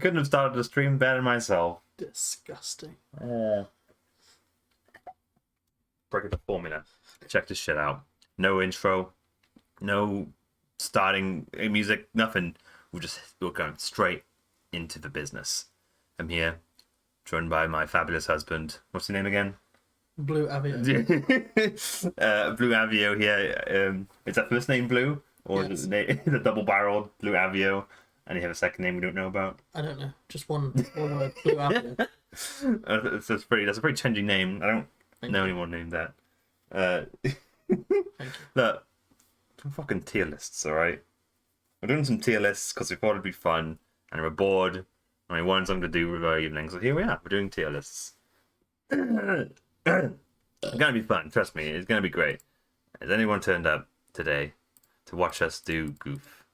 couldn't have started the stream better myself. Disgusting. Break it the formula. Check this shit out. No intro, no starting music, nothing. We're going straight into the business. I'm here, joined by my fabulous husband. What's your name again? Blue Avio. Blue Avio here. Is that first name Blue? Or Yes. is it the double-barreled Blue Avio? And you have a second name we don't know about? I don't know. Just one word. Blue Avio. That's a pretty changing name. I don't know anyone named that. Thank you. Look, some fucking tier lists, alright? We're doing some tier lists because we thought it'd be fun, and we're bored, and we wanted something to do with our evening, so here we are, we're doing tier lists. It's gonna be fun, trust me, it's gonna be great. Has anyone turned up today to watch us do goof?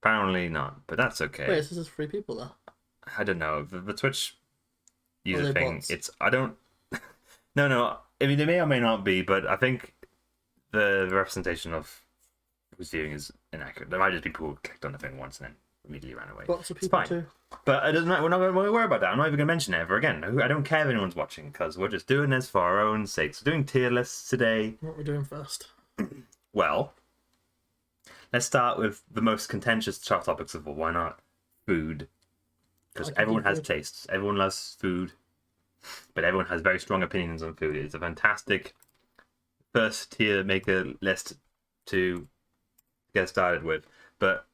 Apparently not, but that's okay. Wait, this is 3 people though. I don't know, the Twitch user they thing, bots? I don't... No, I mean, they may or may not be, but I think the representation of who's viewing is inaccurate. There might just be people who clicked on the thing once and then immediately ran away. Lots of It's people fine. too. But it doesn't matter. We're not going to worry about that. I'm not even going to mention it ever again. I don't care if anyone's watching because we're just doing this for our own sake. So doing tier lists today. What are we doing first? Well, let's start with the most contentious chart topics of all. Why not? Food. Because I can everyone eat has food. tastes. Everyone loves food. But everyone has very strong opinions on food. It's a fantastic first tier maker list to get started with. But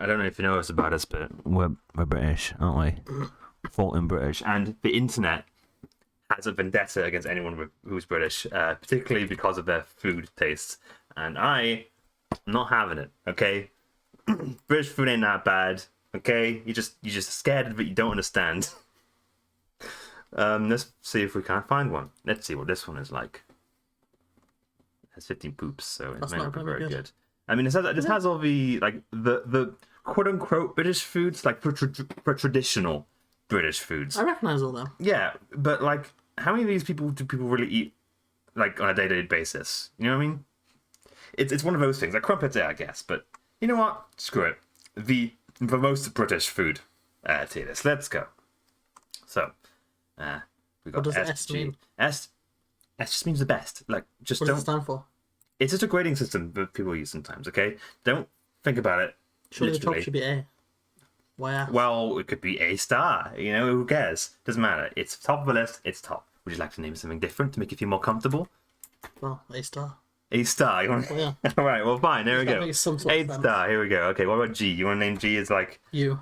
I don't know if you know us about us, but we're British, aren't we? Fulton British. And the internet has a vendetta against anyone who's British, particularly because of their food tastes. And I'm not having it, okay? British food ain't that bad, okay? You're just scared of it, you don't understand. Let's see if we can't find one. Let's see what this one is like. It has 15 poops, so it That's may not not be gonna be very good. good. I mean, this has all the like the quote unquote British foods, like for traditional British foods. I recognise all them. Yeah, but like, how many of these people do people really eat like on a day-to-day basis? You know what I mean? It's one of those things. Like crumpets, yeah, I guess. But you know what? Screw it. The most British food tier list. Let's go. So, we got What does S, S G. mean? S just means the best. Like, just What does don't. it stand for? It's just a grading system that people use sometimes. Okay, don't think about it. Surely the top literally. should be A. Why A? Well, it could be A star. You know, who cares? Doesn't matter. It's top of the list. It's top. Would you like to name something different to make you feel more comfortable? Well, A star. A star. You want? Well, yeah. All right. Well, fine. There we That go. makes some sort of A sense. star. Here we go. Okay. What about G? You want to name G as like? You.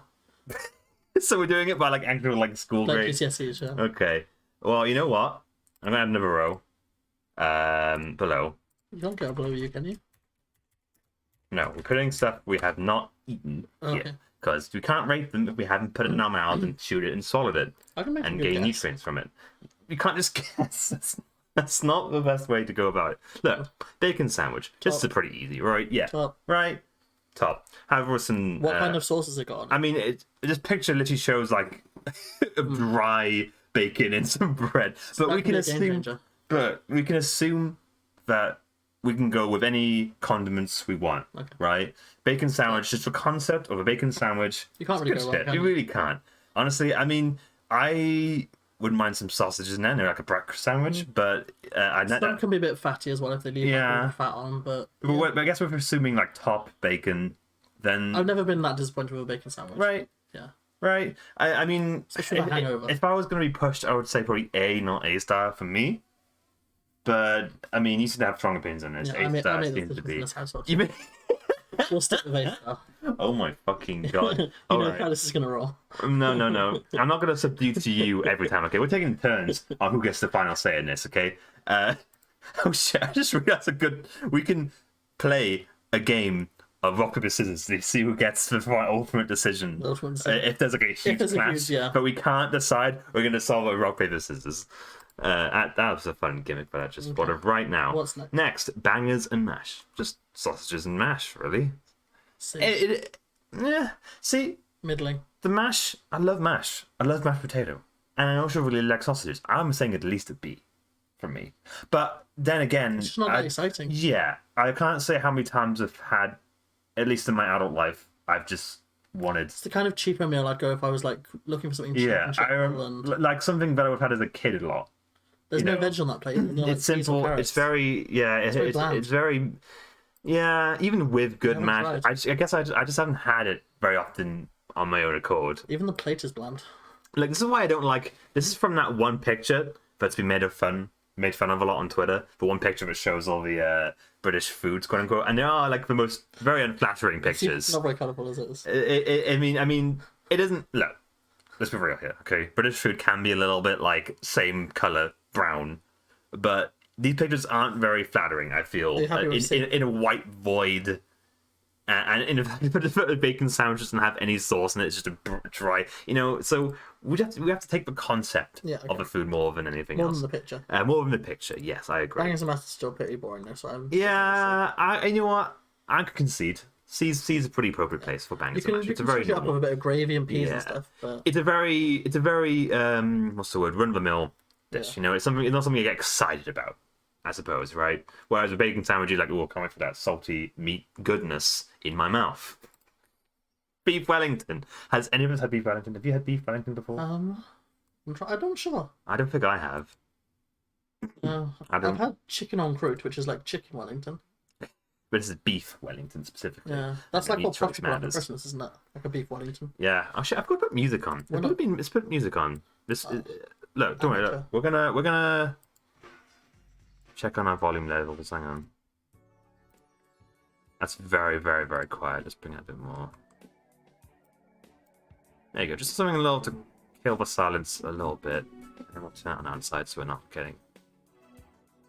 So we're doing it by like actual like school Like grade. GCSEs, yeah. Okay. Well, you know what? I'm gonna add another row. Below. You can't get a below you, can you? No, we're putting stuff we have not eaten Okay. yet because we can't rate them if we haven't put it in our mouth and chewed it and swallowed it I can make a and good gain guess. nutrients from it. You can't just guess. That's not the best way to go about it. Look, bacon sandwich. This is Top. pretty easy, right? Yeah. Top. Right. Top. However, some. What kind of sauce has it got on it? I mean, this picture literally shows like dry bacon and some bread, but That we could can be a game assume. changer. But we can assume that we can go with any condiments we want, Okay. right? Bacon sandwich, just the concept of a bacon sandwich. You can't it's really good go wrong, shit. can You you? really can't. Honestly, I mean, I wouldn't mind some sausages in there, like a breakfast sandwich, but Some can be a bit fatty as well if they leave like, Yeah. all the fat on, but but I guess we're assuming like top bacon, then I've never been that disappointed with a bacon sandwich. right. Yeah. Right. I mean, Especially with a hangover. if I was going to be pushed, I would say probably A, not A star for me. But I mean, you seem to have strong opinions on this. Yeah, A I star made seems the to decision in be. this household. You mean? We'll stick with A star. Oh my fucking god! You All know right. how this is gonna roll. No. I'm not going to subdue to you every time. Okay, we're taking turns on who gets the final say in this. Okay. Oh shit! I just realized we can play a game of rock paper scissors to see who gets the ultimate decision. Ultimate decision. If there's like a huge there's a clash, huge- yeah. but we can't decide. We're going to solve it rock paper scissors. That was a fun gimmick, but I just thought of right now. What's next? Next, bangers and mash. Just sausages and mash, really. C. Yeah. See, Middling. the mash. I love mash. I love mashed potato, and I also really like sausages. I'm saying at least a B for me. But then again, It's just not that exciting. yeah, I can't say how many times I've had, at least in my adult life, I've just wanted. It's the kind of cheaper meal I'd go if I was like looking for something cheap Yeah, and I simple and like something that I've had as a kid a lot. there's you no know, veg on that plate. You know, like It's peas or simple. carrots. It's very very bland. it's very yeah. Even with good haven't mash, tried. I guess I just haven't had it very often on my own accord. Even the plate is bland. Like this is why I don't like. This is from that one picture that's been made fun of a lot on Twitter. The one picture that shows all the British foods, quote unquote, and they are like the most very unflattering pictures. It's not very colourful as it is. I mean, it isn't. Look, let's be real here, okay? British food can be a little bit like same color brown, but these pictures aren't very flattering. I feel in a white void. And if you put a bacon sandwich doesn't have any sauce and it's just a dry, so we have to take the concept of the food more than anything else. More than the picture. More than the picture. Yes, I agree. Bangers and mash is still pretty boring though. So you know what? I could concede. C's a pretty appropriate place for bangers and mash. It's a very up with a bit of gravy and peas and stuff. But... It's a very what's the word? Run of the mill dish. Yeah. It's not something you get excited about, I suppose, right? Whereas a bacon sandwich, you're like, oh, I can't wait for that salty meat goodness in my mouth. Beef Wellington. Has any of us had beef Wellington? Have you had beef Wellington before? I'm not sure. I don't think I have. I've had chicken en croûte, which is like chicken Wellington. But this is beef Wellington specifically. Yeah, that's like what posh people have for matters. Christmas, isn't it? Like a beef Wellington. Yeah, actually, I've got to put music on. Let's put music on. This look, don't worry. Look, we're gonna check on our volume levels. Hang on. That's very, very, very quiet. Let's bring it a bit more. There you go. Just something a little to kill the silence a little bit. And we'll turn it on outside so we're not getting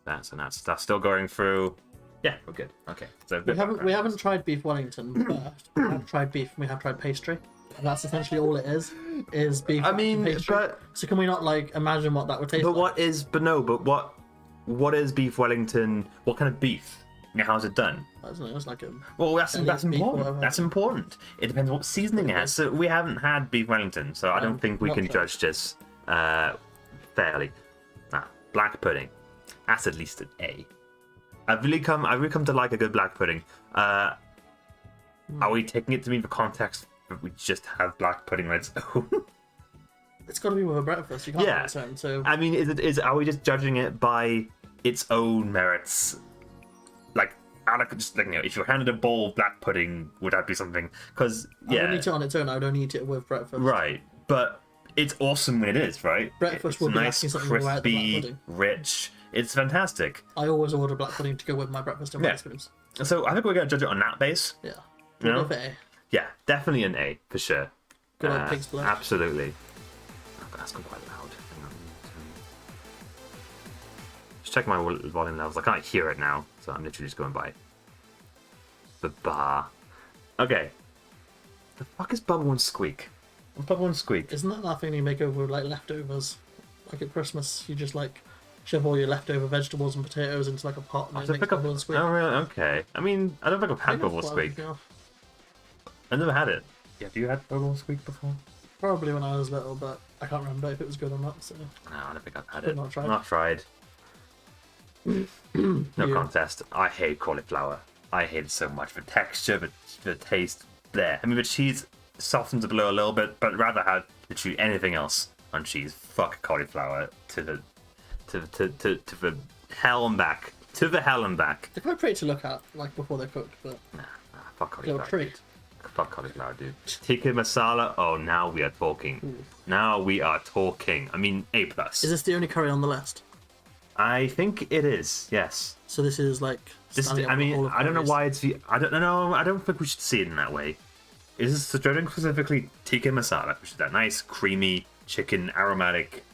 that. So now that's still going through. Yeah, we're good. Okay. So we haven't tried beef Wellington, but we have tried beef. We have tried pastry. And that's essentially all it is beef. I mean, pastry. but so can we not like imagine what that would taste like? What is beef Wellington? What kind of beef? How's it done? I don't know, it's like a... Well, that's important. That's important. It depends what seasoning it has. So we haven't had beef Wellington, so I don't think we can judge this fairly. Black pudding. That's at least an A. I've really come to like a good black pudding. Are we taking it to mean the context that we just have black pudding on its own? It's got to be with a breakfast. You can't have its own. So I mean, are we just judging it by its own merits? If you're handed a bowl of black pudding, would that be something? Because I don't eat it on its own. I don't eat it with breakfast. Right, but it's awesome when it is, right? Breakfast would be nice, crispy, rich. It's fantastic. I always order black pudding to go with my breakfast and white spoons. So I think we're gonna judge it on that base. Yeah. A. Yeah, definitely an A for sure. Good old pig's blood. Absolutely. Oh, that's gone quite loud. Hang on. Just checking my volume levels. I can't hear it now, so I'm literally just going by the bar. Okay. The fuck is Bubble and Squeak? What's Bubble and Squeak? Isn't that thing you make over with like leftovers? Like at Christmas, you just like shove all your leftover vegetables and potatoes into like a pot and then make Bubble and Squeak. Oh, really? Okay. I mean, I don't think I've had Bubble and Squeak. I've never had it. Yeah, have you had Bubble and Squeak before? Probably when I was little, but I can't remember if it was good or not. So. No, I don't think I've had it. Not tried. Not tried. No contest. I hate cauliflower. I hate it so much. The texture, the taste, there. I mean, the cheese softens the blow a little bit, but rather have literally anything else on cheese. Fuck cauliflower to the hell and back. To the hell and back. They're quite pretty to look at, like before they're cooked, but fuck cauliflower. Little treat. Fuck cauliflower, dude. Tikka masala. Oh, now we are talking. Now we are talking. I mean, A+. Is this the only curry on the list? I think it is. Yes. So this is like. I mean, I don't know why it's. I don't know. I don't think we should see it in that way. Is this specifically tikka masala, which is that nice, creamy chicken, aromatic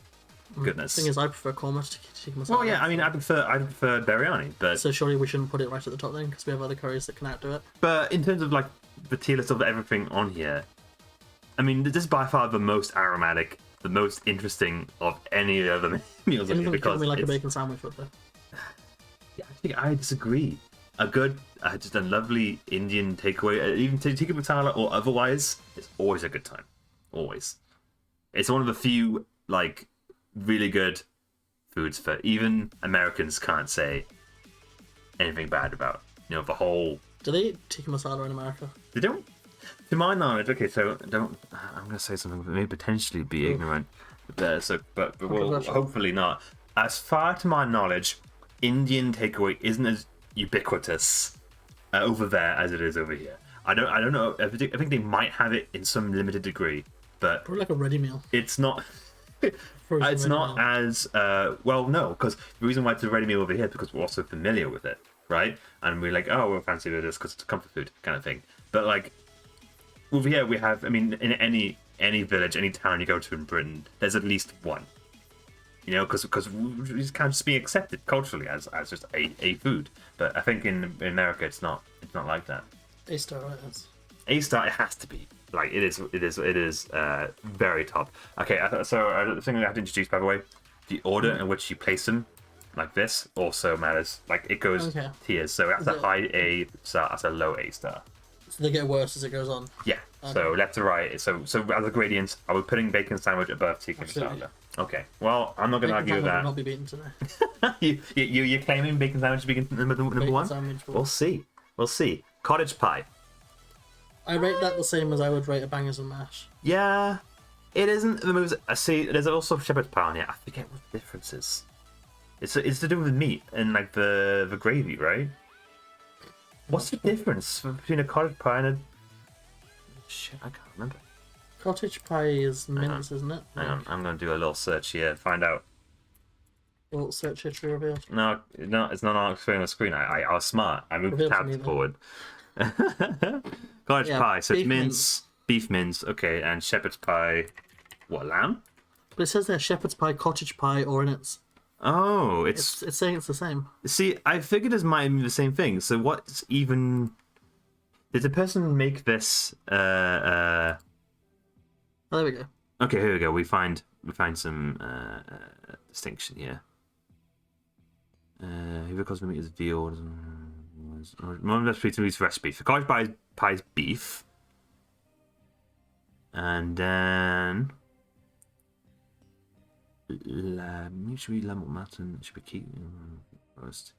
goodness? The thing is, I prefer korma to tikka masala. Well, yeah. I mean, I prefer biryani, but so surely we shouldn't put it right at the top then, because we have other curries that can outdo it. But in terms of like the tier list of everything on here, I mean, this is by far the most aromatic, the most interesting of any other meals on here because we like a bacon sandwich with it. Yeah, actually, I disagree. Just a lovely Indian takeaway, even tikka masala or otherwise, it's always a good time. Always. It's one of the few like really good foods for even Americans can't say anything bad about. The whole. Do they eat tikka masala in America? They don't. To my knowledge, okay, so don't. I'm gonna say something that may potentially be ignorant, but we'll hopefully not. As far to my knowledge, Indian takeaway isn't as ubiquitous over there as it is over here. I don't know. I think they might have it in some limited degree, but Probably like a ready meal. it's not. It's not as well, no, because the reason why it's a ready meal over here is because we're also familiar with it, right? And we're like, oh, we're fancy with this because it's a comfort food kind of thing. But like over here, we have. I mean, in any village, any town you go to in Britain, there's at least one. You know, because it's kind of just being accepted culturally as just a food. But I think in America, it's not like that. A-star, right? A-star, it has to be. Like it is very top. Okay, so the thing I have to introduce, by the way, the order in which you place them, like this, also matters. Like it goes tiers. So that's a high A star, that's a low A star. So they get worse as it goes on. Yeah. Okay. So left to right. So as a gradient, I was putting bacon sandwich above tikka masala. Okay. Well, I'm not going to argue with that. Will not be beaten today. You're claiming bacon sandwich to be number one? We'll see. Cottage pie. I rate that the same as I would rate a bangers and mash. Yeah, it isn't the most. I see. There's also shepherd's pie on here. I forget what the difference is. It's to do with meat and like the gravy, right? What's the difference between a cottage pie and a? Shit, I can't remember. Cottage pie is mince, isn't it? Hang on, I'm gonna do a little search here and find out. A little search history revealed. No, it's not on the screen. I was smart. I moved the tabs forward. Cottage pie, so it's mince, beef mince, okay, and shepherd's pie, what, lamb? But it says there shepherd's pie, cottage pie, or in its... Oh, it's saying it's the same. See, I figured it might be the same thing, so what's even... Did the person make this, Oh, there we go. Okay, here we go, we find some distinction here. Who because meat is veal... One recipe to use recipe. For cottage pie is beef. And then lamb, should be lamb or mutton, should be key roast.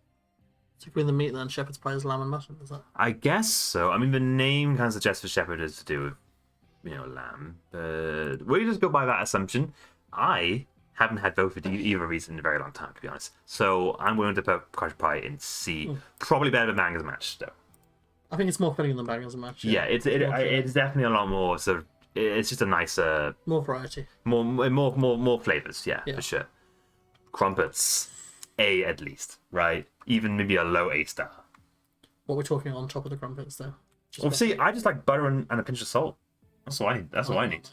So with the meat then, shepherd's pie is lamb and mutton, is that? I guess so. I mean the name kind of suggests for shepherd is to do with, lamb. But we'll just go by that assumption. I haven't had both for either of these in a very long time, to be honest. So I'm willing to put cottage pie in C. Probably better than bangers and mash, though. I think it's more filling than bangers and mash. Yeah, it's definitely a lot more sort of. It's just a nicer, more variety, more flavors. Yeah, for sure. Crumpets, A at least, right? Even maybe a low A star. What we're talking on top of the crumpets, though. See, I just like butter and a pinch of salt. That's what I need. That's what I need.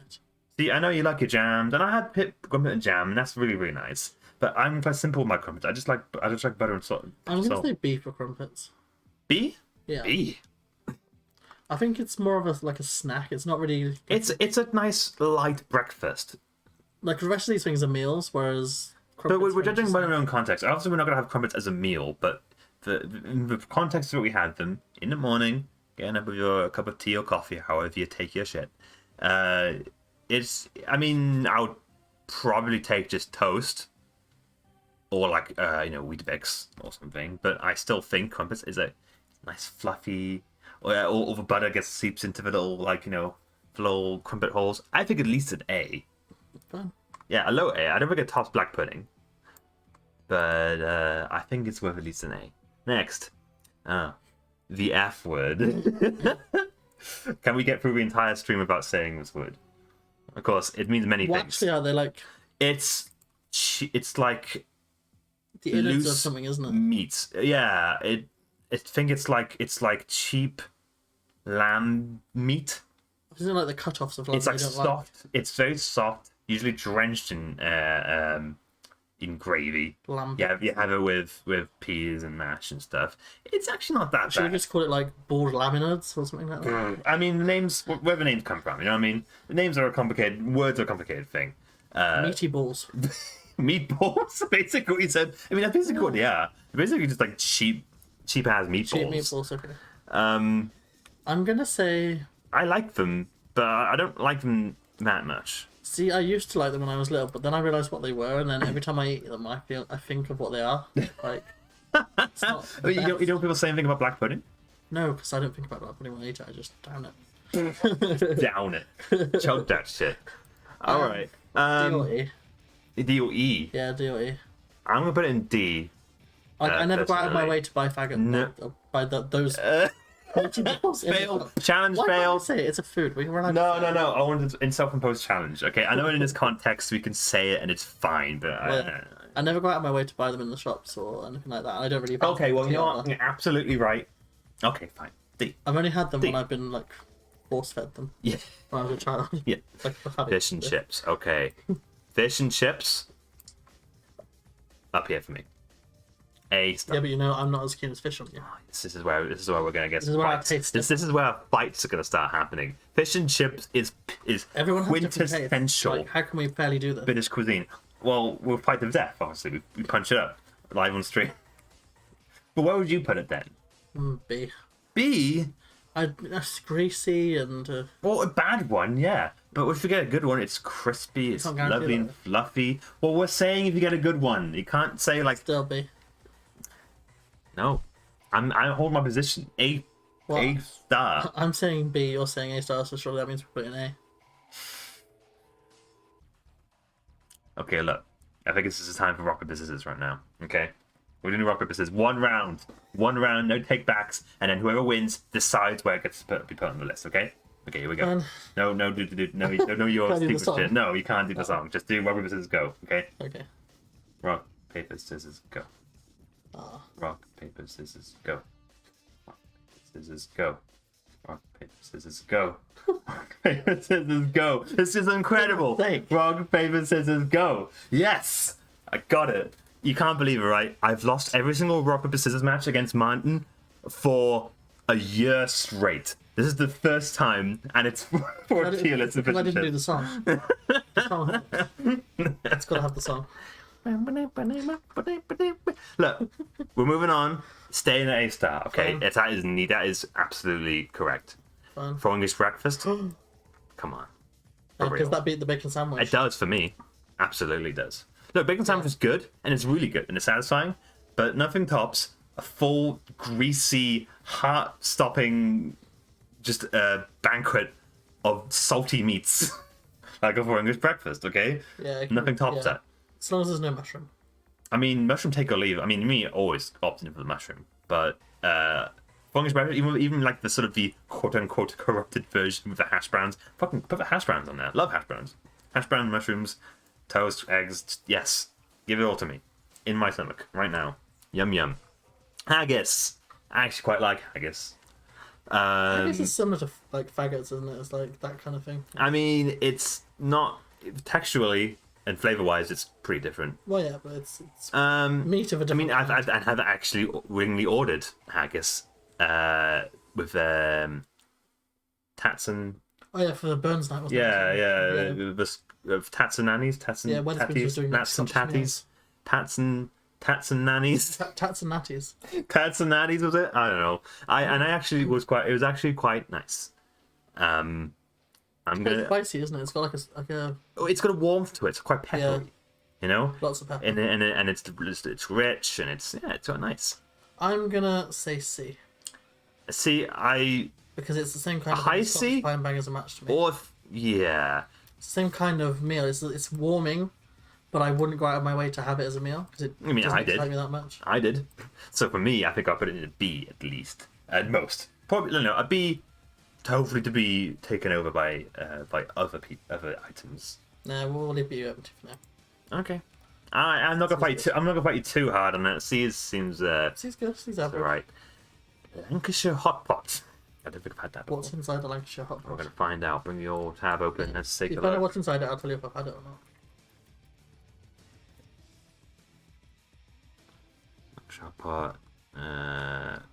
See, I know you like your jams, and I had crumpet and jam, and that's really, really nice. But I'm quite simple with my crumpets. I just like butter and salt. I'm gonna say B for crumpets. B? Yeah. B. I think it's more of a snack. It's not really. It's a nice light breakfast. Like the rest of these things are meals, whereas. But we're judging by our own context. Obviously, we're not gonna have crumpets as a meal, but in the context that we had them in the morning, getting up with your cup of tea or coffee, however you take your shit. I would probably take just toast or like Weetabix or something, but I still think crumpets is a nice fluffy, or the butter seeps into the little little crumpet holes. I think at least an A. Fun. Yeah, a low A. I don't think it tops black pudding, but I think it's worth at least an A. Next, the F word. Can we get through the entire stream without saying this word? Of course, it means many things. Actually, are they like? It's like the innards of something, isn't it? Meat. Yeah, I think it's like cheap lamb meat. Isn't it like the cut-offs of lamb? It's like soft. It's very soft. Usually drenched in gravy. Lamb. Yeah, you have it with peas and mash and stuff. It's actually not that bad. Should we just call it like boiled laminids or something like that? I mean, the names, where the names come from, you know what I mean? The names are a complicated, words are a complicated thing. Meaty balls. Meatballs, basically what you said. I mean, that's basically what they are. They're basically just like cheap ass meatballs. Cheap meatballs, okay. I'm gonna say... I like them, but I don't like them that much. See, I used to like them when I was little, but then I realised what they were, and then every time I eat them, I think of what they are. Like, it's not you know people say anything about black pudding? No, because I don't think about black pudding when I eat it. I just down it. Down it. Chug that shit. All right. D or E? D or E? Yeah, D or E. I'm gonna put it in D. Like, I never go out of my personally. way to buy faggot. No. Buy those protein balls. Failed. Challenge Why can't I failed. say it? It's a food. We can run No. I wanted in self-imposed challenge. Okay, I know in this context we can say it and it's fine, but I never go out of my way to buy them in the shops or anything like that. I don't really. buy okay. Well, them you know what? together. You're absolutely right. Okay, fine. D. I've only had them D. when I've been like force-fed them Yeah. when I was a child. Yeah. Like, I've had it. Fish and chips. Okay. Fish and chips. Up here for me. A star. Yeah, but you know I'm not as keen as fish on you. This is where we're gonna get This is where I fights. taste This is where fights are gonna start happening. Fish and chips is Everyone has different tastes. quintessential Like, how can we fairly do this? British cuisine. Well, we'll fight to the death. Obviously, we punch it up live on stream. But where would you put it then? B. B. That's greasy and Well, a bad one, yeah. But if you get a good one, it's crispy, it's Can't guarantee lovely that. and fluffy. Well, we're saying if you get a good one, you can't say like still B. no. I hold my position. A star. I'm saying B. You're saying A star. So surely that means we're putting A. Okay, look. I think this is time for rock paper scissors right now. Okay, we're doing rock paper scissors. One round, no take backs, and then whoever wins decides where it gets to be put on the list. Okay. Okay, here we go. No, your Can't do the secret song. shit. No, you can't do the song. Just do rock paper scissors go. Okay. Okay. Rock paper scissors go. Ah. Rock paper scissors go. Rock paper scissors go. Rock paper scissors go. Rock paper scissors go. This is incredible. Rock paper scissors go. Yes, I got it. You can't believe it, right? I've lost every single rock paper scissors match against Martin for a year straight. This is the first time, and it's for a tier list. Because I didn't do the song. The song helps. It's got to have the song. Look, we're moving on. Stay in an A star, okay? Fine. That is absolutely correct. Fine. For English breakfast, come on. For Does real. that beat the bacon sandwich? It does for me. Absolutely does. Look, bacon sandwich is good, and it's really good, and it's satisfying, but nothing tops a full, greasy, heart-stopping, just banquet of salty meats. Like a for English breakfast, okay? Yeah. Nothing tops that. As long as there's no mushroom. I mean, mushroom take or leave. I mean, me always opting for the mushroom, but for English breakfast, even like the sort of the quote unquote corrupted version with the hash browns, fucking put the hash browns on there. Love hash browns, mushrooms, toast, eggs. Yes, give it all to me, in my stomach right now. Yum yum. Haggis. I actually quite like haggis. I guess it's similar to like faggots, isn't it? It's like that kind of thing. I mean, it's not texturally and flavor-wise, it's pretty different. Well, yeah, but it's meat of a I different mean, kind. I have actually willingly ordered haggis with tats and Oh yeah, for the Burns night, wasn't yeah, it? with tats and nannies, tats and Yeah, Wetherspoons was tatties, doing nats and Scottish tatties, meals. tats and nannies, Tats and natties. tats and nannies was it? I don't know. I actually was quite. It was actually quite nice. I'm It's gonna. spicy, isn't it? It's got like a It's got a warmth to it. It's quite peppery. Yeah. You know, lots of pepper. and it's rich and it's quite nice. I'm gonna say C See, because it's the same kind of high Scottish C? pie and bangers a match to me. or yeah. It's the same kind of meal. It's warming, but I wouldn't go out of my way to have it as a meal because it I mean, doesn't I did. excite me that much. I did. So for me, I think I'll put it in a B at least, at most. Probably no, a B, hopefully to be taken over by other items. Nah, we'll leave B open to for now. Okay. I'm not gonna fight. I'm not gonna fight you too hard on that. C seems C's good. C's average. alright. Lancashire Hot Pot. I don't think I've had that before. What's inside the Lancashire Hot We're Pot? gonna find out. Bring your tab open. Let's take If a you find out look. what's inside it, I'll tell you if I've had it or not. Lancashire Hot Pot.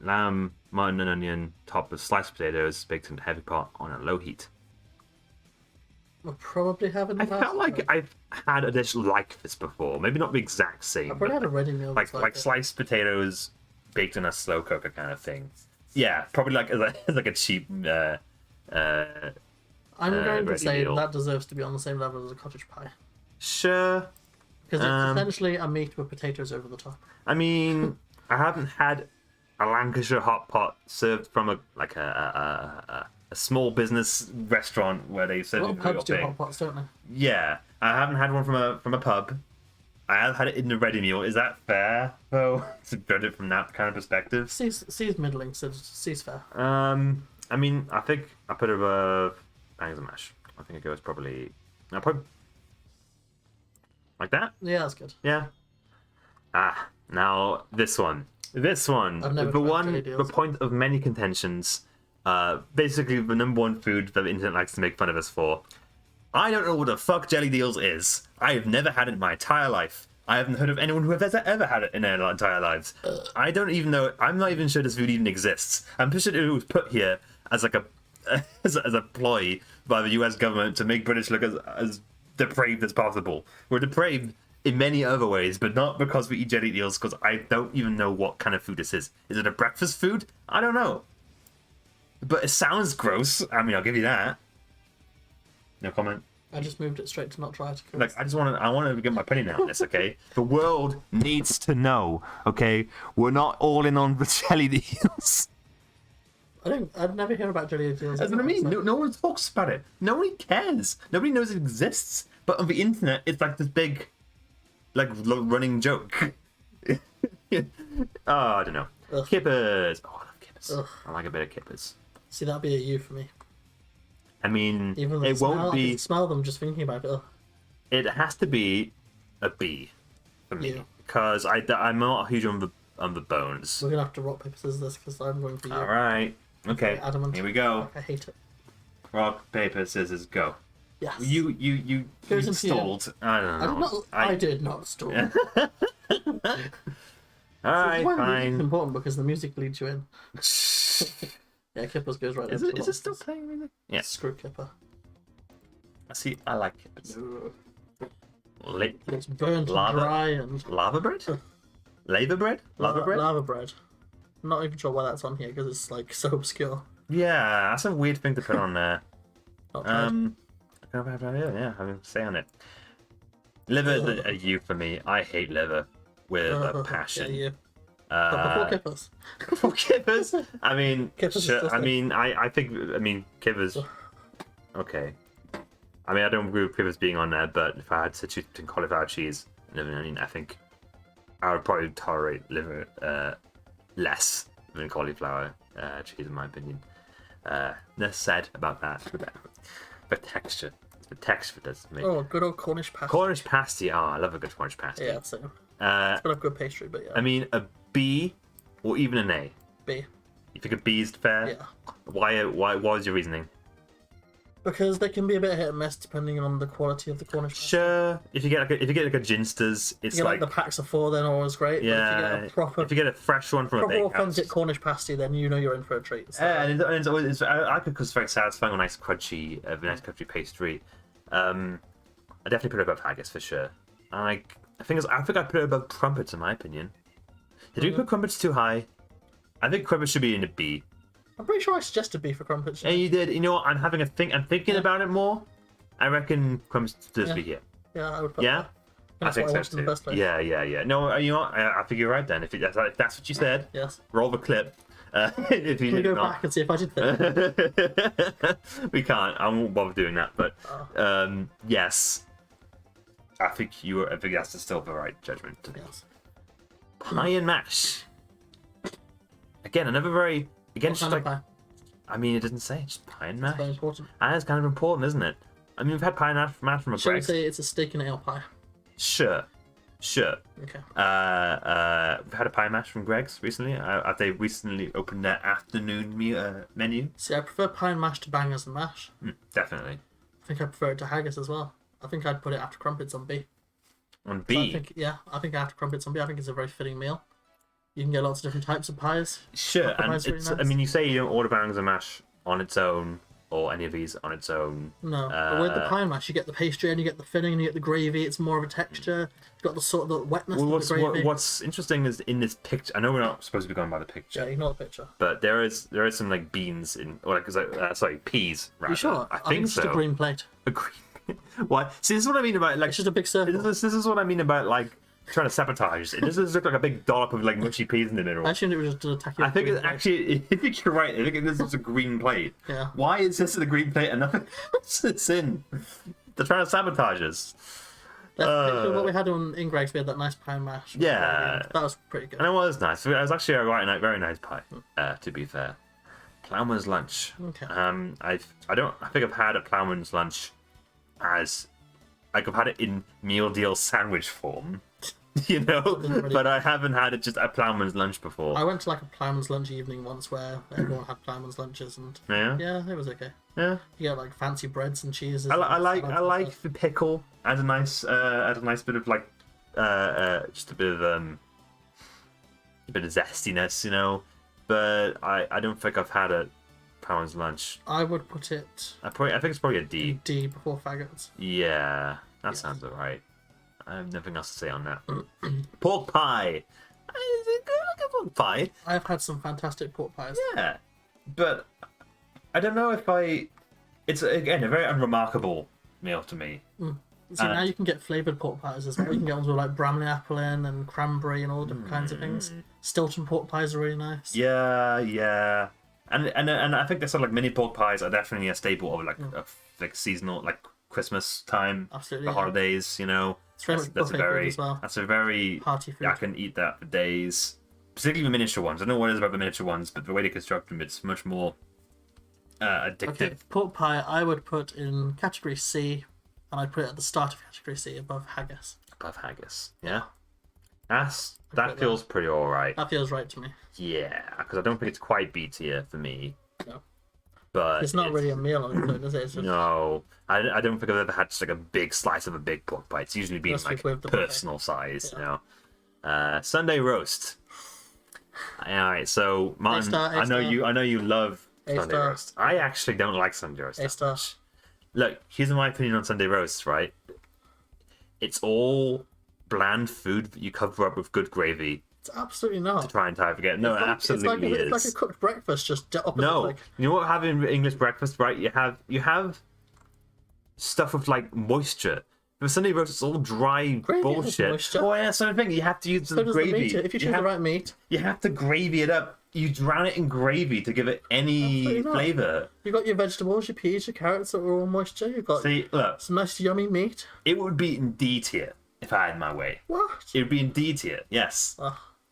Lamb, mutton, and onion, topped with sliced potatoes, baked in a heavy pot on a low heat. We'll probably have it in the I past. felt like I've had a dish like this before. Maybe not the exact same. I've probably but had a ready meal like that's like it. sliced potatoes baked in a slow cooker kind of thing. Yeah, probably like as a cheap. I'm going to ready say meal. that deserves to be on the same level as a cottage pie Sure. because it's essentially a meat with potatoes over the top. I mean, I haven't had a Lancashire hot pot served from a small business restaurant where they A serve lot you of for your pubs do pay. hot pots, don't they? Yeah, I haven't had one from a pub. I have had it in the ready meal. Is that fair though? To judge it from that kind of perspective. C's middling, so C's fair. I mean, I think I put it above Bangs and Mash. I think it goes probably. No, probably like that. Yeah, that's good. Yeah. Now this one. This one. I've never The tried one. jelly The deals. point of many contentions. Basically, the number one food that the internet likes to make fun of us for. I don't know what the fuck jelly deals is. I have never had it in my entire life. I haven't heard of anyone who has ever had it in their entire lives. I don't even know. I'm not even sure this food even exists. I'm pretty sure it was put here as like a as a ploy by the U.S. government to make British look as depraved as possible. We're depraved in many other ways, but not because we eat jelly deals. Because I don't even know what kind of food this is. Is it a breakfast food? I don't know. But it sounds gross. I mean, I'll give you that. No comment. I just moved it straight to not try to cook. Look, I want to get my opinion out on this, okay? The world needs to know, okay? We're not all in on the jelly deals. I'd never hear about jelly deals. That's what I mean. No one talks about it. Nobody cares. Nobody knows it exists. But on the internet, it's like this big, like, running joke. Oh, I don't know. Ugh. Kippers. Oh, I love kippers. Ugh. I like a bit of kippers. See, that'd be a U for me. I mean, Even though it won't I be. can smell them just thinking about it. Ugh. It has to be a B for me Yeah. because I'm not huge on the bones. We're gonna have to rock paper scissors this because I'm going for you. All right. Okay. Adamant. Here we go. Like, I hate it. Rock, paper, scissors, go. Yes. You Goes into stalled. I don't know. I did not stall. All right, It's fine. important because the music leads you in. Yeah, Kippers goes right Is into it still playing music? Yeah. Screw Kipper. See, I like kippers. It's burnt Lava? and dry and... Lava bread? Lava bread? Lava bread? Lava bread. I'm not even sure why that's on here because it's like so obscure. Yeah, that's a weird thing to put on there. Not tried. Yeah, I mean, say on it. Liver, a U for me. I hate liver with a passion. Yeah, but before Kippers. For kippers, I mean, Kippers is sure, I disgusting. mean, I think, kippers. Okay. I mean, I don't agree with kippers being on there, but if I had to choose between cauliflower cheese and liver and onion, I think I would probably tolerate liver less than cauliflower cheese, in my opinion. Less said about that. The texture. The texture does make. Oh, good old Cornish pasty. Cornish pasty. Oh, I love a good Cornish pasty. Yeah, same. Uh, It's got a good pastry, but yeah. I mean, a B or even an A. B. You think a B is fair? Yeah. Why? What was your reasoning? Because they can be a bit hit and miss depending on the quality of the Cornish pasty. Sure. If you get like a Ginsters, it's If you get like the packs of 4, then always great. yeah. But if you get a fresh one from a proper bakehouse. authentic Cornish pasty, then you know you're in for a treat. So. And it's always I could because it's very satisfying, a nice crunchy, pastry. I definitely put it above haggis for sure. And I think I put it above crumpets in my opinion. Did we put crumpets too high? I think crumpets should be in a B. I'm pretty sure I suggested B for crumpets. Yeah, you did. You know what? I'm having a think. I'm thinking about it more. I reckon crumpets deserves to be here. Yeah, I would put Yeah. that. I That's think what so watched in the too. first place. Yeah. No, you know what? I think you're right then. If that's what you said, Yes. roll the clip. If you Can we did go not. back and see if I did that? We can't. I won't bother doing that. But yes, I think that's still the right judgment to make. Yes. Pie and mash. Again, another very What just kind like of pie? I mean, it doesn't say. It's just pie and mash. Very important. And it's kind of important, isn't it? I mean, we've had pie and mash from a Shall we Greg's. say it's a steak and ale pie? Sure. Okay. We've had a pie and mash from Greg's recently. They recently opened their afternoon menu. See, I prefer pie and mash to bangers and mash. Definitely. I think I prefer it to haggis as well. I think I'd put it after crumpets on B. On So B. I think after crumpets on B, I think it's a very fitting meal. You can get lots of different types of pies. Sure, and Pies are really it's. nice. I mean, you say you don't order bangers and mash on its own, or any of these on its own. No, but with the pie and mash, you get the pastry and you get the filling and you get the gravy. It's more of a texture. You've got the sort of the wetness Well, of the gravy. what's interesting is in this picture. I know we're not supposed to be going by the picture, Yeah, ignore the picture. but there is some like beans in, or like sorry, peas. Rather. You sure? I think it's so. just a green plate. A green. What? See, this is what I mean about like. It's just a big circle. This is what I mean about like trying to sabotage. It just look like a big dollop of like mushy peas in the middle. I assumed it was just a tacky. I think it's actually, I think you're right. I think this is a green plate. Yeah. Why is this a green plate and nothing else is in? They're trying to sabotage us. What we had in Greg's, we had that nice pie mash. Yeah. That was pretty good. And it was nice. It was actually a very nice pie, to be fair. Ploughman's lunch. Okay. I think I've had a ploughman's lunch as, like, I've had it in meal deal sandwich form, you know, but I haven't had it just a ploughman's lunch before. I went to like a ploughman's lunch evening once where everyone had ploughman's lunches, and yeah, it was okay. Yeah, you get like fancy breads and cheeses. I like the pickle as a nice bit of like just a bit of zestiness, you know. But I don't think I've had a ploughman's lunch. I would put it. I think it's probably a D. D before faggots. Yeah, that sounds alright. I have nothing else to say on that. Pork pie. Is it good? Like a pork pie. I've had some fantastic pork pies. Yeah, but I don't know if It's again a very unremarkable meal to me. See, now you can get flavoured pork pies as well. You can get ones with like Bramley apple in and cranberry and all different kinds of things. Stilton pork pies are really nice. Yeah. And I think there's sort of like mini pork pies are definitely a staple of like seasonal, like Christmas time, absolutely, the holidays. You know, it's very much buffet food as well. That's a very party food. I can eat that for days. Particularly the miniature ones. I don't know what it is about the miniature ones, but the way they construct them, it's much more addictive. Okay, pork pie I would put in category C, and I'd put it at the start of category C above haggis. Above haggis, yeah. That feels pretty alright. That feels right to me. Yeah, because I don't think it's quite B tier for me. No. But it's not really a meal on its own, is it? It's just... No. I don't think I've ever had just like a big slice of a big pork pie. It's usually been like personal size, you know. Sunday roast. Alright, so Martin, I know you love Sunday roast. I actually don't like Sunday roast. A-star. Look, here's my opinion on Sunday roast, right? It's all bland food that you cover up with good gravy. It's absolutely not. To try and forget. No, it absolutely is. It's like a cooked breakfast, just opposite. No, like... you know what? Having English breakfast, right? You have stuff with like moisture. For Sunday roast, it's all dry bullshit. Oh yeah, that's the thing. You have to use the gravy. If you choose the right meat, you have to gravy it up. You drown it in gravy to give it any flavour. You've got your vegetables, your peas, your carrots that are all moisture. You've got some nice yummy meat. It would be in D tier if I had my way. What? It would be in D tier. Yes.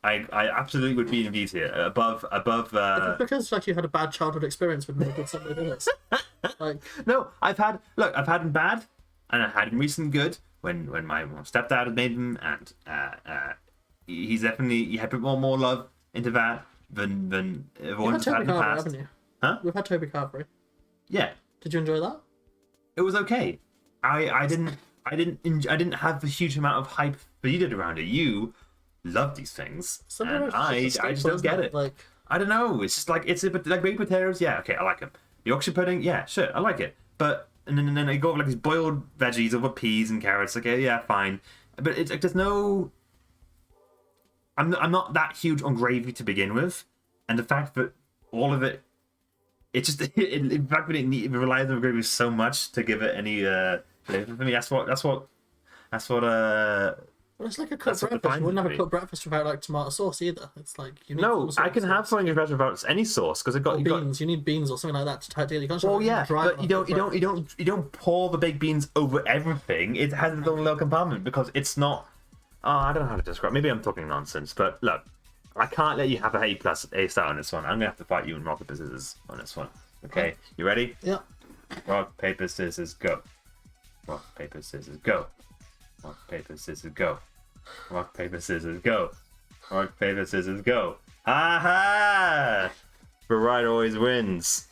I absolutely would be in D tier. Above. It's because like you had a bad childhood experience with making Sunday dinners. No, I've had them bad, and I had them recent good when my stepdad had made them, and he had put more love into that than everyone's had in the past. Haven't you? Huh? We've had Toby Carvery. Yeah. Did you enjoy that? It was okay. I didn't have a huge amount of hype that you did around it. You love these things, and I just don't get it. Like, I don't know. It's just like like baked potatoes. Yeah, okay, I like them. Yorkshire pudding. Yeah, sure, I like it. But and then I go with like these boiled veggies over peas and carrots. Okay, yeah, fine. But it's like there's no. I'm not that huge on gravy to begin with, and the fact that all of it, it's just in fact that it relies on gravy so much to give it any flavor for me. That's what. Well, it's like a cooked breakfast. You wouldn't have a cooked breakfast without like tomato sauce either. It's like you need. No, I can have something in breakfast without any sauce because it got beans. You need beans or something like that to tie it. You can't. Well, yeah, but you don't pour the baked beans over everything. It has its own little compartment because it's not. I don't know how to describe. Maybe I'm talking nonsense, but look, I can't let you have a A plus A star on this one. I'm gonna have to fight you in rock paper scissors on this one. Okay, you ready? Yeah. Rock paper scissors go. Rock paper scissors go. Rock paper scissors go. Rock paper scissors go. Rock paper scissors go. Ha ha! The right always wins.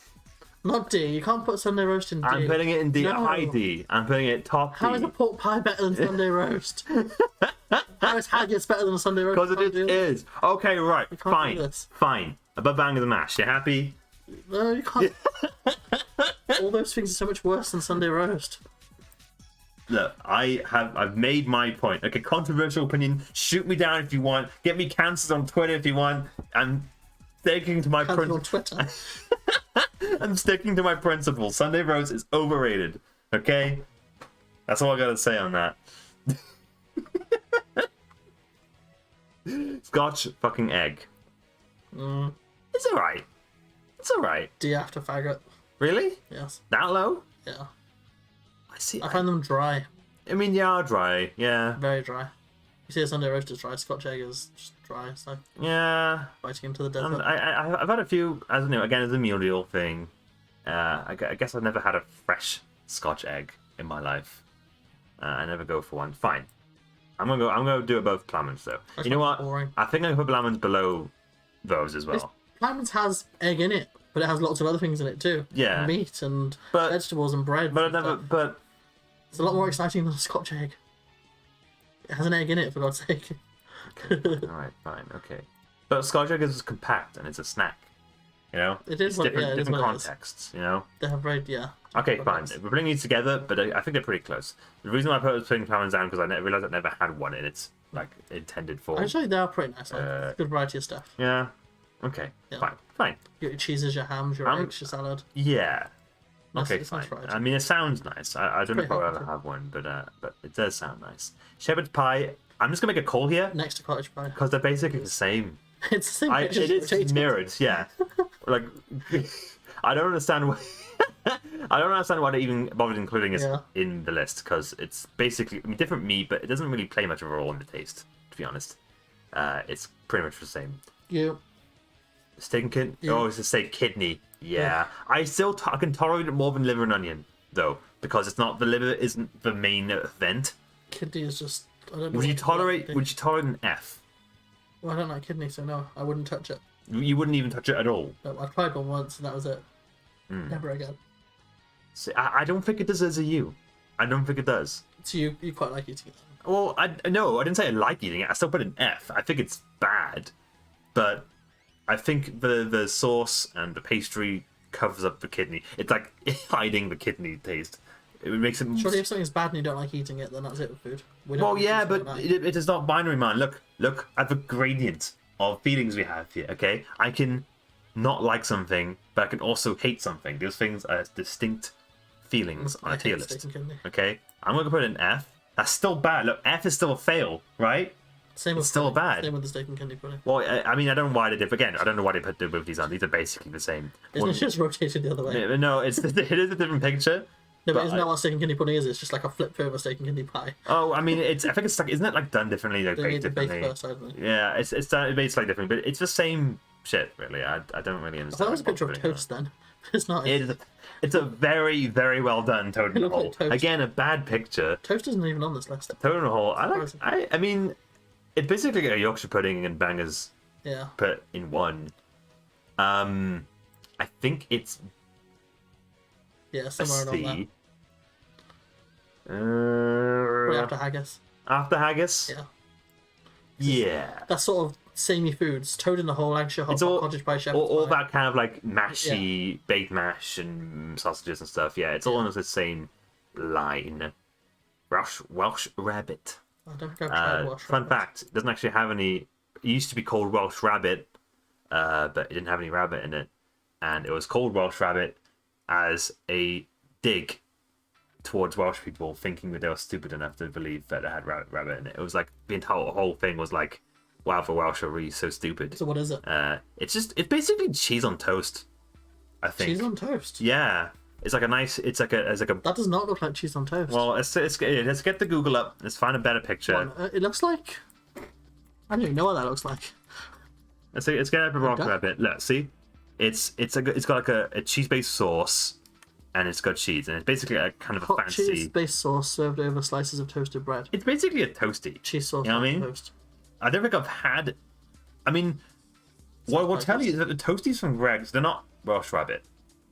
Not D. You can't put Sunday roast in D. I'm putting it in D. No. High D. I'm putting it top D. How is a pork pie better than Sunday roast? How is haggis better than a Sunday roast? Because it is. Okay, right. Fine. Above bang of the mash. You happy? No, you can't. All those things are so much worse than Sunday roast. Look, I've made my point. Okay, controversial opinion. Shoot me down if you want. Get me cancelled on Twitter if you want. I'm sticking to my principles. I'm sticking to my principles. Sunday roast is overrated. Okay, that's all I gotta say on that. Scotch fucking egg. Mm. It's alright. It's alright. Do you have to faggot? Really? Yes. That low? Yeah. I see. I find them dry. I mean, they are dry. Yeah. Very dry. You see a Sunday roast is dry. Scotch egg is just dry. It's like Yeah. biting into the And desert. I've had a few, as you know, again, as a meal deal thing. I guess I've never had a fresh Scotch egg in my life. I never go for one. Fine. I'm gonna do it both Plammon's though. That's You know not what? boring. I think I'm gonna put Plammon's below those as well. Plammon's has egg in it, but it has lots of other things in it too. Yeah. Meat and But- vegetables and bread. But I and never. stuff. But It's a lot more exciting than a Scotch egg. It has an egg in it, for God's sake. all right, fine, okay. But Scotch egg is compact and it's a snack. You know, It is it's what- different, yeah, it is different what it is. contexts. You know. They have very, yeah. Okay, But fine. that's- We're putting these together, but I think they're pretty close. The reason why I was putting Plammon's down because I realized I never had one in its like intended form. Actually, they are pretty nice. Like, good variety of stuff. Yeah. Okay. Yeah. Fine. You get your cheeses, your hams, your eggs, your salad. Yeah. Nice- Okay, it's fine. nice variety. I mean, it sounds nice. I don't know if pretty I'll healthy. ever have one, but it does sound nice. Shepherd's pie. I'm just gonna make a call here Next to cottage pie. because they're basically the same. It's the same It picture. is rotated. mirrored. Yeah. Like, I don't understand why. I don't understand why they even bothered including it Yeah. in the list because it's basically different meat, but it doesn't really play much of a role in the taste. To be honest, it's pretty much the same. You. Steak and kidney. Yeah. Oh, it's a steak kidney. Yeah. I still I can tolerate it more than liver and onion though because it's not the liver isn't the main event. Kidney is just. I don't know. Would you what- tolerate? Would you tolerate an F? Well, I don't like kidney, so no, I wouldn't touch it. You wouldn't even touch it at all. No, I tried one once, and that was it. Hmm. Never again. See, I don't think it deserves a U. I don't think it does. So you quite like eating it. Well, no, I didn't say I like eating it. I still put an F. I think it's bad, but I think the sauce and the pastry covers up the kidney. It's like hiding the kidney taste. It makes it. Surely, if something's bad and you don't like eating it, then that's it with food. We don't Well, like yeah, eating but it. it is not binary, man. Look at the gradient of feelings we have here. Okay, I can not like something, but I can also hate something. Those things are distinct feelings on I a tier hate steak list. and kidney. Okay, I'm gonna put an F. That's still bad. Look, F is still a fail, right? Same with It's still pudding. bad. Same with the steak and kidney pudding. Well, I mean, I don't know why they did. Again, I don't know why they put the with these on. These are basically the same. Isn't it just rotated the other way? No, it is a different picture. No, but but isn't I- that what steak and kidney pudding is? It's just like a flip over steak and kidney pie. Oh, I mean, I think it's like, isn't it like done differently, like They baked made the bake differently? first, I don't know. Yeah, it's done baked slightly different, but it's the same shit, really. I don't really I understand. thought it was a why picture of putting it toast then. It's not. on. It's a very, very well done toad in It the looked like hole. toast. Again, a bad picture. Toast isn't even on this list. Toad in the hole. Surprising. I mean, it's basically a Yorkshire pudding and bangers Yeah. put in one. I think it's Yeah, a somewhere around there. C. Right after haggis. After haggis. Yeah. Yeah. That's sort of samey foods. Toad in the hole, Lancashire Hot It's Pot, all, cottage pie, shepherd's all pie. that kind of like mashy baked mash and sausages and stuff. Yeah, it's all under the same line. Welsh rabbit. I don't think I've tried Welsh Fun rabbit. fact: it doesn't actually have any. It used to be called Welsh rabbit, but it didn't have any rabbit in it, and it was called Welsh rabbit as a dig towards Welsh people, thinking that they were stupid enough to believe that it had rabbit in it. It was like the entire whole thing was like, wow, the Welsh are really so stupid. So what is it? It's basically cheese on toast. I think. Cheese on toast. Yeah, it's like a nice. It's like a. That does not look like cheese on toast. Well, let's get the Google up. Let's find a better picture. It looks like. I don't even know what that looks like. Let's get a rock Okay. rabbit. Look, see, it's got like a cheese based sauce, and it's got cheese, and it's basically a kind of a Hot fancy. cheese-based sauce served over slices of toasted bread. It's basically a toasty. Cheese sauce You know what I on mean? toast. I don't think I've had. I mean, what I'll like tell this. you is that the toasties from Greg's, they're not Welsh rabbit,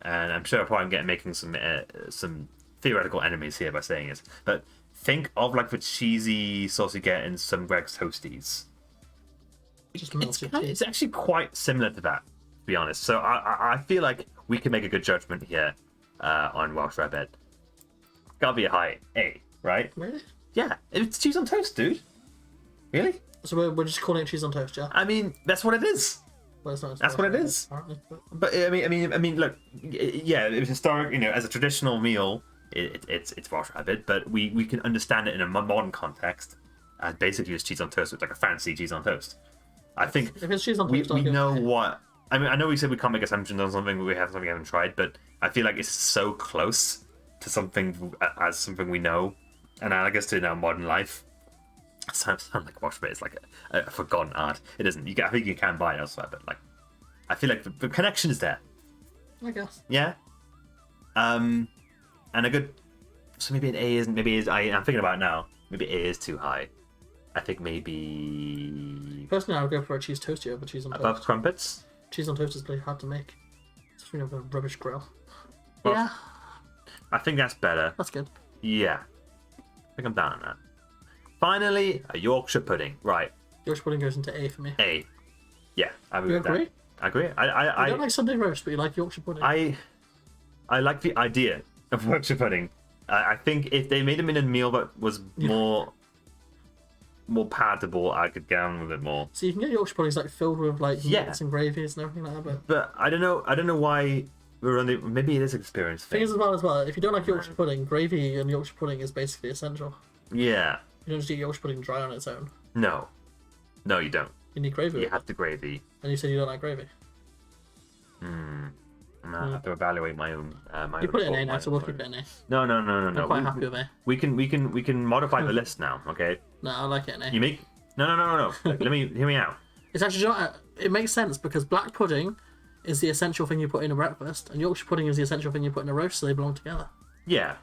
and I'm sure probably I'm making some theoretical enemies here by saying it. But think of like the cheesy sauce you get in some Greg's toasties. Just melted cheese. It's actually quite similar to that, to be honest. So I feel like we can make a good judgment here on Welsh rabbit. Gotta be a high A, right? Really? Yeah, it's cheese on toast, dude. Really? So we're just calling it cheese on toast, yeah? I mean, that's what it is. Well, it's not That's what it is. apparently, but But I mean, look, yeah, it was historic. You know, as a traditional meal, it's Welsh rabbit, but we can understand it in a modern context as basically just cheese on toast with like a fancy cheese on toast. I think If it's cheese on we toast, I'll go know okay. what. I mean, I know we said we can't make assumptions on something, but we have something we haven't tried. But I feel like it's so close to something as something we know, analogous to now modern life. It sounds like a wash, but it's like a forgotten art. It isn't. I think you can buy it elsewhere, but like, I feel like the connection is there. I guess. Yeah. And a good. So maybe an A isn't. Maybe is. I'm thinking about it now. Maybe A is too high. I think maybe Personally, I would go for a cheese toasty over cheese on toast. above crumpets. Cheese on toast is really hard to make. It's a rubbish grill. Well, Yeah, I think that's better. that's good. Yeah. I think I'm down on that. Finally, a Yorkshire pudding. Right. Yorkshire pudding goes into A for me. A. Yeah, I agree You with agree? that. I agree. I don't like Sunday roast, but you like Yorkshire pudding. I like the idea of Yorkshire pudding. I think if they made them in a meal that was more palatable, I could get on with it more. So you can get Yorkshire puddings like filled with like Yeah. meats and gravies and everything like that. But But I don't know why we're on the. Maybe it is an experience thing thing. is as well, if you don't like Yorkshire pudding, gravy and Yorkshire pudding is basically essential. Yeah. You don't just eat Yorkshire pudding dry on its own. No, you don't. You need gravy. You with have it. the gravy. And you said you don't like gravy. I have to evaluate my own. You put it in A now, so we'll keep it in A. No. I'm quite happy with A. We can modify the list now. Okay. No, I like it in A. You make no. Let me hear me out. It's actually, you know what? It makes sense because black pudding is the essential thing you put in a breakfast, and Yorkshire pudding is the essential thing you put in a roast, so they belong together. Yeah.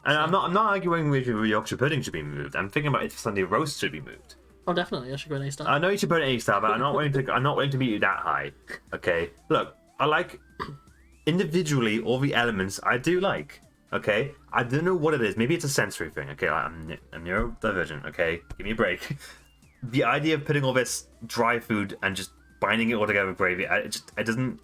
And I'm not arguing with you Yorkshire pudding should be moved. I'm thinking about if Sunday roast should be moved. Oh, definitely, I should go in A star. I know you should put an A star, but I'm not willing to meet you that high. Okay. Look, I like individually all the elements I do like. Okay. I don't know what it is. Maybe it's a sensory thing. Okay. I'm neurodivergent. Okay. Give me a break. The idea of putting all this dry food and just binding it all together with gravy, it doesn't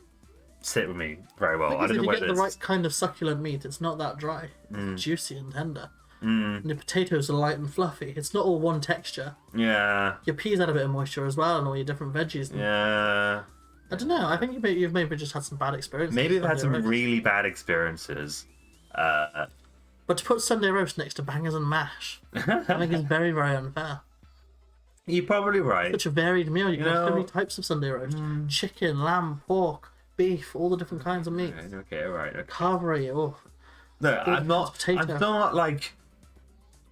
sit with me very well. I don't know if you what get it the is. right kind of succulent meat, it's not that dry. It's juicy and tender. And the potatoes are light and fluffy. It's not all one texture. Yeah. Your peas had a bit of moisture as well, and all your different veggies. And Yeah. I don't know. I think you've maybe just had some bad experiences. Maybe with I've had Sunday some roast. really bad experiences. But to put Sunday roast next to bangers and mash, I think is very, very unfair. You're probably right. Such a varied meal. You can have so know- many types of Sunday roast: chicken, lamb, pork, beef, all the different kinds of meat. Okay, alright. Okay. Carvery. Oh, No, I'm potato. not like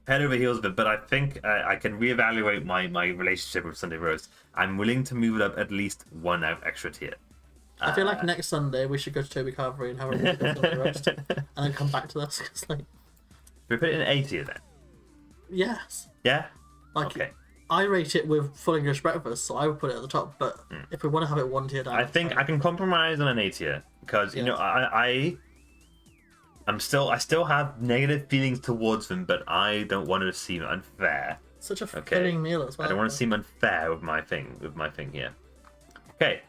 head over heels of it, but I think I can reevaluate my relationship with Sunday roast. I'm willing to move it up at least one extra tier. I feel like next Sunday we should go to Toby Carvery and have a really good Sunday roast, and then come back to this. 'Cause, like, We put it in A tier then. yes, Yeah. like Okay. I rate it with full English breakfast, so I would put it at the top. But if we want to have it one tier down, I think I can compromise on an A tier because you know I still have negative feelings towards them, but I don't want to seem unfair. such a Okay. filling meal as well. I don't want to seem unfair with my thing here. Okay.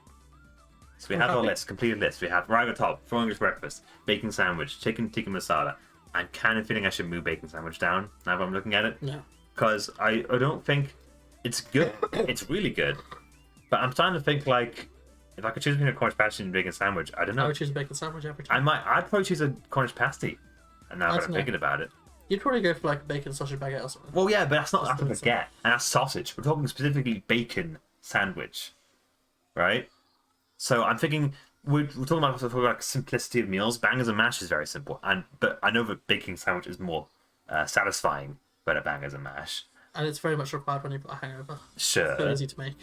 So we have our happy. list, completed list. We have right at the top, full English breakfast, bacon sandwich, chicken tikka masala. I'm kind of feeling I should move bacon sandwich down now that I'm looking at it. No. Because I don't think it's good. It's really good. But I'm starting to think like if I could choose between a Cornish pasty and a bacon sandwich, I don't I know. would choose a bacon sandwich every time. I'd probably choose a Cornish pasty. And now that That's I'm no. thinking about it. You'd probably go for like a bacon sausage baguette or something. Well, yeah, but that's not That's a good baguette, and that's sausage. We're talking specifically bacon sandwich, right? So I'm thinking we're talking about sort of like simplicity of meals. Bangers and mash is very simple, but I know that bacon sandwich is more satisfying than a bangers and mash. And it's very much required when you've got a hangover. Sure. So easy to make.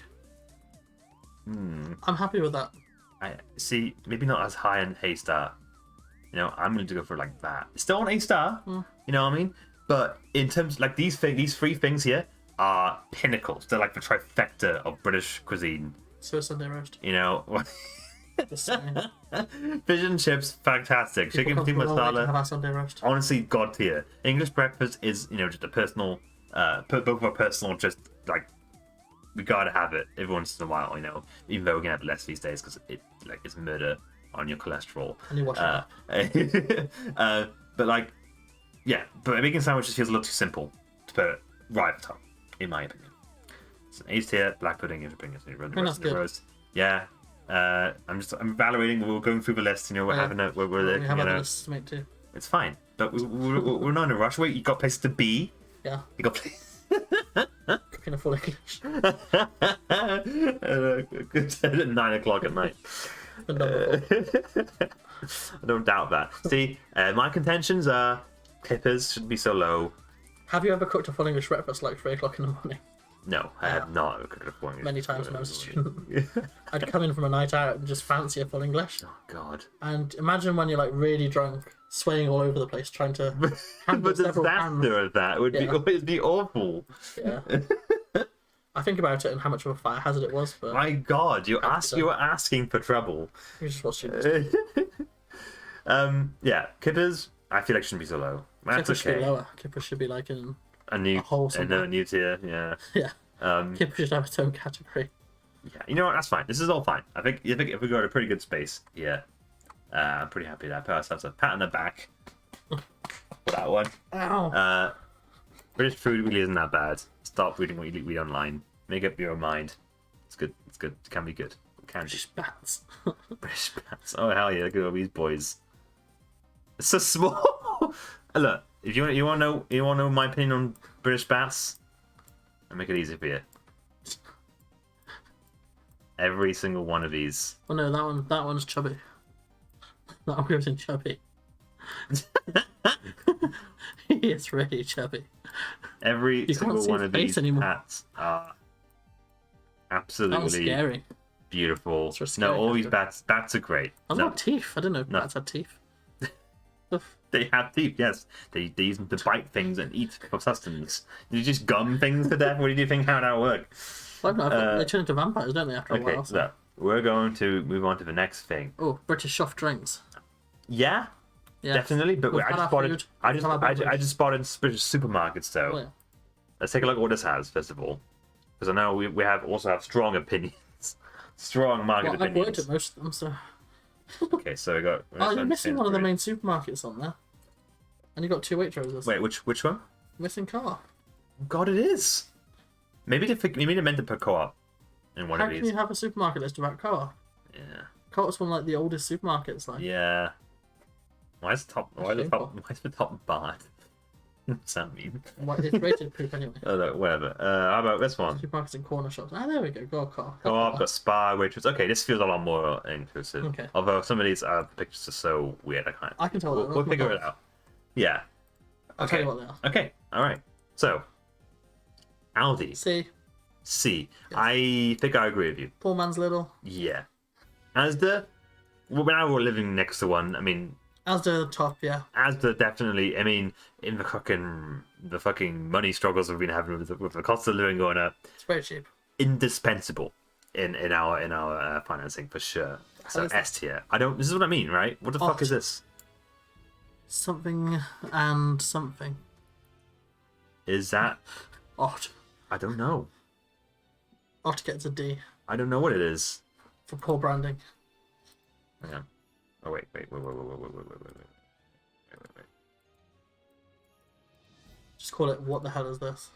I'm happy with that. I see. Maybe not as high an A star. You know, I'm going to go for like that. It's still an A star. You know what I mean? But in terms like these three things here are pinnacles. They're like the trifecta of British cuisine. So a Sunday roast. You know, Just saying. fish and chips, fantastic. Chicken People tikka come from a long way to have masala, our Sunday roast. honestly, god tier. English breakfast is just a personal, both of our personal, just like we gotta have it every once in a while. You know, even though we can have it less these days because it's murder on your cholesterol. And you wash it up. But like, yeah, but a bacon sandwich just feels a little too simple to put it right at the top, in my opinion. It's an A tier, black pudding, English pudding, the that's rest of the good. roast. Yeah. I'm evaluating. We're going through the list. You know, we're having a. We're We have you other know, lists to make too. it's fine, but we're not in a rush. Wait, you got places to be. Yeah. You got places. Cooking a full English. At 9 o'clock at night. Been done before. I don't doubt that. See, my contentions are Clippers should be so low. Have you ever cooked a full English breakfast like 3 o'clock in the morning? No, I have not cooked a full English. Many times when I was a student. I'd come in from a night out and just fancy a full English. Oh God! And imagine when you're like really drunk, swaying all over the place, trying to handle But the several pans. disaster of that would be awful. Yeah. I think about it and how much of a fire hazard it was, but My God, you were asking for trouble. you just watched it. Yeah, Kippers, I feel like shouldn't be so low. That's Kippers should be okay. lower. Kippers should be like in A wholesome new tier, yeah. yeah. Kippers should have its own category. Yeah, you know what? That's fine. This is all fine. I think if we go to a pretty good space, yeah, I'm pretty happy that. Put ourselves a pat on the back for that one. Ow. British food really isn't that bad. Stop reading what you read online. Make up your own mind. It's good. It's good. It can be good. It can be. British bats. British bats. Oh hell yeah! Look at all these boys. It's so small. Look, if you want to know my opinion on British bats, I'll make it easy for you. Every single one of these. Oh no, that one's chubby. That one goes in chubby. He is really chubby. Every You single can't see one his of face these anymore. bats are That was absolutely scary. beautiful. It's a No, scary all these character. bats are great. I've No, got teeth. I didn't know bats had teeth. they have teeth. Yes, they use them to bite things and eat for sustenance. You just gum things to death. What do you think? How that work? Well, no, they turn into vampires, don't they, after a Okay, while? so we're going to move on to the next thing. Oh, British soft drinks. Yeah, Yeah, definitely. But We've I had just our spotted. food. I We've just, had our I beverage. just spotted British supermarkets though. Oh, yeah. Let's take a look at what this has first of all, because I know we also have strong opinions, strong market Well, I've worked opinions. at most of them, so. Okay, so we got. Oh, you're missing one of the main supermarkets on there. And you got 2 Waitroses. Wait, which one? Missing car. God, it is. Maybe they meant to put co-op in one How of can these. you have a supermarket list about Co-op? Yeah. Co-op's one of like the oldest supermarkets. Like, Yeah. Why is the top? Why Shameful. is the top bad? What's that mean? It's rated poop anyway. Oh, no, whatever. How about this one? Supermarkets and corner shops. Ah, there we go. Go Co-op. Co-op, got spa, waitress. Okay, this feels a lot more inclusive. Okay. Although some of these pictures are so weird, I can't. I can tell. We'll figure it out. Yeah. I'll tell you what they are. Okay. All right. So, Aldi. See, C. Yes. I think I agree with you. poor man's little. Yeah. Asda. Well, when I were living next to one, I mean, Asda top, yeah. Asda definitely. I mean, in the fucking money struggles we've been having with the cost of living going up, It's very cheap. indispensable in our financing for sure. So is that? S tier. I don't. This is what I mean, right? What the fuck is this? Something and something. Is that? Odd. I don't know. Odd gets a D I don't know what it is. for poor branding. Hang on. Oh wait. Just call it, what the hell is this?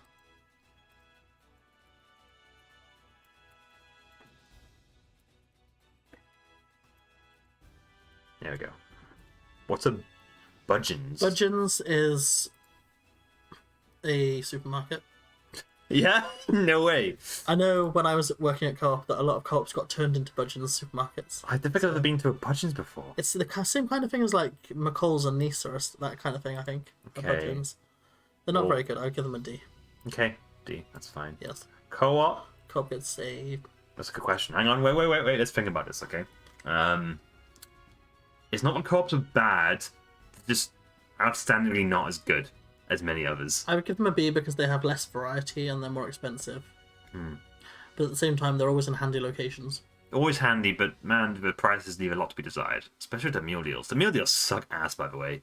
There we go. What's a Budgeons? Budgeons is a supermarket. Yeah? No way. I know when I was working at Co-op that a lot of Co-ops got turned into Budgeons supermarkets. I don't think I've ever been to a Budgeons before. It's the same kind of thing as like McCall's and Nisa, or that kind of thing, I think. Okay. Budgeons. They're not Well- very good. I'd give them a D. Okay, D. That's fine. Yes. Co-op? Co-op gets a... That's a good question. Hang on, wait. Let's think about this, okay? It's not that co-ops are bad, they're just outstandingly not as good as many others. I would give them a B because they have less variety and they're more expensive. Hmm. But at the same time, they're always in handy locations. Always handy, but man, the prices leave a lot to be desired. Especially the meal deals. The meal deals suck ass, by the way.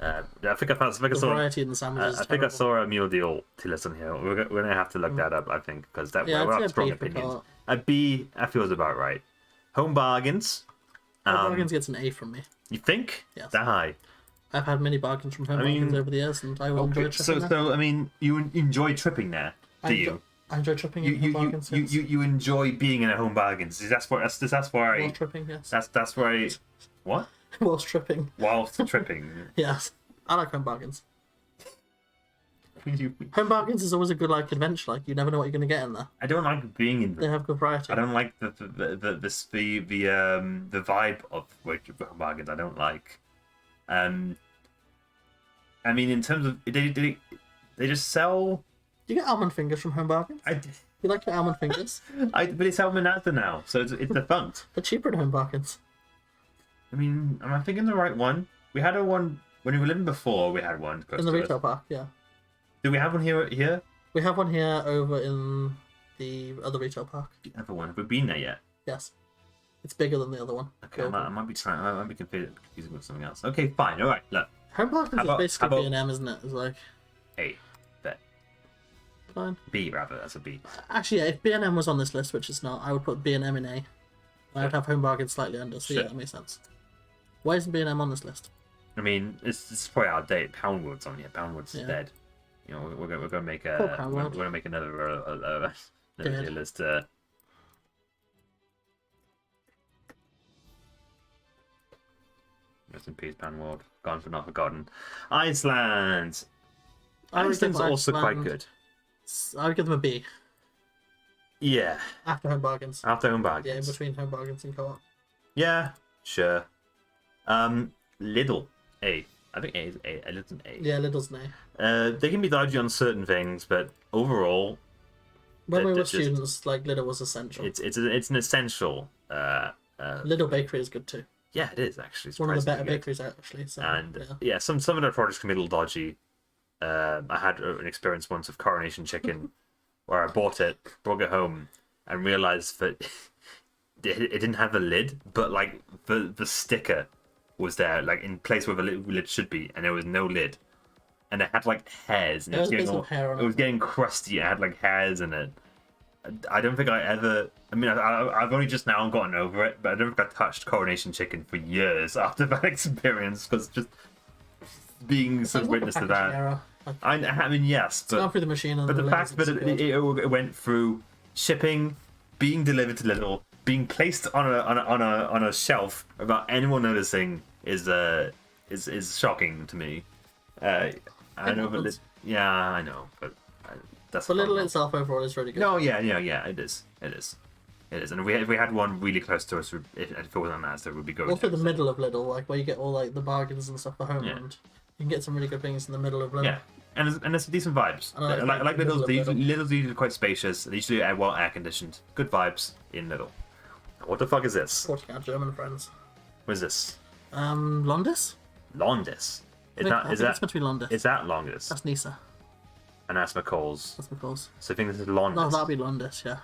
I think I The saw. variety in the sandwiches is I think I terrible. saw a meal deal tier list on here. We're gonna have to look that up, I think, because that Yeah, we're I'd say have a strong B for opinions. Co-op. A B, that feels about right. Home bargains. Bargains gets an A from me. You think? Yes. That high? I've had many bargains from home I mean- bargains over the years, and I will enjoy tripping there. So I mean, you enjoy tripping there, do you? I enjoy tripping You in home bargains. yes. you enjoy being in a home bargains. That's why Whilst tripping, yes. that's why what Whilst tripping, whilst tripping. yes. I like home bargains. Home Bargains is always a good like adventure. Like you never know what you're going to get in there. I don't like being in They have good variety. I don't like the vibe of Home Bargains. I don't like. I mean, in terms of they just sell. Do you get almond fingers from Home Bargains? You like your almond fingers? But it's sell them now, so it's defunct. They're cheaper than Home Bargains. I mean, am I thinking the right one? We had a one when we were living before. We had one close In the to retail us. park, yeah. Do we have one here? We have one here over in the other retail park. The other one. Have we been there yet? Yes. It's bigger than the other one. Okay, I might be confusing with something else. Okay, fine. All right, look. Home Bargains is basically B&M, isn't it? It's like A, bet. fine. B rather. That's a B. Actually, yeah, if B&M was on this list, which it's not, I would put B&M in A. I would have Home Bargains slightly under, so yeah, that makes sense. Why isn't B&M on this list? I mean, it's probably outdated. Poundwood's on here. Poundwood's dead. You know, we're gonna make another tier list. Rest in peace, Poundwood. Gone but not forgotten. Iceland. Iceland's also quite good. I would give them a B. Yeah. After Home Bargains. After Home Bargains. Yeah, in between Home Bargains and Co-op. Yeah, sure. Lidl. A. I think A is A. Lidl's an A. Yeah, Lidl's an A. They can be dodgy on certain things, but overall, when we were students, like Lidl was essential. It's an essential. Lidl bakery is good too. Yeah, it is actually. It's one of the better bakeries actually. So, and some of their products can be a little dodgy. I had an experience once with Coronation Chicken, where I bought it, brought it home, and realized that it didn't have a lid, but like the sticker was there, like in place where the lid should be, and there was no lid, and it had like hairs, and it was getting crusty. It had like hairs in it. I don't think I ever. I mean, I've only just now gotten over it, but I don't think I touched Coronation Chicken for years after that experience, because just being sort of witness to that. I mean, yes, but gone through the machine, but the fact that it went through shipping, being delivered to Lidl, being placed on a shelf without anyone noticing is shocking to me. I know, but I know, but that's. But Lidl itself overall is really good. No, yeah, it is, and if we had one really close to us, if it wasn't on that, so it would be good. Also, the middle of Lidl, like where you get all like the bargains and stuff for home, and you can get some really good things in the middle of Lidl. Yeah. And there's decent vibes. I like Lidl's. Lidl's usually quite spacious. They usually are well air conditioned. Good vibes in Lidl. What the fuck is this? Supporting our German friends. What is this? Londis. Londis. It's meant to be Londis. Is that Longest? That's Nisa. And that's McCall's. That's McCall's. So I think this is Londis. No, that'll be Londis. Yeah.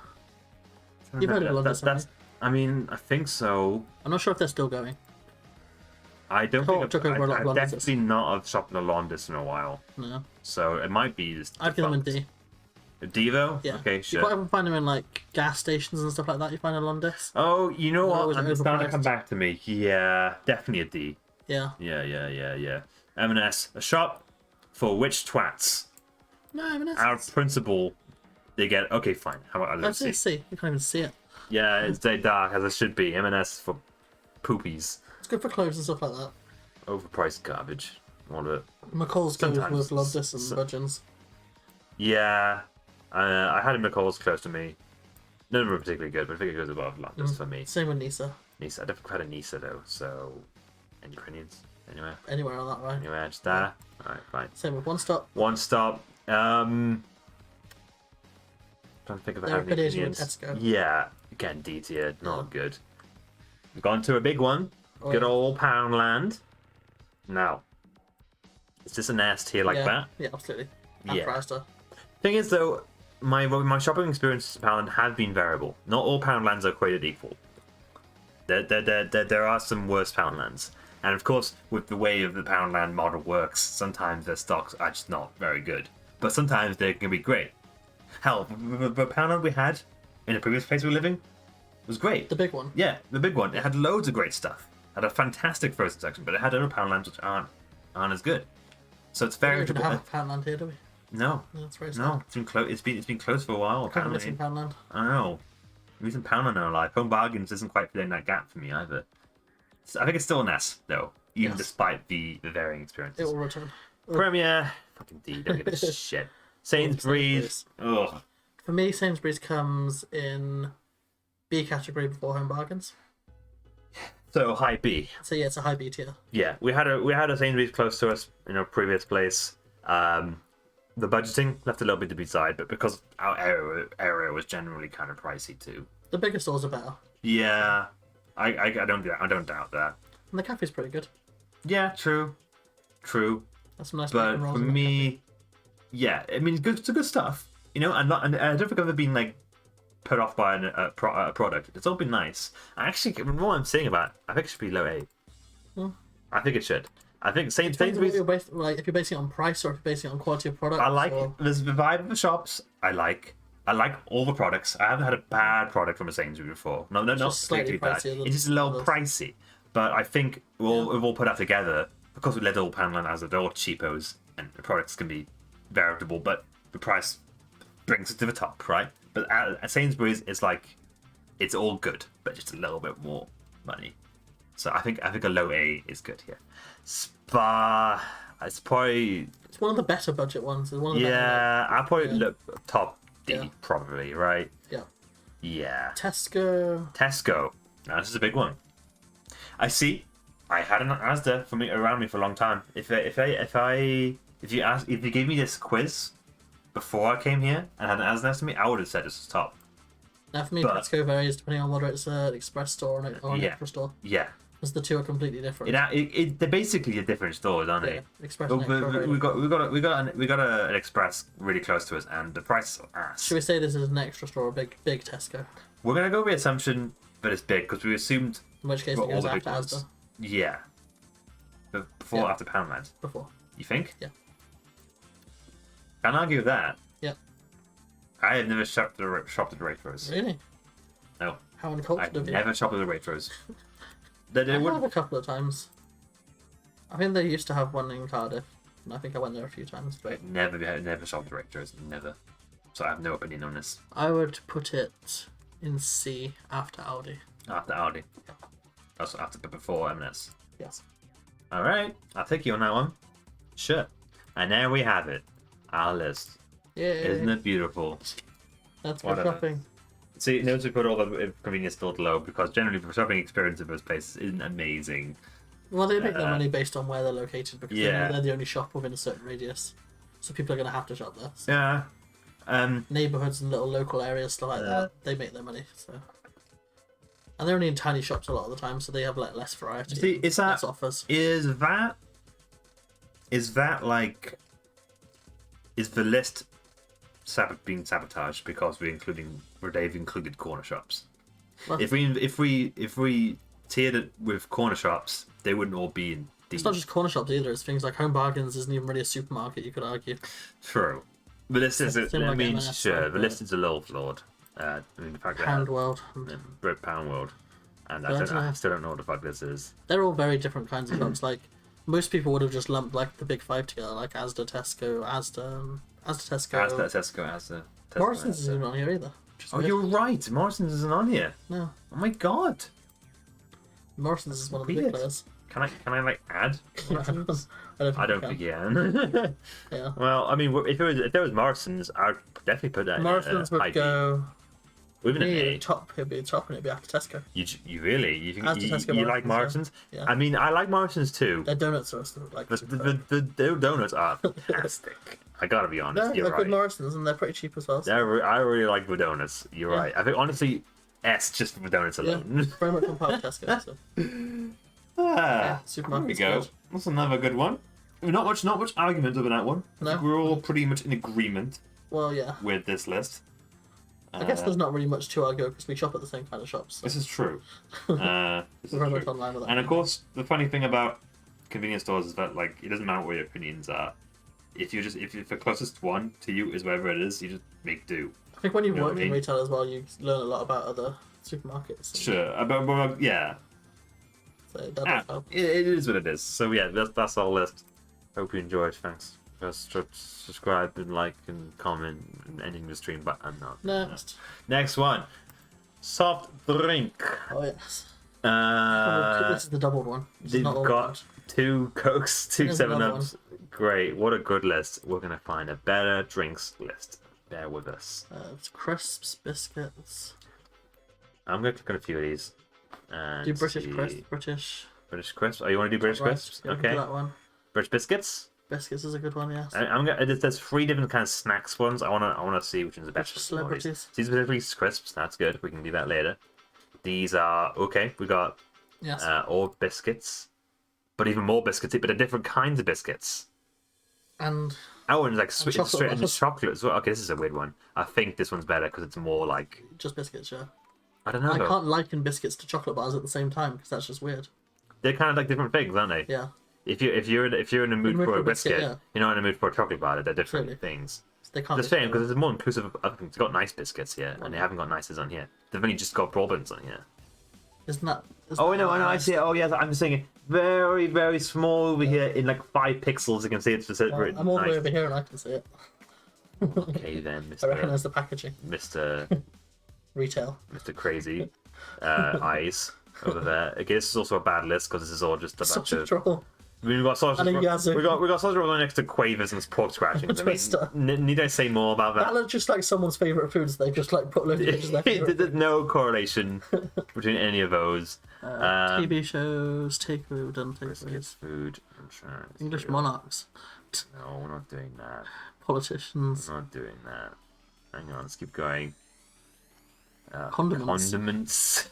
You've heard of Londis? I mean, I think so. I'm not sure if they're still going. I don't think I've I've definitely not have shopped in a Londis in a while. No. So it might be just. I'd give them a D. A D though? Yeah. Okay, sure. You quite often find them in like gas stations and stuff like that. You find a Londis. Oh, you know what? It's starting to come back to me. Yeah, definitely a D. Yeah. Yeah. M&S, a shop for witch twats. No, M&S. Our principal, they get. Okay, fine. How about let's see? You can't even see it. Yeah, it's very dark as it should be. M&S for poopies. It's good for clothes and stuff like that. Overpriced garbage. All of it. McCall's goes with Londis and Budgeons. Yeah, I had a McCall's close to me. None of them were particularly good, but I think it goes above Londis for me. Same with Nisa. I definitely had a Nisa though. So, any opinions? Anywhere on that, right? Anywhere, just there. Yeah. Alright, fine. Same with One Stop. One Stop. Trying to think of how many opinions. Yeah, again, D tier, not good. We've gone to a big one. Good old Poundland. Now, is this an S tier like that? Yeah, absolutely. Thing is, though, my shopping experiences at Poundland have been variable. Not all Poundlands are created equal. There are some worse Poundlands. And of course, with the way of the Poundland model works, sometimes their stocks are just not very good. But sometimes they can be great. Hell, the Poundland we had in the previous place we were living was great. The big one? Yeah, the big one. It had loads of great stuff. It had a fantastic frozen section, but it had other Poundlands which aren't as good. So it's very... We don't have a Poundland here, do we? No. That's very sad. No, it's been closed for a while, apparently. Missing Poundland. I know. I'm missing Poundland in our life. Home Bargains isn't quite filling that gap for me either. I think it's still an S, though, even despite the varying experiences. It will return. Premier, fucking D. Don't give a shit. Sainsbury's. Ugh. For me, Sainsbury's comes in B category before Home Bargains. So high B. So yeah, it's a high B tier. Yeah, we had a Sainsbury's close to us in our previous place. The budgeting left a little bit to be desired, but because our area was generally kind of pricey too. The bigger stores are better. Yeah, I don't doubt that. And the cafe's pretty good. Yeah, true. That's some nice. But for me, yeah, I mean, it's good stuff. You know, and I don't think I've ever been like put off by a product. It's all been nice. Actually, from what I'm saying about it, I think it should be low A. I think it should. I think Sainsbury's. Like if you're basing it on price or if you're basing it on quality of product. I like there's the vibe of the shops. I like all the products. I haven't had a bad product from a Sainsbury's before. No, not slightly bad. It's just a little pricey. But I think we've all put that together because we let all Poundland as they're all cheapos and the products can be veritable, but the price brings it to the top, right? But at Sainsbury's, it's like it's all good, but just a little bit more money. So I think a low A is good here. Spa, it's probably one of the better budget ones. It's one of the I'll probably look top D probably, right? Yeah. Tesco. Now this is a big one. I had an Asda around me for a long time. If you gave me this quiz before I came here and had an Asda next to me, I would have said this was top. Now for me, Tesco varies depending on whether it's an express store or an extra store. Yeah. Because the two are completely different. They're basically different stores, aren't they? Express. We got an express really close to us, and the price is ass. Should we say this is an extra store or a big Tesco? We're gonna go with the assumption that it's big because we assumed. In which case, it goes after Asda. Yeah. But before, after Poundland. Before. You think? Yeah. Can't argue with that. Yeah. I have never shopped at the Waitrose. Really? No. How uncultured of you. I've never shopped at the Waitrose. I have a couple of times. I think they used to have one in Cardiff, and I think I went there a few times. But Never shopped at the Waitrose. Never. So I have no opinion on this. I would put it in C after Aldi. After Aldi. Yeah. Also before M&S. Yes. All right, I'll take you on that one. Sure. And there we have it. Our list. Yay. Isn't it beautiful? That's for shopping. See, notice we put all the convenience stores low because generally the shopping experience of those places isn't amazing. Well, they make their money based on where they're located because they're the only shop within a certain radius. So people are going to have to shop there. So. Yeah. Neighbourhoods and little local areas, stuff like that, they make their money. So. And they're only in tiny shops a lot of the time, so they have less variety. See, less offers. Is the list being sabotaged because they've included corner shops? Well, if we tiered it with corner shops, they wouldn't all be in. It's not just corner shops either. It's things like Home Bargains isn't even really a supermarket. You could argue. True, but this is. I mean, sure, the list is a little flawed. I mean, the fact Pound World. Pound World. And I still don't know what the fuck this is. They're all very different kinds of shops. Like, most people would have just lumped like the big five together, like Asda, Tesco, Tesco. Morrison's isn't on here either. Oh, you're right. Morrison's isn't on here. No. Oh my god. Morrison's is one of the big players. Can I like add? I don't think you can. Yeah. Well, I mean, if there was Morrison's, I'd definitely put that. Morrison's would go. With an A. It'd be top, and it'd be after Tesco. You really? You think you like Morrison's? Yeah. I mean, I like Morrison's too. Their donuts are still like. The donuts are fantastic. I gotta be honest. No, you're right. Good Morrison's, and they're pretty cheap as well. So. I really like the donuts. You're right. I think honestly, S just for the donuts alone. Yeah, very much on par with Tesco. So. There we Supermarket's go. good. That's another good one. Not much argument over that one. No. We're all pretty much in agreement. Well, yeah. With this list. I guess there's not really much to argue because we shop at the same kind of shops. So. This is true. We're very much online with that. And of course, the funny thing about convenience stores is that like it doesn't matter what your opinions are. If the closest one to you is wherever it is, you just make do. I think when you work in retail as well, you learn a lot about other supermarkets. Sure, but yeah. So that does help. It is what it is. So yeah, that's our list. Hope you enjoyed. Thanks. Subscribe and like and comment and ending the stream, but I'm not. Next one. Soft drink. Oh yes. This is the doubled one. They've got 2 Cokes, 2 7-Ups, Great, what a good list. We're gonna find a better drinks list. Bear with us. It's crisps, biscuits. I'm gonna click on a few of these. And Do British see. crisps, British. Crisps. Oh, you want to do British Right, crisps? yeah, we can Okay. do that one. British biscuits. Biscuits is a good one, yes. I'm gonna. There's 3 different kind of snacks ones. I wanna see which one's the best. British celebrities. These are Reese's crisps. That's good. We can do that later. These are okay. We got Yes. all biscuits, but even more biscuits. But they're different kinds of biscuits. And Oh, and like sweet chocolate straight into bars. chocolate as well. Okay, this is a weird one. I think this one's better because it's more like just biscuits, yeah. I don't know. I can't liken biscuits to chocolate bars at the same time because that's just weird. They're kind of like different things, aren't they? Yeah. If you're in a mood for a biscuit, yeah. you're not in a mood for a chocolate bar. They're different Absolutely. things. They can't. The same because it's more inclusive of other things. They've got nice biscuits here, and they haven't got nices on here. They've only just got Bourbons on here. Isn't that? Oh, I know, I see it. Oh, yeah, I'm just saying it very, very small over here in like 5 pixels. You can see it's just written. I'm all the way nice. over here and I can see it. Okay, then, I recognise the packaging. Mr. Retail. Crazy Eyes over there. Okay, this is also a bad list because this is all just a bunch Sausage of. roll. I mean, we've got sausage. And a yazoo. We got sausage roll next to quavers and pork scratchings. Twister. Need I say more about That that? looks just like someone's favourite foods. They just like put loads of pictures of their favourite. There's no correlation between any of those. TV shows, takeaway, we've done Biscuits, takeaways. food, insurance. English cereal. monarchs, No, we're not doing that. politicians, We're not doing that. Hang on, let's keep going. condiments. Condiments.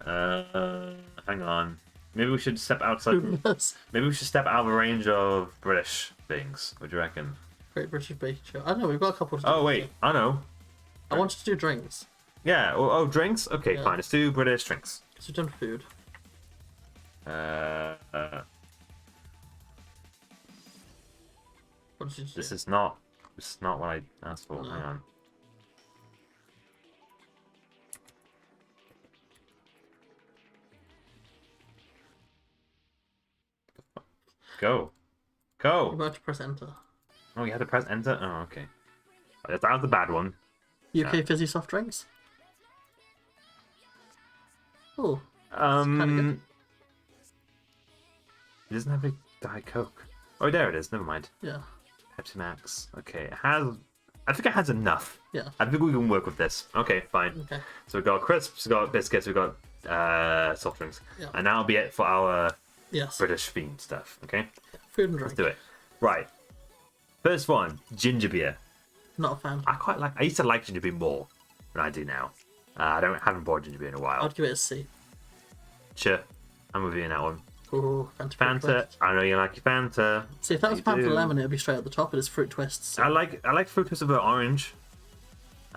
Hang on. Maybe we should step outside. Yes. Maybe we should step out of the range of British things. What do you reckon? Great British Baking Show. I know we've got a couple. To do. Oh wait, I know. I wanted to do drinks. Yeah. Oh, drinks. Okay, Yeah. fine. Let's do British drinks. Because we've done food. What did you do? This is not. This is not what I asked for. No. Hang on. Go. You're Go. about to press enter. Oh, you had to press enter? Oh, okay. That was the bad one. UK fizzy soft drinks. Oh, kinda It doesn't have a Diet Coke. Oh, there it is. Never mind. yeah, Pepsi Max. Okay, it has. I think it has enough. yeah. I think we can work with this. Okay, fine. Okay. So we've got crisps, we've got biscuits, we've got soft drinks. Yeah. And that'll be it for our Yes. British themed stuff. Okay? Food and Let's drink. do it. Right. First one, ginger beer. Not a fan. I used to like ginger beer more than I do now. Haven't bought ginger beer in a while. I'd give it a C. Sure. I'm with you in that one. Ooh, Fanta. Fruit Fanta, Twist. I know you like your Fanta. See, if that was You Fanta do. lemon, it'd be straight at the top. It is fruit twists. I like fruit twist over orange.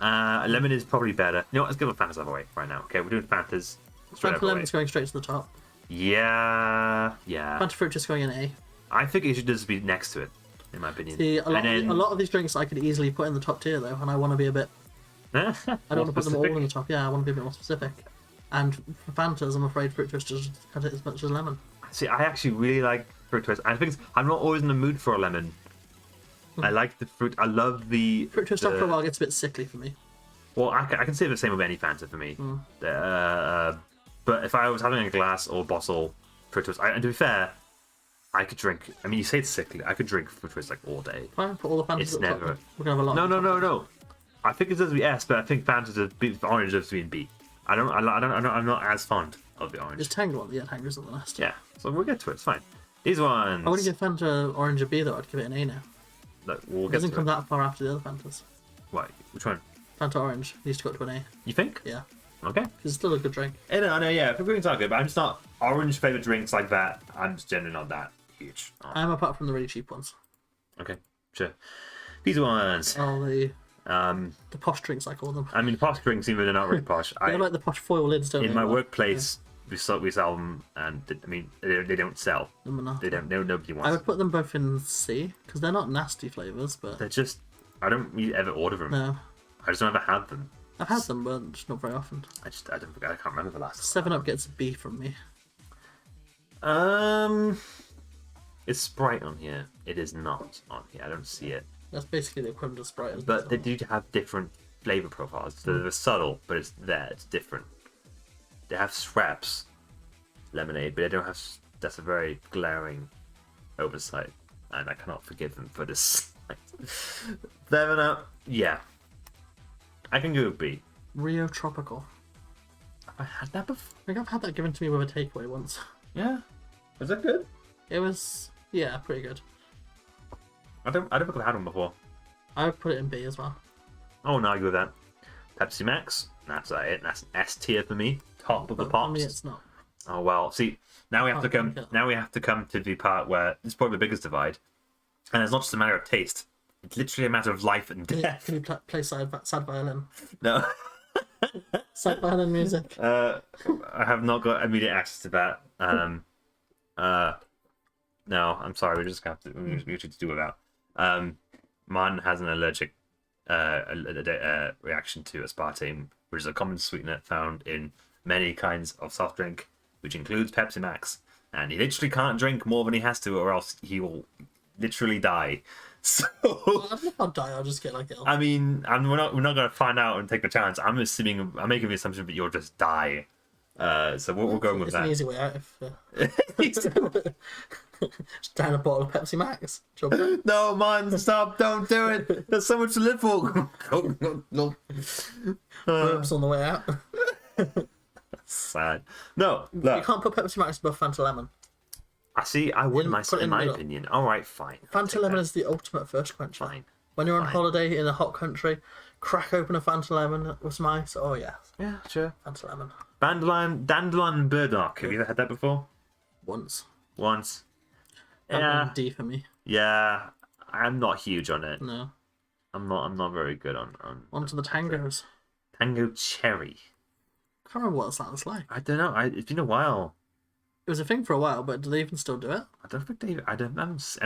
Lemon is probably better. You know what? Let's give a Fantas away right now. Okay, we're doing Fantas. Straight Fanta up away. lemon's going straight to the top. Yeah. Fanta fruit twist going in A. I think it should just be next to it, in my opinion. See, a lot, And a lot of these drinks I could easily put in the top tier though, and I want to be a bit. I don't want to put them all in the top. Yeah, I want to be a bit more specific. And for Fantas, I'm afraid fruit twist doesn't cut it as much as lemon. See, I actually really like fruit twist. I think I'm not always in the mood for a lemon. I like the fruit. I love the Fruit twist the, after a while gets a bit sickly for me. Well, I can say the same with any Fanta for me. But if I was having a glass or bottle fruit twist, and to be fair, I could drink. I mean, you say it's sickly. I could drink fruit twist like all day. Fine, put all the Fantas It's at the top. never- then. We're gonna have a lot. No, at no, the top. no, no. I think it does be S, but I think Fanta's a B, orange does be B. I'm not as fond of the orange. It's Tango one. Yeah, Tango's on the list. Yeah, so we'll get to it. It's fine. These ones. I wouldn't give Fanta orange a B though. I'd give it an A now. Look, we'll It get doesn't to come it. that far after the other Fantas. What? Which one? Fanta orange needs to go to an A. You think? Yeah, Okay. because it's still a good drink. I know, yeah. Drinks are good, but I'm just not orange flavored drinks like that. I'm just generally not that huge. Oh, I'm apart from the really cheap ones. okay, sure. These ones. Oh, the Um, posh drinks I call them. I mean, posh drinks, even though they're not really posh. They like the posh foil lids, don't they? In my Like, workplace, we sell them, and I mean, they don't sell. yeah, them enough. They don't. Nobody I wants. would put them both in C because they're not nasty flavors, but They're just. I don't really ever order them. no, I just don't ever have them. I've had them, but just not very often. I can't remember the last. 7-Up gets a B from me. It's Sprite on here. It is not on here. I don't see it. That's basically the equivalent of Sprite. isn't But it? they do have different flavor profiles. So they're subtle, but it's there. It's different. They have Schweppes lemonade, but they don't have. That's a very glaring oversight, and I cannot forgive them for this. 7-Up, yeah. I can go with B. Rio Tropical. Have I had that before? I think I've had that given to me with a takeaway once. Yeah. Was that good? It was, yeah, pretty good. I don't think I've had one before. I would put it in B as well. I won't argue with that. Pepsi Max, that's it. That's an S tier for me. Top of the pops. For me, it's not. Oh well. See, now we have to come. Now we have to come to the part where it's probably the biggest divide, and it's not just a matter of taste. It's literally a matter of life and death. Can you play sad violin? No. Sad violin music. I have not got immediate access to that. No, I'm sorry. We just have to. We need to do without. Mine has an allergic reaction to aspartame, which is a common sweetener found in many kinds of soft drink, which includes Pepsi Max. And he literally can't drink more than he has to, or else he will literally die. So I don't know if I'll die. I'll just get like ill. I mean, we're not going to find out and take the chance. I'm making the assumption that you'll just die. So we're going with it's that. an easy way out. Just down a bottle of Pepsi Max. No, man, stop! Don't do it. There's so much to live for. Burps on the way out. Sad. No, You look. can't put Pepsi Max above Fanta Lemon. I see. I would, Put it in my middle. opinion. All right, fine. Fanta Lemon is the ultimate thirst quencher. Fine. When you're on Fine. holiday in a hot country, crack open a Fanta Lemon with some ice. Oh yeah, Yeah, sure. Fanta Lemon. Dandelion and burdock. Have you ever had that before? Once. Once. That Yeah. one D for me. Yeah. I'm not huge on it. No. I'm not very good on On to the tangos. Tango Cherry. I can't remember what that was like. I don't know. It's been a while. It was a thing for a while, but do they even still do it? I don't think they. I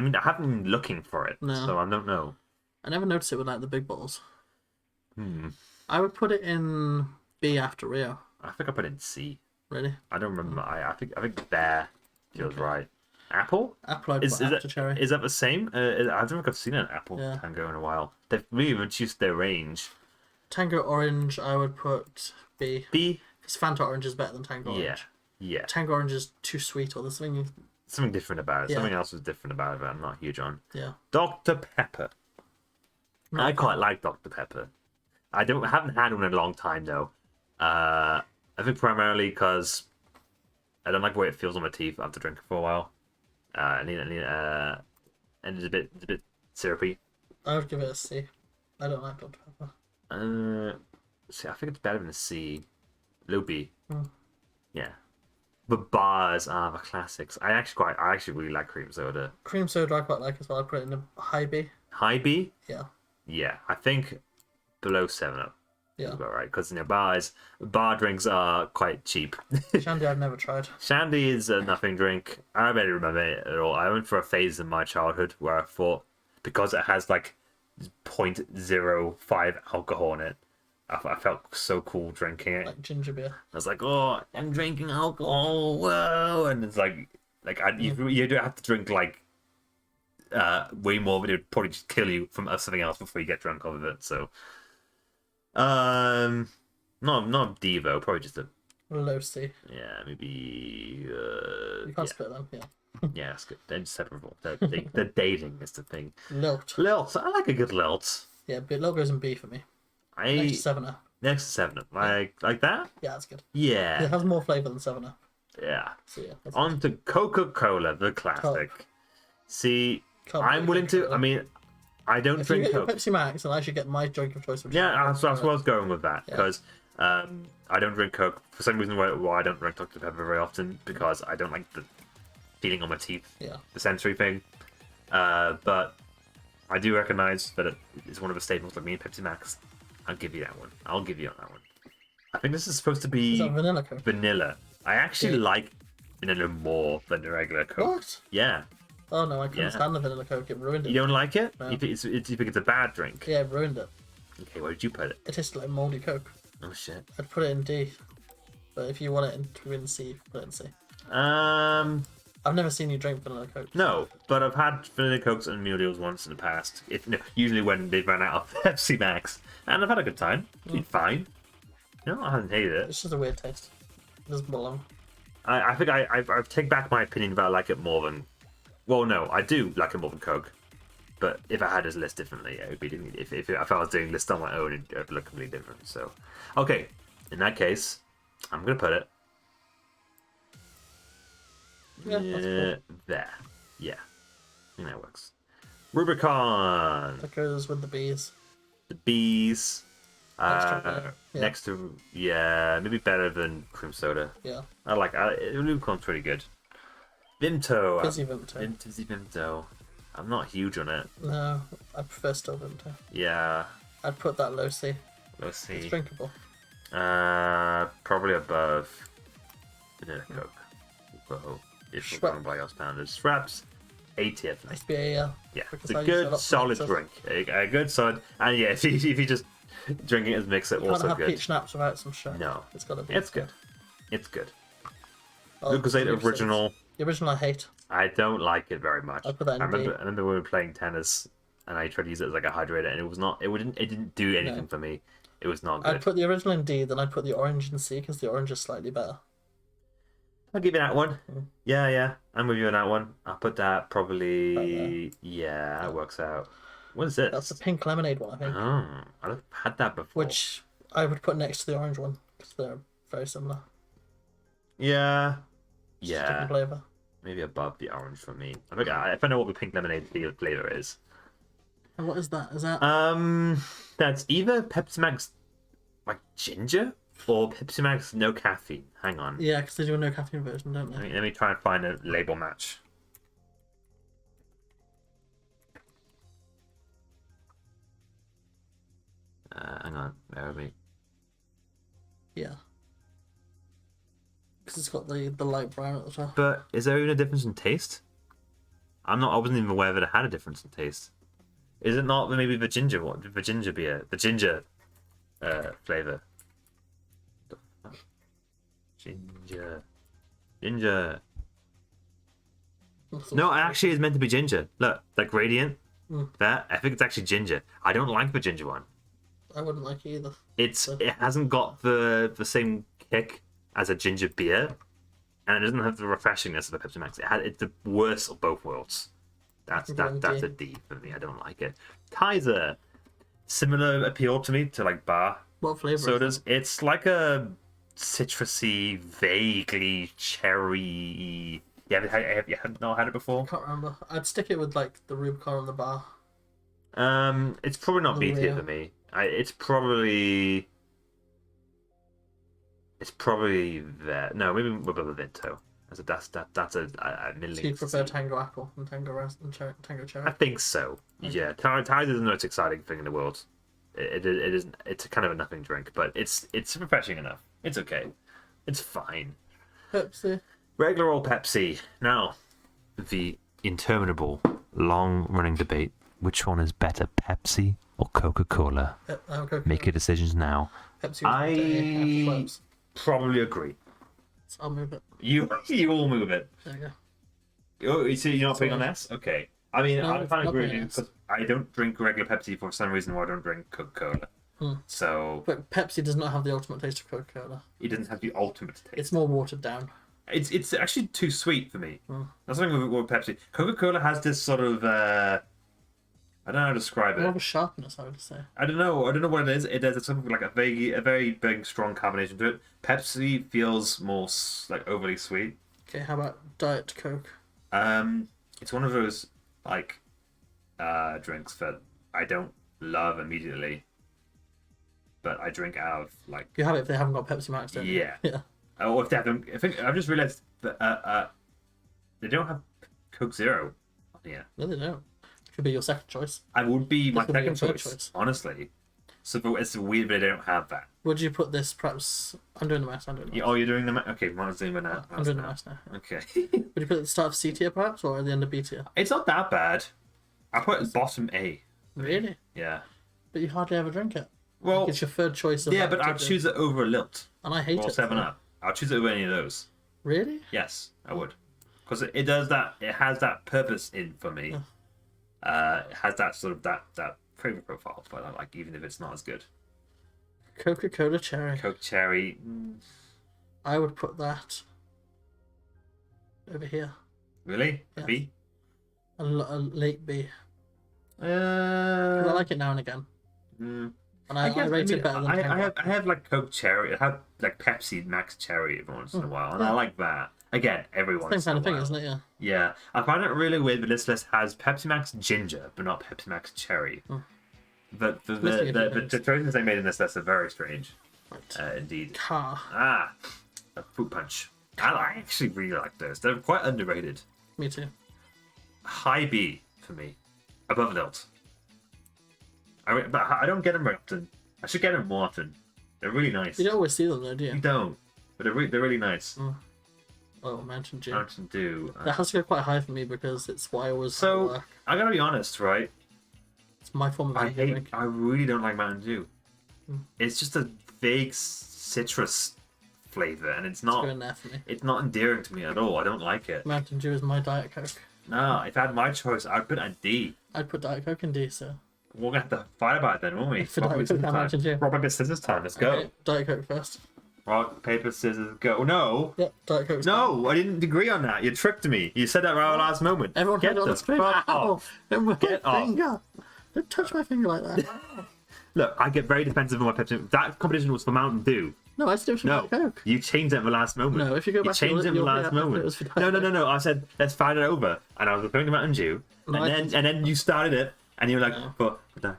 mean, I haven't been looking for it, No. so I don't know. I never noticed it with like the big bottles. Hmm. I would put it in B after Rio. I think I put it in C. Really? I don't remember. I think Bear feels right. Apple. Apple I'd Is put that after cherry. is that the same? I don't think I've seen an apple Yeah. tango in a while. They've really reduced their range. Tango Orange I would put B. B. Because Fanta Orange is better than Tango Yeah. Orange. Yeah. Tango Orange is too sweet, or there's Something different about it. Yeah. Something else was different about it that I'm not huge on. yeah. Dr. Pepper. Not I quite like Dr. Pepper. Haven't had one in a long time though. I think primarily because I don't like the way it feels on my teeth after drinking for a while. And it's a bit syrupy. I would give it a C. I don't like Dr. Pepper. See, I think it's better than a C. Low B. Hmm. Yeah. The bars are the classics. I actually really like cream soda. Cream soda I quite like as well. I'd put it in a high B. High B? Yeah. Yeah. I think below 7-Up. Yeah. About right, because bar drinks are quite cheap. Shandy I've never tried. Shandy is a nothing drink. I barely remember it at all. I went for a phase in my childhood where I thought because it has like 0.05 alcohol in it, I felt so cool drinking it. Like ginger beer. I was like, oh, I'm drinking alcohol, whoa! And it's you do have to drink like way more, but it would probably just kill you from something else before you get drunk off of it. So, not Devo, probably just a Low C. yeah, maybe You can't split them, yeah. yeah, that's good. They're inseparable. The dating is the thing. Lilt. Lilt, I like a good lilt. Yeah, but logo's in B for me. I Next to 7-Up. next to 7-Up, like that. Yeah, that's good. Yeah, It has more flavour than 7-Up. yeah. So yeah. That's On to Coca-Cola, the classic. See, Can't I'm beat willing to. Coca-Cola. I mean, I don't If you drink get your Coke. Pepsi Max, then I should get my drink of choice. Which Yeah, is that's what I was going with that Yeah. because I don't drink Coke for some reason. Why I don't drink Dr Pepper very often because I don't like the feeling on my teeth, Yeah. the sensory thing. But I do recognize that it is one of the staples like me and Pepsi Max. I'll give you that one. I'll give you on that one. I think this is supposed to Is be that vanilla Coke? vanilla. I actually Yeah. like vanilla more than the regular Coke. What? Yeah. Oh no, I couldn't Yeah. stand the vanilla Coke. It ruined it. You don't like it? No. You think it's a bad drink? Yeah, it ruined it. Okay, where did you put it? It tasted like mouldy Coke. Oh shit. I'd put it in D. But if you want it in C, put it in C. I've never seen you drink vanilla Coke. No, but I've had vanilla Cokes and Mule Deals once in the past. Usually when they've run out of Pepsi Max, and I've had a good time. It's been fine. No, I haven't hated it. It's just a weird taste. It doesn't belong. I think I take back my opinion, but I like it more than Well, no, I do like it more than Coke. But if I had this list differently, it would be different. If I was doing this on my own, it would look completely different. So, okay, in that case, I'm gonna put it. Yeah, that's cool. There. Yeah, I think that works. Rubicon. That goes with the bees. The bees. Next to Maybe better than cream soda. Yeah. I like Rubicon's pretty good. Vimto. Fizzy Vimto. Fizzy Vimto. I'm not huge on it. No, I prefer still Vimto. Yeah. I'd put that low C. Let's see. It's drinkable. Probably above Vanilla Coke. Whoa. If we're going by our standards. Schweppes, A-tier. Nice beer, Yeah, because it's a I use it a good, lot for solid breakfast. drink. A good, solid... And yeah, if you just drink it as mix, it You also can't have good. peach schnapps without some sugar. No. It's got to be. It's good. It's good. Oh, Lucozade original. The original I hate. I don't like it very much. I put that in D. I remember when we were playing tennis, and I tried to use it as like a hydrator, and it was not. It didn't do anything for me. It was not good. I'd put the original in D, then I'd put the orange in C because the orange is slightly better. I'll give you that one. Mm. Yeah, I'm with you on that one. I'll put that probably. Yeah, that works out. What is this? That's the pink lemonade one, I think. Oh, I've had that before. Which I would put next to the orange one because they're very similar. Yeah. Just a different flavour. Maybe above the orange for me. If I know what the pink lemonade flavor is. And what is that? Is that That's either Pepsi Max like ginger or Pepsi Max no caffeine. Hang on. Yeah, because they do a no caffeine version, don't they? Let me try and find a label match. Hang on, bear with me. Yeah. Because it's got the light brown at the top. But is there even a difference in taste? I wasn't even aware that it had a difference in taste. Is it not maybe the ginger one? The ginger beer, the ginger flavor. Ginger. No, it actually is meant to be ginger. Look, like Radiant. That I think it's actually ginger. I don't like the ginger one. I wouldn't like it either. It hasn't got the same kick as a ginger beer, and it doesn't have the refreshingness of a Pepsi Max. It's the worst of both worlds. That's a D for me. I don't like it. Kaiser, similar appeal to me to like bar What flavour sodas. is it? It's like a citrusy, vaguely cherry. Yeah, have you not had it before? I can't remember. I'd stick it with like the Rubicon and the bar. It's probably not B tier for me. It's probably there. No, maybe above the Vimto. That's a middling. So you prefer Tango Apple and Tango Tango Cherry? I think so. Okay. Yeah, Tide is the most exciting thing in the world. It isn't. It's kind of a nothing drink, but it's refreshing enough. It's okay. It's fine. Pepsi. Regular old Pepsi. Now, the interminable, long-running debate: which one is better, Pepsi or Coca-Cola? Coca-Cola. Make your decisions now. Pepsi. I probably agree. So I'll move it. You all move it. There you go. You see, you're not putting on S? Okay. I mean, No, I kind of agree with not you S. because I don't drink regular Pepsi for some reason why I don't drink Coca-Cola. So But Pepsi does not have the ultimate taste of Coca-Cola. it doesn't have the ultimate taste. It's more watered down. It's actually too sweet for me. That's something with Pepsi. Coca-Cola has this sort of I don't know how to describe More it. of a sharpness, I would say. I don't know what it is. It has something like a very big, strong carbonation to it. Pepsi feels more like overly sweet. Okay, how about Diet Coke? It's one of those like drinks that I don't love immediately, but I drink out of like. You have it if they haven't got Pepsi Max, don't you? Yeah. Yeah. Or if they haven't, I think I've just realised that they don't have Coke Zero on here. No, they don't. Could be your second choice. I would be my could be second your third choice, honestly. So it's weird that they don't have that. Would you put this perhaps? I'm doing the maths. Oh, you're doing the okay. Mine's doing the now. I'm doing the maths now. Okay. Would you put it at the start of C tier perhaps, or at the end of B tier? It's not that bad. I put it bottom A. Really? Yeah. But you hardly ever drink it. Well, Like, it's your third choice. Of yeah, that but I'd particular- choose it over a Lilt And I hate or it. 7-Up. I'll choose it over any of those. Really? Yes, I would, because it does that. It has that purpose in for me. It has that sort of that flavor profile, but I like even if it's not as good. Coca-Cola Cherry. Coke Cherry. I would put that over here. Really? Yeah. B? a late B. Uh, 'Cause I like it now and again. mm, And I rate it better than Tango. I have like Coke Cherry. I have like Pepsi Max Cherry every once in a while, and yeah. I like that. Again, every once Same in a kind of thing, while. isn't it? Yeah. Yeah, I find it really weird that this list has Pepsi Max Ginger, but not Pepsi Max Cherry. But the choices they made in this list are very strange. Right. Indeed. Car. A fruit punch. I actually really like those. They're quite underrated. Me too. High B for me, above Lilt. But I don't get them very often. I should get them more often. They're really nice. You don't always see them though, do you? You don't, but they're really nice. Oh, Mountain Dew. Mountain Dew. That has to go quite high for me because it's what I was. So I gotta be honest, right? It's my form of energy drink. I really don't like Mountain Dew. It's just a vague citrus flavor, and it's not. It's going there for me. It's not endearing to me at all. I don't like it. Mountain Dew is my Diet Coke. No, if I had my choice, I'd put it at D. I'd put Diet Coke in D, so. We're gonna have to fight about it then, won't we? For Diet Coke and Mountain Dew. Rock, paper, scissors time. Let's go. Okay, Diet Coke first. Rock, paper, scissors, go. No. Yep, Diet Coke. No, I didn't agree on that. You tricked me. You said that right at the last moment. Everyone Get had it on the the screen. fuck Ow! off. My Get off. finger. Don't touch my finger like that. Look, I get very defensive on my Pepsi. That competition was for Mountain Dew. No, I still should No, Diet Coke. you changed it at the last moment. No, if you go back, changed it at the you'll last hear moment. it was for Diet No. I said let's fight it over, and I was referring to Mountain Dew, No, and then you started it, and you were like, for Diet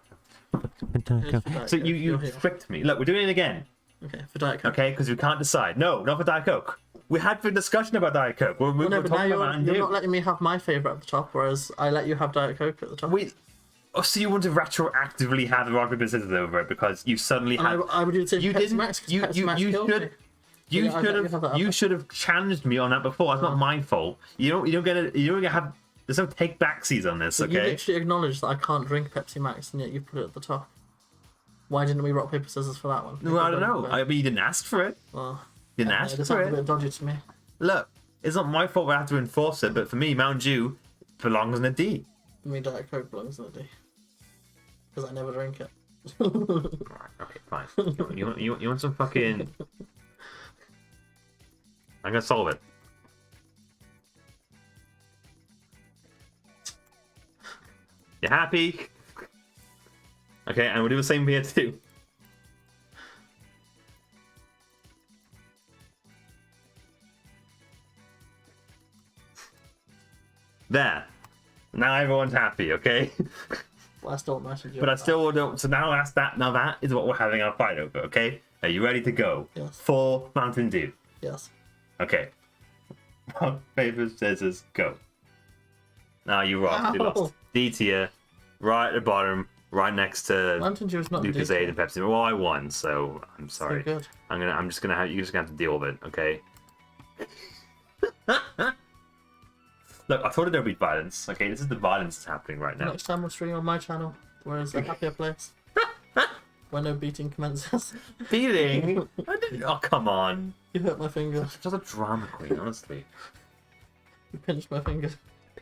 Coke. So you tricked me. Look, we're doing it again. Okay, for Diet Coke. Okay, because we can't decide. No, not for Diet Coke. We had a discussion about Diet Coke. We're No, but now talking about Mountain you're Dew. not letting me have my favourite at the top, whereas I let you have Diet Coke at the top. So you want to retroactively have the rock paper scissors over it because you suddenly had. I would do the same. You Pepsi didn't. Max, 'cause You Pepsi Max killed me. you should have challenged me on that before. It's not my fault. You don't get it. You don't have. There's no take backsies on this. But you Okay. literally acknowledged that I can't drink Pepsi Max, and yet you put it at the top. Why didn't we rock paper scissors for that one? Well, I don't know. I mean, you didn't ask for it. Well, You didn't ask this for sounds a it. bit dodgy to me. Look, it's not my fault. I have to enforce it. But for me, Mountain Dew belongs in a D. For me, Diet Coke belongs in the D. Because I never drink it. Alright, okay, fine. You want some fucking. I'm gonna solve it. You happy? Okay, and we'll do the same here too. There. Now everyone's happy, okay? Well, I still want Mountain Dew. But I still don't. So now that's that. Now that is what we're having our fight over, okay? Are you ready to go? Yes. For Mountain Dew. Yes. Okay. Rock, paper, scissors, go. Now you rock. You Ow. lost. D tier, right at the bottom, right next to Mountain Dew is not Lucas D Aid tier. and Pepsi. Well, I won, so I'm sorry. good. I'm just gonna have you're just gonna have to deal with it, okay? Look, I thought there'd be violence. Okay, this is the violence that's happening right now. Next time we'll stream on my channel, where it's a happier place. Where no beating commences. Beating? I didn't. Oh, come on. You hurt my finger. Just a drama queen, honestly. You pinched my finger.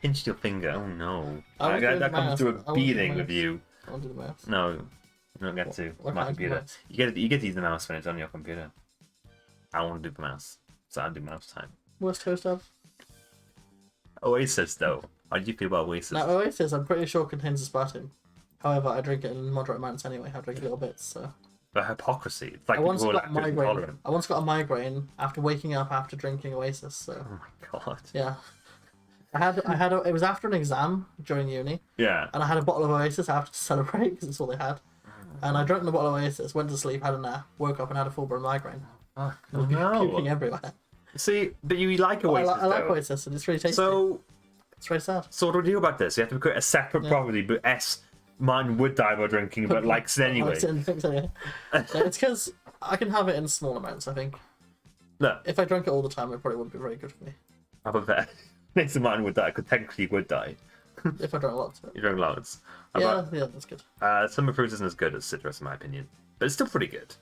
Pinched your finger. Oh no. I was doing That the comes math. to I a was doing beating the with you. I want to do the maths. No, you don't get to. What My kind of computer. maths? You get to use the mouse when it's on your computer. I want to do the mouse, so I'll do mouse time. Worst toast ever? Oasis, though. How did you feel about Oasis? Now, Oasis, I'm pretty sure contains aspartame. However, I drink it in moderate amounts anyway. I drink little bits, so. The hypocrisy. It's like I once people who are got a lactose migraine. intolerant. I once got a migraine after waking up after drinking Oasis. So Oh my god. yeah, it was after an exam during uni, Yeah. and I had a bottle of Oasis after to celebrate because it's all they had. And I drank the bottle of Oasis, went to sleep, had a nap, woke up and had a full-blown migraine. Oh, I was puking no. everywhere. See, but you like I Oasis, like though. Oasis, and it's really tasty. So, it's very sad. what do we do about this? You have to create a separate property, but mine would die by drinking, but likes it anyway. So, yeah. No, it's because I can have it in small amounts. I think Look, if I drank it all the time, it probably wouldn't be very good for me. how about that? Next to mine would die, because technically would die. If I drank lots of it. You drink loads. How Yeah, about- yeah, that's good. Summer fruit isn't as good as citrus, in my opinion, but it's still pretty good.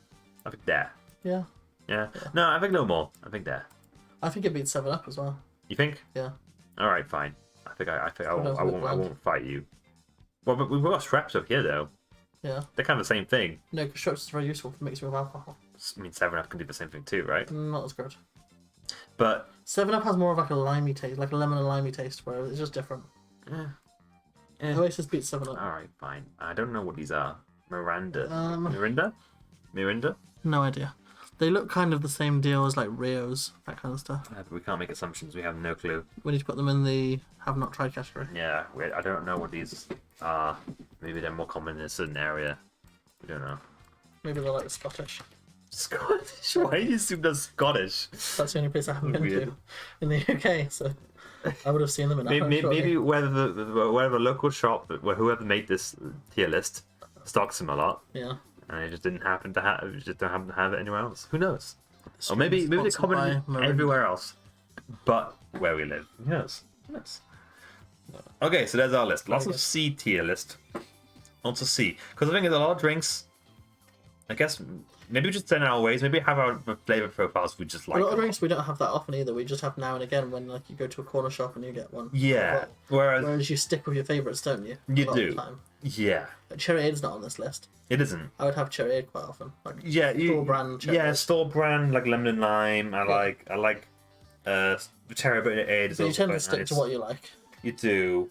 I think there. Yeah, Yeah. No, I think no more. I think there. I think it beats 7-Up as well. You think? Yeah. All right, fine. I think I What else won't. I is it won't. I brand? won't fight you. Well, but we've got Schweppes up here though. Yeah. They're kind of the same thing. No, because Schweppes is very useful for mixing with alcohol. I mean, 7-Up can do the same thing too, right? Not as good. But 7-Up has more of like a limey taste, like a lemon and limey taste, where it's just different. Oasis beats 7 Up. Alright, fine. I don't know what these are. Miranda. Um, Mirinda? No idea. They look kind of the same deal as like Rios, that kind of stuff. But we can't make assumptions. We have no clue. We need to put them in the have not tried category. Yeah, I don't know what these are. Maybe they're more common in a certain area. We don't know. Maybe they're like Scottish. Scottish? Why do you assume they're Scottish? That's the only place I haven't been Weird. to in the UK, so I would have seen them in Maybe whether the local shop, whoever made this tier list, stocks them a lot. Yeah. And it just didn't happen to have. Just don't happen to have it anywhere else. Who knows? Or maybe they're common everywhere else, but where we live. Who knows? Who knows? Okay, so there's our list. Lots of C tier list. Lots of C. Because I think there's a lot of drinks. I guess maybe we just turn our ways. Maybe have our flavor profiles we just like. A lot of drinks we don't have that often either. We just have now and again when like you go to a corner shop and you get one. Yeah. Whereas you stick with your favourites, don't you? You do. Of the time. Yeah. Cherry Aid's not on this list. It isn't. I would have Cherry Aid quite often. Like Store brand cherry. Yeah, store brand like lemon and lime. I like cherry aid. So you tend to stick to what you like. You do.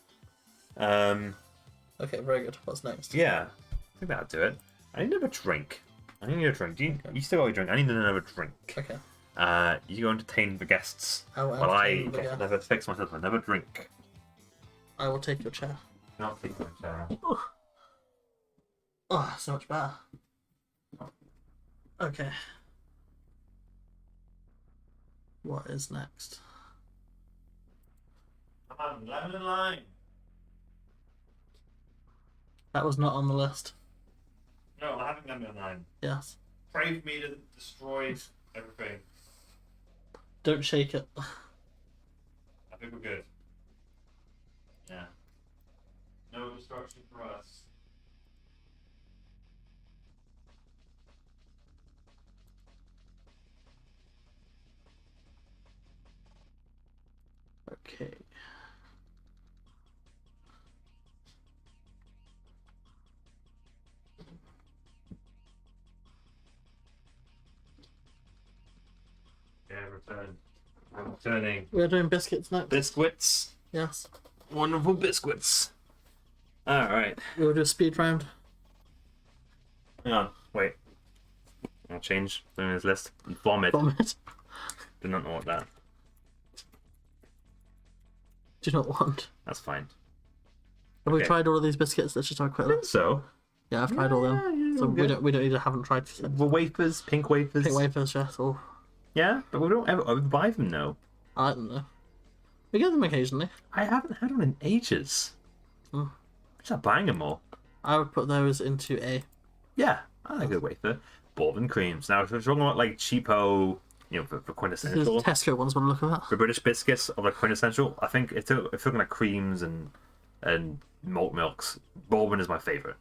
Okay, very good. What's next? Yeah, I think that'll do it. I need another drink. You still got your drink. I need another drink. Okay. You go entertain the guests I will while I entertain the guests. never fix myself another drink. I will take your chair. I'll take my chair. Oh, so much better. Okay. What is next? Come on, lemon and lime. That was not on the list. No, I'm having lemon and lime. Yes. Pray for me to destroy everything. Don't shake it. I think we're good. Yeah. No destruction for us. Okay. Yeah, return. I'm returning. We're doing biscuits next. Biscuits. Yes. Wonderful biscuits. Alright. We'll do a speed round. Hang on. Wait. I'll change this list. Vomit. Vomit. Do not know what that. Do you not want? That's fine. Have we tried all of these biscuits? Let's just have a quick look. So. Yeah, I've tried all of them. Yeah, So we don't need to haven't tried the wafers, pink wafers. pink wafers, yes. Or Yeah, but we don't ever buy them though. I like them though. We get them occasionally. I haven't had one in ages. Mm. I'm just not buying them more. I would put those into A. Yeah, I like a wafer. Bourbon creams. Now, if we're talking about like cheapo, for This is quintessential, Tesco ones. Want to look at that? the British biscuits are like quintessential. I think if we're talking like creams and malt milks, bourbon is my favorite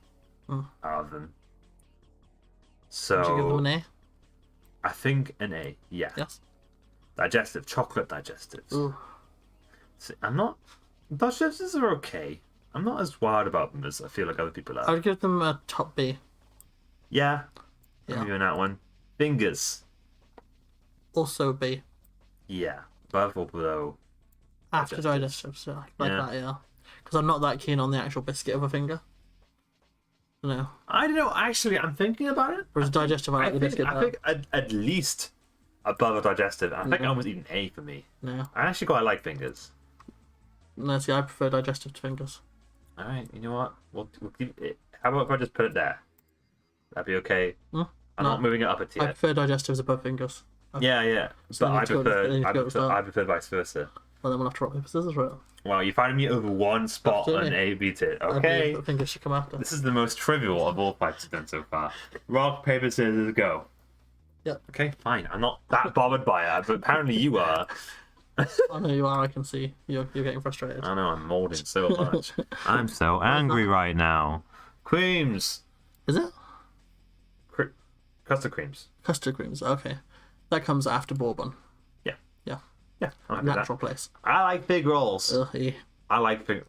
out of them. So Would you give them an A? I think an A. Yeah. Yes. Digestive, chocolate digestives. Ooh. See, digestives are okay. I'm not as wild about them as I feel like other people I are. would give them a top B. Yeah. Yeah. I'm doing that one. Fingers. Also B. Yeah. Above or below. After digestive, so like that, yeah. Because I'm not that keen on the actual biscuit of a finger. No. I don't know. Actually, I'm thinking about it. Whereas digestive, I like the biscuit better. I think at least above a digestive. I think I almost even A for me. No. I actually quite like fingers. No, see, I prefer digestive to fingers. All right. You know what? We'll keep it. How about if I just put it there? That'd be okay. I'm not moving it up a tier. I prefer digestives above fingers. Yeah. So But then I you go prefer vice versa. Well, then we'll have to rock, paper, scissors, right? Well, you find me over one spot on A, B tier. Okay. I think it should come after. This is the most trivial of all fights we've done so far. Rock, paper, scissors, go. Yep. Okay, fine. I'm not that bothered by it, but apparently you are. I know you are. I can see you're getting frustrated. I know, I'm molding so much. I'm so angry right now. Creams. Is it? Custard creams. Custard creams. Okay, that comes after bourbon. Yeah. Yeah. Yeah. I'm happy with Natural that. place. I like big rolls. E. I like big.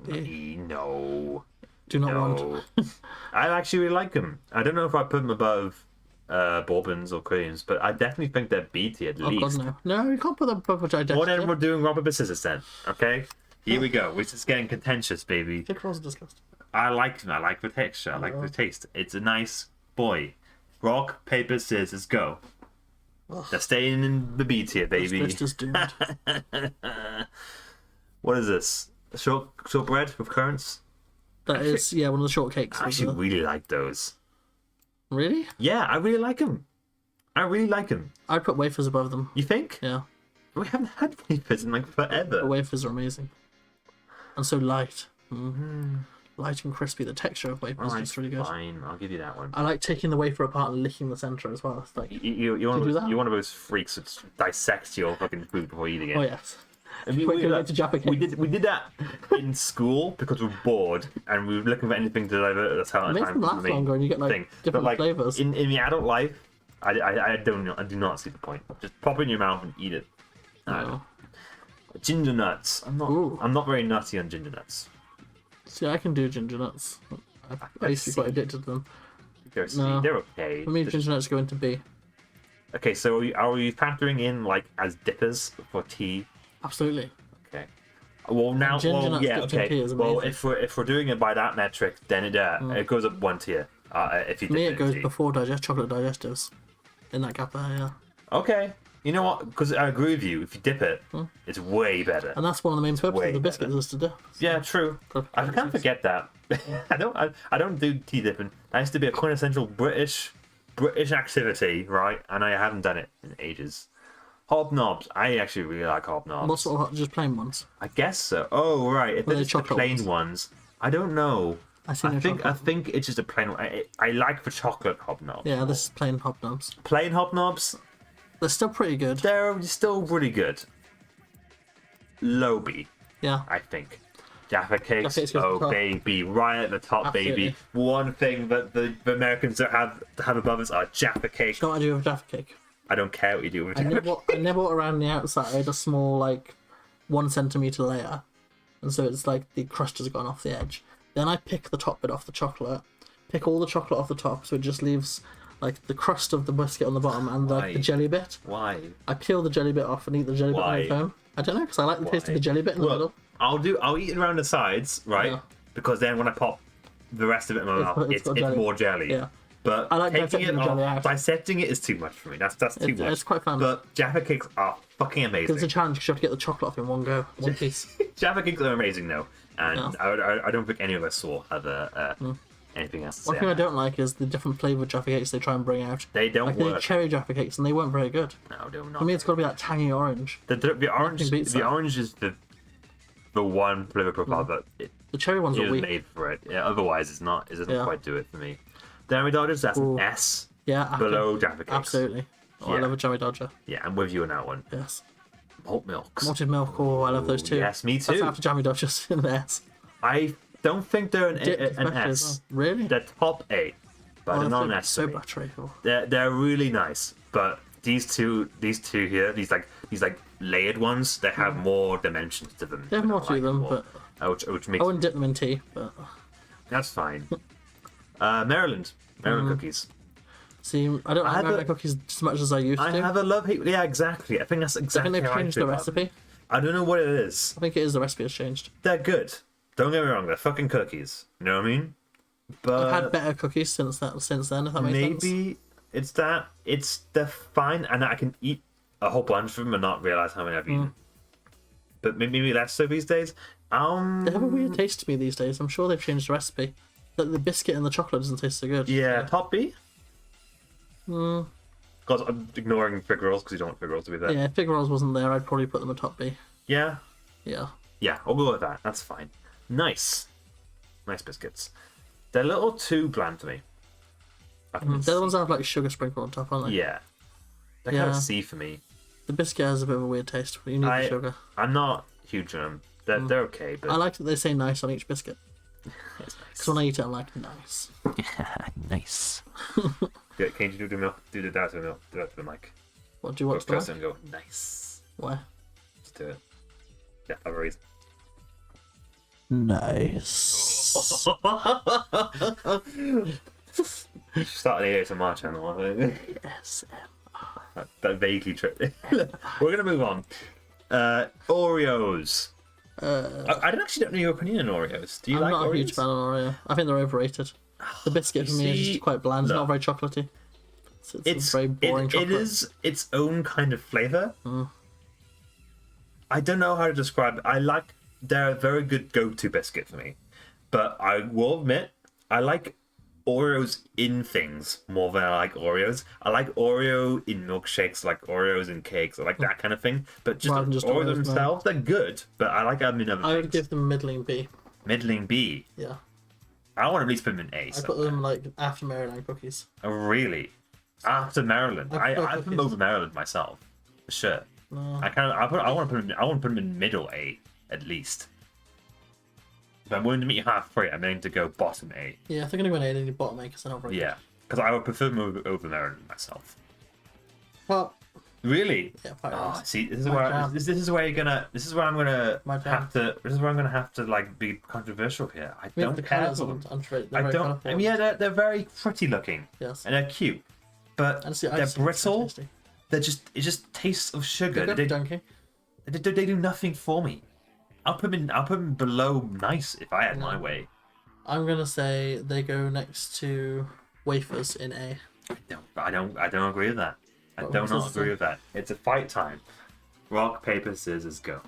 No. Do not want. No. I actually really like them. I don't know if I put them above bourbons or creams, but I definitely think they're B tier at Oh least. God, no. No, you can't put them above a digestive. Whatever we're doing rock, paper, scissors then. Okay? Here we go. Which is getting contentious, baby. Thick rolls are disgusting. I like them. I like the texture. I like the taste. It's a nice boy. Rock, paper, scissors, go. Ugh. They're staying in the B tier, baby. This is doomed. What is this? Shortbread with currants? That is, yeah, one of the shortcakes. I actually really like those. Really? Yeah, I really like them. I'd put wafers above them. You think? Yeah. We haven't had wafers in like forever. The wafers are amazing. And so light. Mm-hmm. Light and crispy. The texture of wafers is just really good. Fine, I'll give you that one. I like taking the wafer apart and licking the centre as well. It's like, you're one of those freaks that dissects your fucking food before eating it. oh yes. I mean, we did that in school because we were bored and we were looking for anything to divert us out. It makes them last longer and you get like different flavours. In the adult life, I do not see the point. Just pop it in your mouth and eat it. No. Ginger nuts. I'm not very nutty on ginger nuts. See, I can do ginger nuts. I used to be quite addicted to them. They're okay. For me, ginger nuts go into B. Okay, so are we factoring in like as dippers for tea? Absolutely. Okay. Well, now, yeah, okay. Well, if we're doing it by that metric, then it goes up one tier. If you for me, it goes tea. before chocolate digestives. In that gap there, yeah. Okay. You know what? Because I agree with you. If you dip it, it's way better. And that's one of the main purposes of the biscuits is to dip. Yeah, true. I can't forget that. I don't do tea dipping. That used to be a quintessential British activity, right? And I haven't done it in ages. Hobnobs. I actually really like hobnobs. What sort of just plain ones? I guess so. Oh right, if it's the plain ones, I don't know. I think it's just a plain one. I like the chocolate hobnobs. Yeah, this is plain hobnobs. Plain hobnobs. They're still pretty good. They're still pretty good. Low B. Yeah. I think. Jaffa cakes, oh baby, right at the top, Absolutely. baby. One thing that the Americans don't have above us are Jaffa cakes. You know what I do with Jaffa cake? I don't care what you do with Jaffa cake. I nibble around the outside a small, like, 1 centimetre layer. And so it's like the crust has gone off the edge. Then I pick the top bit off the chocolate, pick all the chocolate off the top, so it just leaves like the crust of the biscuit on the bottom and like the jelly bit. Why? I peel the jelly bit off and eat the jelly bit on its own. I don't know, because I like the taste of the jelly bit in the middle. I'll eat it around the sides, right? Yeah. Because then when I pop the rest of it in my mouth, it's more jelly. Yeah. But I like taking it off, dissecting it is too much for me. That's too much. It's quite fun. But Jaffa cakes are fucking amazing. It's a challenge because you have to get the chocolate off in one go, one piece. Jaffa cakes are amazing though, and I don't think any of us will have anything else to say. One thing I don't like is the different flavoured Jaffa cakes they try and bring out. They don't work. Like cherry Jaffa cakes, and they weren't very good. No, they're not. For me, it's got to be that tangy orange. The orange is the one flavour profile that the cherry ones are weak. Made for it. Yeah, otherwise, it doesn't quite do it for me. Dairy Dodgers, that's an S. Yeah, below Jaffa cakes. Absolutely. Oh, I love a Cherry Dodger. Yeah, I'm with you on that one. Yes. Malt milks. Malted milk. Oh, I love those too. Yes, me too. That's after Jammy Dodgers in the S. I don't think they're an S. Well. Really? They're top 8, but they're not an S. So buttery. They're really nice, but these two here, these layered ones, they have more dimensions to them. They have more to them, but which makes I wouldn't dip them in tea, but that's fine. Maryland cookies. See, I don't like Maryland cookies as much as I used to. I have a love-hate. Yeah, exactly. I think that's exactly. I think they've changed the recipe. I don't know what it is. I think it is the recipe has changed. They're good. Don't get me wrong. They're fucking cookies. You know what I mean? But I've had better cookies since then. If that makes sense. Maybe it's that. They're fine, and I can eat a whole bunch of them and not realize how many I've eaten. But maybe less so these days. They have a weird taste to me these days. I'm sure they've changed the recipe. The biscuit and the chocolate doesn't taste so good. Yeah, top B? Because I'm ignoring fig rolls because you don't want fig rolls to be there. Yeah, if fig rolls wasn't there, I'd probably put them at top B. Yeah? Yeah. Yeah, I'll go with that. That's fine. Nice. Nice biscuits. They're a little too bland to me. They're the ones that have like sugar sprinkle on top, aren't they? Yeah. They're kind of C for me. The biscuit has a bit of a weird taste, but you need the sugar. I'm not huge on them. They're okay, but... I like that they say nice on each biscuit. It's nice. Because when I eat it, I'm like, nice. Nice. Yeah, can you do that to the milk? Do that to the mic. What do you want to press it and go, nice. Where? Just do it. Yeah, have a reason. Nice. Start the ASMR channel, I think. ASMR. That vaguely tripped. We're going to move on. Oreos. I don't actually don't know your opinion on Oreos. Do you I'm like not Oreos? a huge fan of Oreo. I think they're overrated. The biscuit for me is just quite bland. It's not very chocolatey. It's a very boring chocolate. It is its own kind of flavor. I don't know how to describe it. They're a very good go-to biscuit for me, but I will admit I like Oreos in things more than I like Oreos. I like Oreo in milkshakes, I like Oreos in cakes, I like that kind of thing. But just Oreos themselves, they're good. But I like them in other things. I would give them middling B. Middling B. Yeah. I want to at least put them in A. I put them like after Maryland cookies. Oh, really? After Maryland, I put them over Maryland myself, for sure. No. I want to put them in middle A at least. If I'm willing to meet you halfway, I'm willing to go bottom A. Yeah, if they're gonna go in A, then you bottom A because they're not very Yeah, because I would prefer them over Maryland myself. Well, really? yeah, oh, see, this is where I'm gonna have to like be controversial here. I don't care for them. I don't. I mean, yeah, they're very pretty looking. Yes. And they're cute, but they're brittle. It just tastes of sugar. They do nothing for me. I'll put them below nice if I had my way. I'm gonna say they go next to wafers in A. I don't agree with that. I do not agree with that. It's a fight time. Rock, paper, scissors, go.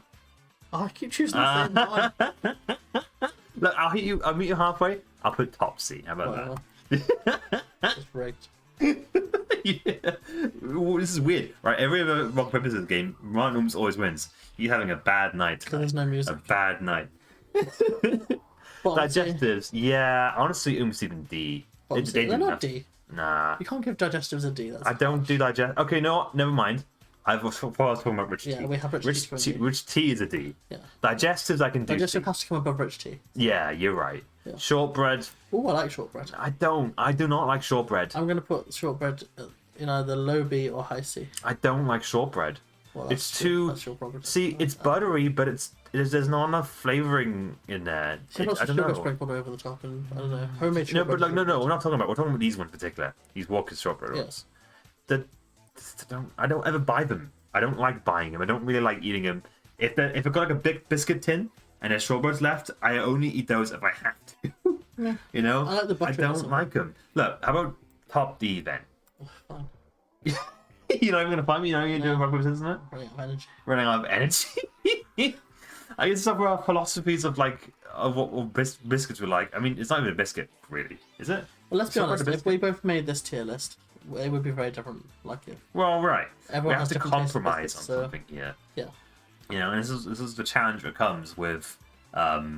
Oh, I keep choosing the same one. Look, I'll meet you halfway. I'll put top C. How about that? It's rigged. Yeah. Ooh, this is weird, right? Every other rock paper scissors game, Martin always wins. You're having a bad night. Because there's no music. A bad night. Digestives, yeah. Honestly, even D. They're not D. Nah. You can't give digestives a D. I don't do digest. Okay, no, never mind. I was talking about rich tea. Yeah, we have rich tea. Rich tea is a D. Yeah. Digestives I can do. Digestive has to come above rich tea. Yeah, you're right. Yeah. Shortbread. Oh, I like shortbread. I do not like shortbread. I'm gonna put shortbread in either low B or high C. I don't like shortbread. Well, it's too. That's your problem. See, it's buttery, but there's not enough flavoring in there. So lots of sugar sprinkled over the top, and I don't know, homemade shortbread. No, but no, we're not talking about. We're talking about these ones in particular. These Walker's shortbread rolls. Yes. I don't ever buy them. I don't like buying them. I don't really like eating them. If I've got like a big biscuit tin and there's shortbreads left, I only eat those if I have to. Yeah. You know, I like the butter. I don't like them. Look, how about top D then? Fine. You're not even gonna find me. You're doing rock paper scissors, isn't it? Running out of energy. Running out of energy. I guess it's up our philosophies of what biscuits were like. I mean, it's not even a biscuit, really, is it? Well, let's be honest. If we both made this tier list, it would be very different. Like it. Well, right. Everyone we have to compromise on something here. Yeah. You know, and this is the challenge that comes with a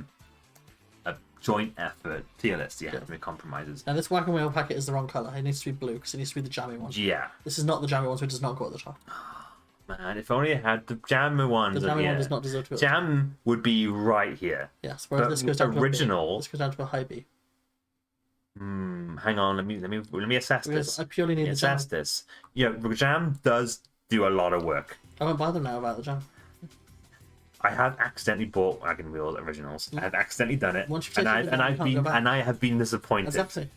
joint effort tier list. You have to make compromises. Now, this wagon wheel packet is the wrong color. It needs to be blue because it needs to be the jammy one. Yeah. This is not the jammy one, so it does not go at the top. Man, if only I had the jam ones. The jammy one does not deserve to be. Jam would be right here. Yes, whereas this goes down original. To a B. This goes down to a high B. Hang on, let me assess this. I purely need the jam. Assess this. Yeah, jam does do a lot of work. I won't buy them now without the jam. I have accidentally bought Wagon Wheel originals. I have accidentally done it, and I have been disappointed. Exactly.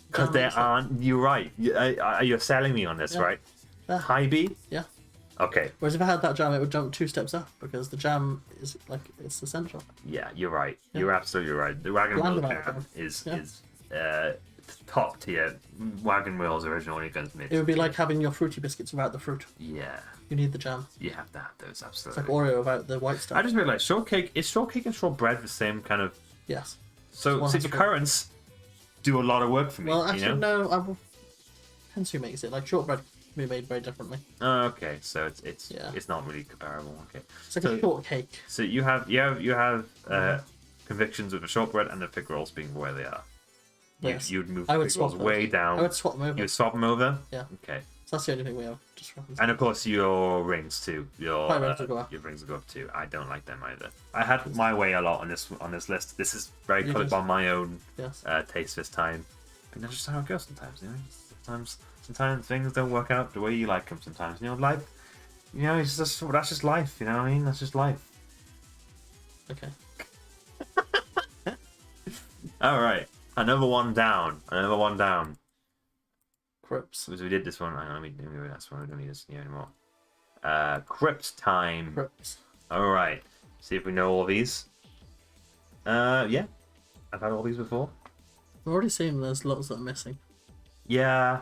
Because there aren't. You're right. You're selling me on this, right? High B. Yeah. Okay. Whereas if I had that jam, it would jump 2 steps up because the jam is it's essential. Yeah, you're right. Yeah. You're absolutely right. The Wagon Wheel jam is top tier. Wagon Wheel's original against mid. It would be like having your fruity biscuits without the fruit. Yeah. You need the jam. You have to have those, absolutely. It's like Oreo without the white stuff. I just realized shortcake and shortbread the same kind of. Yes. So the Currants do a lot of work for me. Well, actually, no. Depends who makes it. Like shortbread can be made very differently. Oh, okay, so it's not really comparable. Okay. It's like a shortcake. So you have convictions of the shortbread and the pig rolls being where they are. Yes. You'd move the pig rolls way down. I would swap them over. You would swap them over. Yeah. Okay. So that's the only thing we have. And of course your rings too. Your rings will go up. Your rings will go up too. I don't like them either. I had my way a lot on this list. This is very coloured by my own taste this time. But that's just how it goes sometimes. You know, sometimes things don't work out the way you like them. Sometimes life. You know, that's just life. You know what I mean? That's just life. Okay. All right. Another one down. Crips. So we did this one. Hang on, let me that's one. We don't need this here anymore. Crypt time. Crips. All right. See if we know all these. Yeah. I've had all these before. I've already seen there's lots that are missing. Yeah.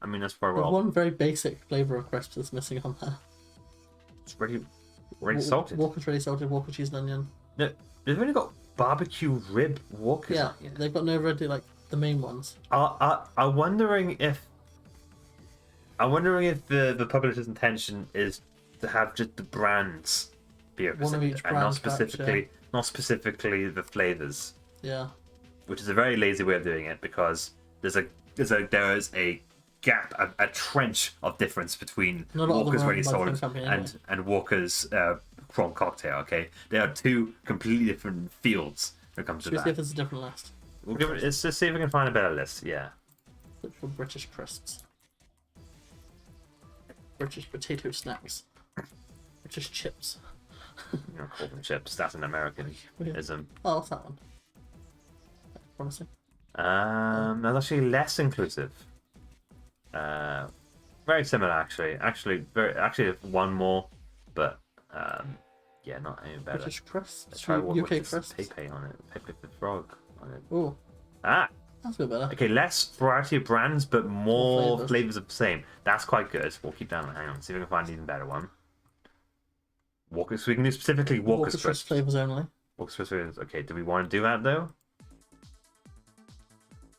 I mean, that's probably There's well. one very basic flavour of crisps that's missing on there. It's already salted. Walker's ready salted, Walker cheese and onion. No, they've only got barbecue rib Walkers. Yeah, they've got no ready like the main ones. I'm wondering if the publisher's intention is to have just the brands be One of each and brand not specifically the flavors, Yeah. which is a very lazy way of doing it because there is a gap, a trench of difference between Not all of them Walker's are Ready owned by the Salted same company anyway. and Walker's prawn cocktail. Okay, they are two completely different fields when it comes Should to we see that. if there's a different list? We'll give it. Let's just see if we can find a better list. Yeah. Look for British crisps. British potato snacks. British chips. You know, call them chips. That's an Americanism. Oh, what's that one? Promising. That's actually less inclusive. Very similar, actually. Actually, one more, but yeah, not any better. British crisps. Let's try one UK with crisps. Pepe on it. Pepe the Frog on it. Oh, Ah, that's a bit better. okay. Less variety of brands, but more Flavours. flavors of the same. That's quite good. We'll keep that on. Hang on, see if we can find an even better one. Walker, so we can do specifically Walker's crisp crisps. flavors only. Walker's crisps. Okay, do we want to do that though?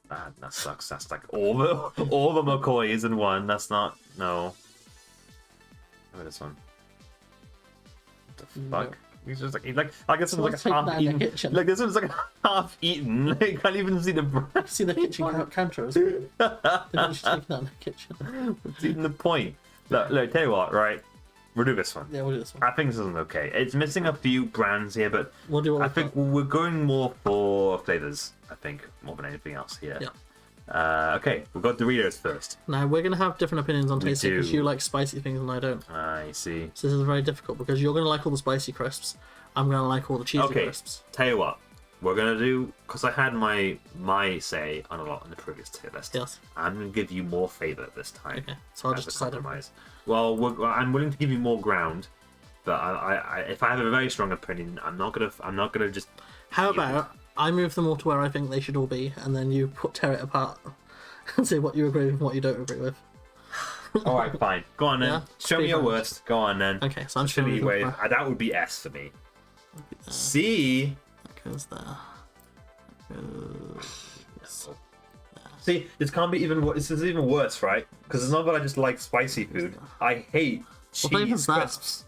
That sucks. That's like all the McCoys in one. That's not no. Look at this one. What the No. fuck? He's just like I guess it's like Someone's taken half that in the eaten. kitchen. Like this one's like half eaten. You can't even see the bread. See the kitchen counter as well. They've actually taken that in the kitchen. What's even the point? Look, tell you what, right? We'll do this one. Yeah, we'll do this one. I think this is okay. It's missing a few brands here, but We'll do what I we've think got. we're going more for flavors. I think more than anything else here. Yeah. Okay, we've got Doritos first. Now, we're going to have different opinions on We tasting because do. you like spicy things and I don't. I see. So this is very difficult because you're going to like all the spicy crisps. I'm going to like all the cheesy Okay, crisps. tell you what, we're gonna do because I had my say on a lot in the previous tier list. Yes. I'm gonna give you more favour this time. Okay, so I'll as just a decide on compromise. Well, I'm willing to give you more ground, but I if I have a very strong opinion, I'm not gonna just. How about I move them all to where I think they should all be, and then you tear it apart and say what you agree with and what you don't agree with. All right, fine. Go on then. Yeah, Show me speed your round. worst. Go on then. Okay, so I'm just Chili going to wave. That would be S for me. C. That goes there. That goes... See, this can't be even. This is even worse, right? Because it's not that I just like spicy food. I hate What flavour's cheese that? crisps.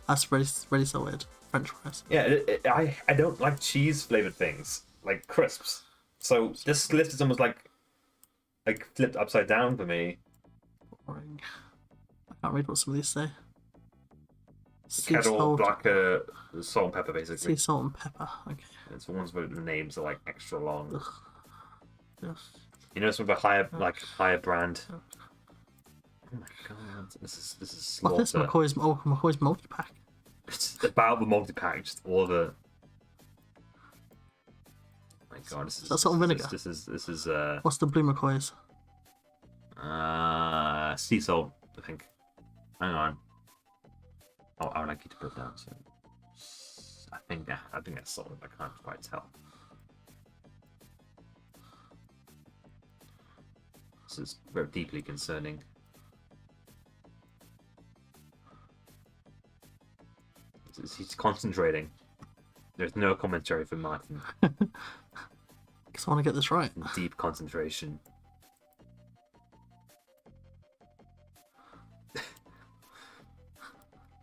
That's really so weird. French fries. Yeah, I don't like cheese flavored things like crisps. So this list is almost like flipped upside down for me. Boring. I can't read what some of these say. Sea Kettle, salt, black salt and pepper, basically. sea salt and pepper. Okay. It's the ones where the names are like extra long. Yes. You know, some of a higher brand. Oh my god, this is What is slaughter. McCoy's multi-pack? It's about the multi-pack, just all the. Oh my god, this is. that salt and vinegar? This is What's the blue McCoy's? sea salt, I think. Hang on. Oh, I would like you to put it down. So I think that's salt. I can't quite tell. This is very deeply concerning. He's concentrating. There's no commentary from Martin. Because I want to get this right. Deep concentration.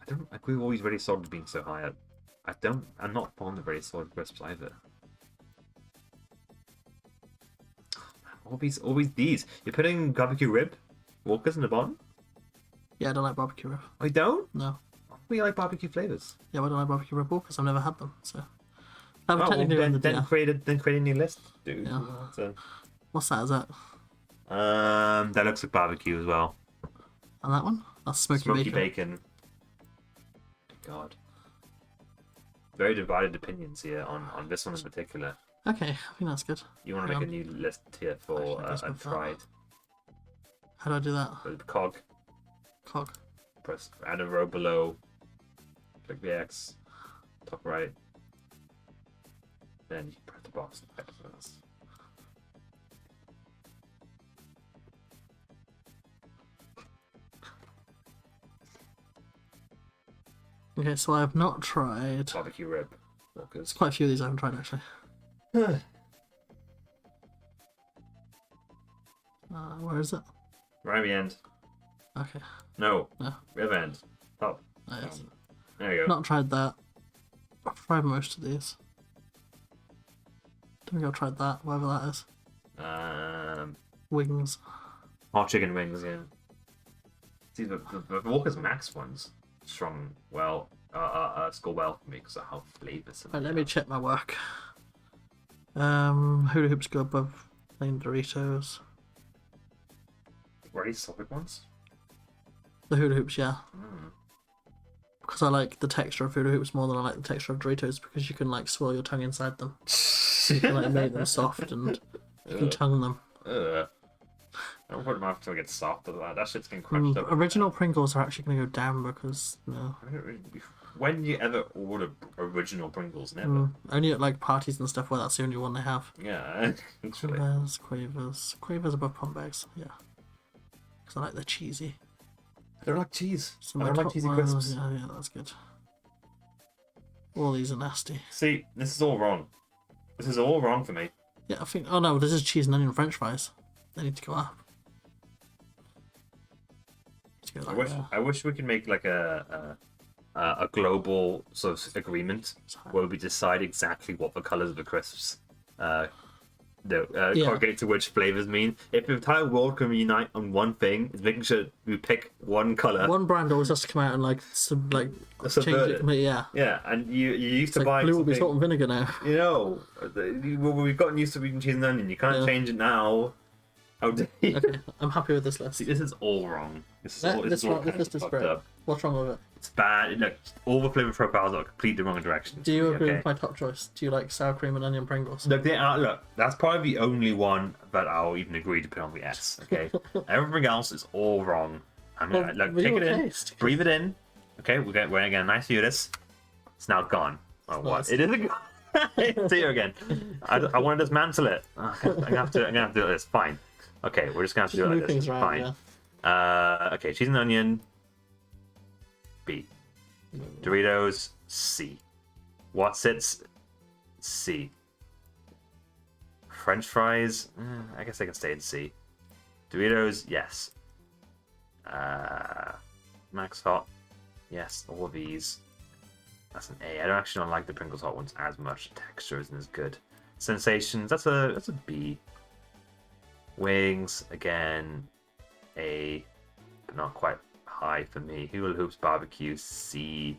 I don't like. We've always Ready Salted being so high up. I'm not fond of Ready Salted crisps either. Always these. You're putting barbecue rib, Walkers in the bottom. Yeah, I don't like barbecue rib. I don't. No. We like barbecue flavors. Yeah, but I don't like barbecue rib because I've never had them. So. I have Oh, technically well, on the then dinner. create a new list, dude. Yeah. So, What's that? Is that? that looks like barbecue as well. And that one? That's smoky, bacon. God. Very divided opinions here on this one in particular. Okay, I think that's good. You want to make a new list here for Actually, let's go for that. Pride. How do I do that? The cog. Cog. Press add a row below. Click the X. top right. Then you press the box and type first. Okay, so I have not tried. Barbecue rib. There's Walkers. quite a few of these I haven't tried actually. Where is it? Right at the end. Okay. No. No. River end. Top. Oh, yes. There you go. Not tried that. I've tried most of these. Don't think I've tried that, whatever that is. Wings. Hot chicken wings, yeah. See, the Walker's Max ones, strong, well, score well for me because of how flavoursome. Right, let me check my work. Hula hoops go above plain Doritos. Really solid ones? The hula hoops, yeah. Mm. Because I like the texture of hula hoops more than I like the texture of Doritos because you can like swirl your tongue inside them. You can like make them soft and you can tongue them. I don't put them after I get soft, but that shit's getting crunched up. Original Pringles are actually going to go down because no. When you ever order original Pringles? Never. Only at like parties and stuff where that's the only one they have. Yeah, literally. Quavers above pump bags, yeah. Because I like the cheesy. I don't like cheese. So I don't like cheesy crisps. Yeah, that's good. All these are nasty. See, this is all wrong. This is all wrong for me. Yeah, I think. Oh no, this is cheese and onion French fries. They need to go up. I wish we could make like a global sort of agreement where we decide exactly what the colours of the crisps correlate to which flavours mean. If the entire world can unite on one thing, it's making sure we pick one colour. One brand always has to come out and change it completely. Yeah. Yeah, and you used to buy blue will be salt and vinegar now. You know, we've gotten used to eating cheese and onion. You can't change it now. How dare you? Okay, I'm happy with this list. See, this is all wrong. This list is great. What's wrong with it? It's bad. Look, all the flavour profiles are completely the wrong direction. Do you agree with my top choice? Do you like sour cream and onion Pringles? Look, that's probably the only one that I'll even agree to put on the S. Okay, everything else is all wrong. I mean, look, take it in, breathe it in. Okay, we're getting a nice view of this. It's now gone. Oh, what? It isn't gone. It's here again. I want to dismantle it. I'm gonna have to do this. Fine. Okay, we're just gonna have to do it like this. Fine. Yeah. Okay, cheese and onion. B. Doritos. C. What's-its? C. French fries. I guess they can stay in C. Doritos. Yes. Max Hot. Yes. All of these. That's an A. I don't like the Pringles Hot ones as much. The texture isn't as good. Sensations. That's a B. Wings, again, A, but not quite high for me. Hula Hoops Barbecue, C.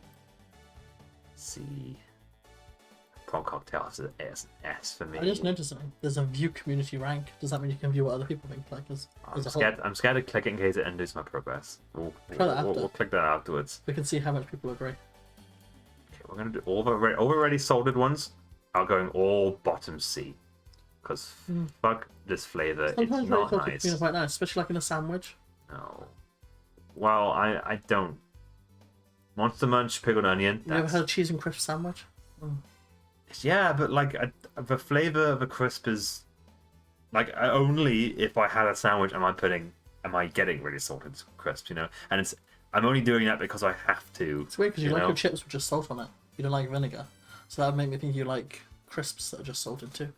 Prawn Cocktail is an S for me. I just noticed something. There's a view community rank. Does that mean you can view what other people think? I'm scared to click it in case it undoes my progress. We'll click that afterwards. We can see how much people agree. Okay, we're going to do all the already salted ones. I'm going all bottom C. Because fuck this flavour, it's not nice. It's quite nice, especially like in a sandwich. No. Well, I don't. Monster Munch, pickled onion. You ever had a cheese and crisp sandwich? Yeah, but like the flavour of a crisp is like only if I had a sandwich am I getting really salted crisps, you know? And I'm only doing that because I have to. It's weird because you like your chips with just salt on it. You don't like vinegar, so that would make me think you like crisps that are just salted too.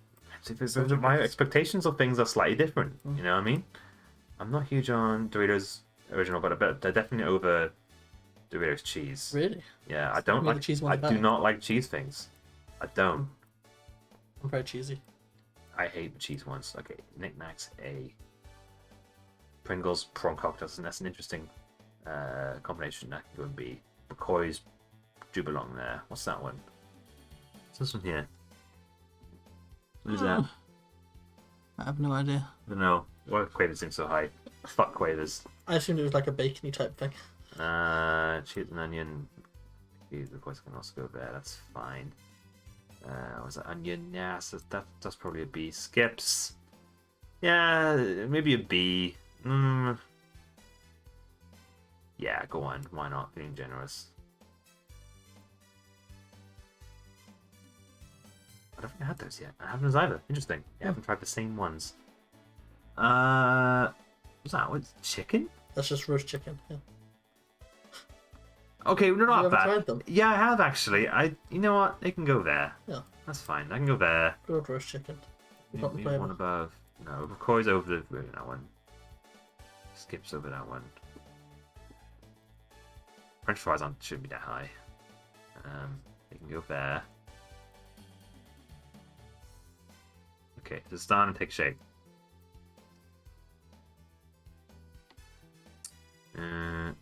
My expectations of things are slightly different. You know what I mean? I'm not huge on Doritos original, but I bet they're definitely over Doritos cheese. Really? Yeah, I don't like. I do not like cheese things. I don't. I'm very cheesy. I hate the cheese ones. Okay, Knick Knacks A. Pringles prawn cocktails, and that's an interesting combination. That can go in B. McCoy's do belong there. What's that one? What's this one here? What is that? I have no idea. I don't know. Why Quavers seem so high? Fuck Quavers. I assumed it was like a bacony type thing. Cheese and onion. Of course, can also go there. That's fine. Was that onion? Yeah, so that's probably a B. Skips. Yeah, maybe a B. Yeah, go on. Why not? Being generous. don't think I had those yet. I haven't either. Interesting. I haven't tried the same ones. What's that? What's chicken? That's just roast chicken. Yeah. Okay, they're not You bad. haven't tried them? Yeah, I have actually. You know what? They can go there. Yeah. That's fine. I can go there. Grilled roast chicken. Not the Maybe flavour. one above. No, McCoy's over that one. Skips over that one. French fries shouldn't be that high. They can go there. Okay, so start and take shape. I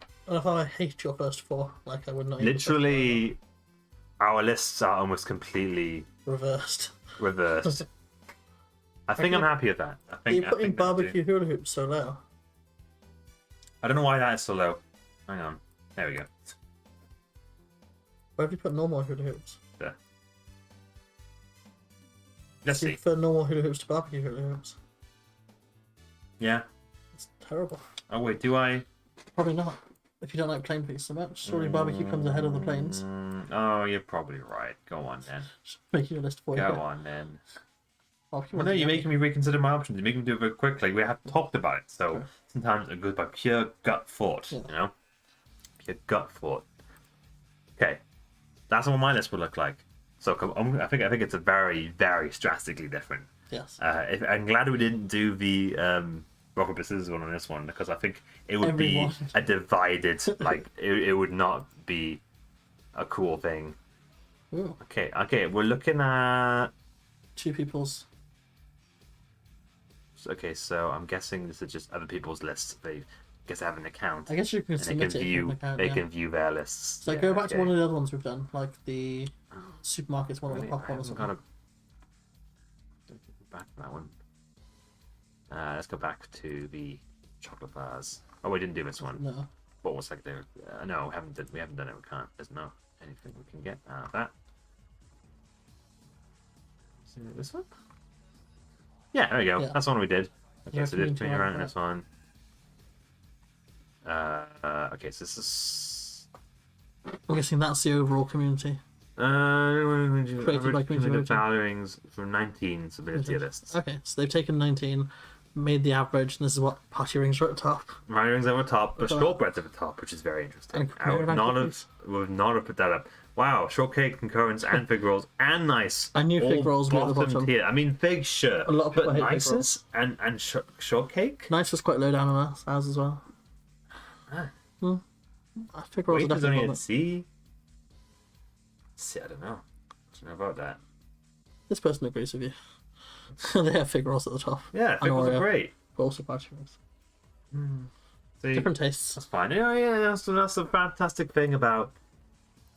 thought I hate your first four. Like I would not. eat the first Literally, our lists are almost completely four. Reversed. reversed. I think I'm happy with that. You're putting think barbecue hula hoops so low. I don't know why that is so low. Hang on. There we go. Where have you put normal hula hoops? There. Let's Do you see. prefer normal hula hoops to barbecue hula hoops? Yeah. It's terrible. Oh wait, do I? Probably not. If you don't like plain pizza so much, surely barbecue comes ahead of the plains. Oh, you're probably right. Go on then. Just making a list for you. Go on then. Barbecue Well, no, one's you're yummy. making me reconsider my options. You're making me do it very quickly. We have talked about it, so Okay. sometimes it goes by pure gut thought. Yeah. You know, pure gut thought. Okay, that's what my list would look like. So I think it's a very, very drastically different. Yes. I'm glad we didn't do the rock paper scissors one on this one because I think it would Everyone. be a divided. Like it would not be a cool thing. Ooh, Okay, we're looking at. two people's. Okay, so I'm guessing this is just other people's lists. They guess they have an account. I guess you can And they submit can it view. if you have an account, They yeah. can view their lists. So Yeah, go back to okay. one of the other ones we've done, like the supermarkets one or the Really? pop I one or haven't something. got back to that one. Let's go back to the chocolate bars. Oh, we didn't do this one. No. What was like there? No, we haven't done it. We can't. There's no anything we can get out of that. Is it this one? Yeah, there we go. Yeah. That's the one we did. Okay, Yeah, so just community turn around one, this one. Okay, so this is. I'm guessing that's the overall community. Created by community voting. valuings from 19 submitted tier lists. Okay, so they've taken 19, made the average, and this is what party rings are at the top. Valuings at the top, but Look at shortbread's at the top, which is very interesting. And I would not cookies. have put that up. Wow, shortcake and currants and fig rolls and nice. I knew fig all rolls were at the bottom. tier. I mean, fig sure, A lot of people but hate fig nices and shortcake. Nice was quite low down on ours as well. Ah. I fig rolls are Wages definitely only on at it. C. C, I don't know. I don't know about that. This person agrees with you. They have fig rolls at the top. Yeah, fig rolls are Oreo. great. But also party rings. See, Different tastes. that's fine. Yeah, that's the fantastic thing about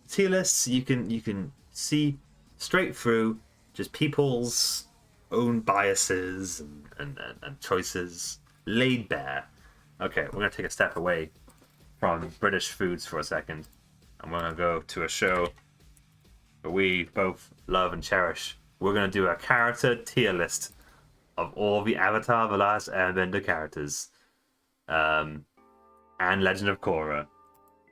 tier lists. You can see straight through just people's own biases and choices laid bare. Okay, we're gonna take a step away from British foods for a second. I'm gonna go to a show that we both love and cherish. We're gonna do a character tier list of all the Avatar: The Last Airbender characters, and Legend of Korra.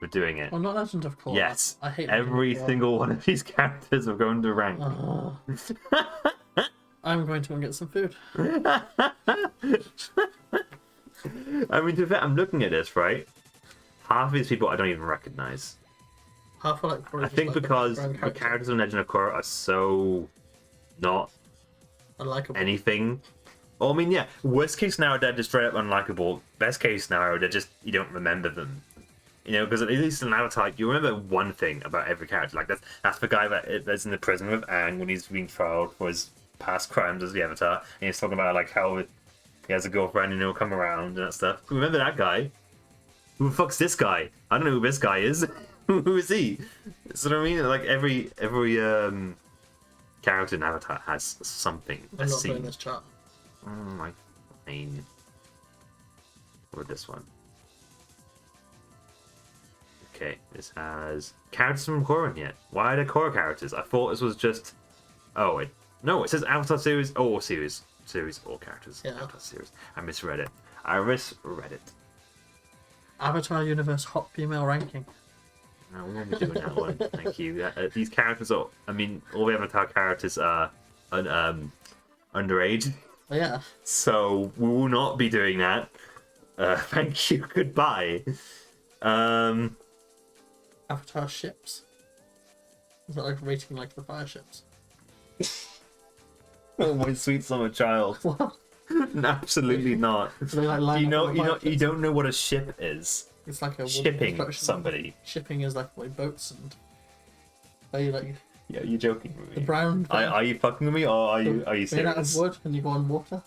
We're doing it. Oh, not Legend of Korra. Yes, I hate every Legend of Korra. single one of these characters are going to rank. I'm going to go and get some food. I mean, to be fair, I'm looking at this, right? Half of these people I don't even recognize. Half are like probably I just think like because background the characters. characters in Legend of Korra are so not Unlikable. anything. Well, I mean, yeah, worst case scenario, they're just straight up unlikable. Best case scenario, they're just, you don't remember them. You know, because at least in Avatar, you remember one thing about every character. Like, that's the guy that's in the prison with Aang when he's being trialed for his past crimes as the Avatar. And he's talking about, like, how he has a girlfriend and he'll come around and that stuff. Remember that guy? Who the fuck's this guy? I don't know who this guy is. Who is he? So what I mean? Like, every character in Avatar has something. I'm A not playing scene. this chat. Oh my fine. Or this one. Okay, this has characters from Korra in here. Why are there Korra characters? I thought this was just. Oh, no, it says Avatar series. Oh, series. Series, all characters. Yeah. Avatar series. I misread it. I misread it. Avatar Universe Hot Female Ranking. No, we won't be doing that one. Thank you. These characters are. I mean, all the Avatar characters are underage. Oh, yeah. So we will not be doing that. Thank you. Goodbye. Avatar ships. Is that like rating like the fire ships? Oh, my sweet summer child. What? Absolutely not. Do they like line You up know, on the you know, fire you ships? don't know what a ship is. It's like a Shipping construction- somebody. Shipping is like what, boats and. Are you like Yeah, you're joking with me. the brown thing? Are you fucking with me, or are you made out of serious? wood and you go on water?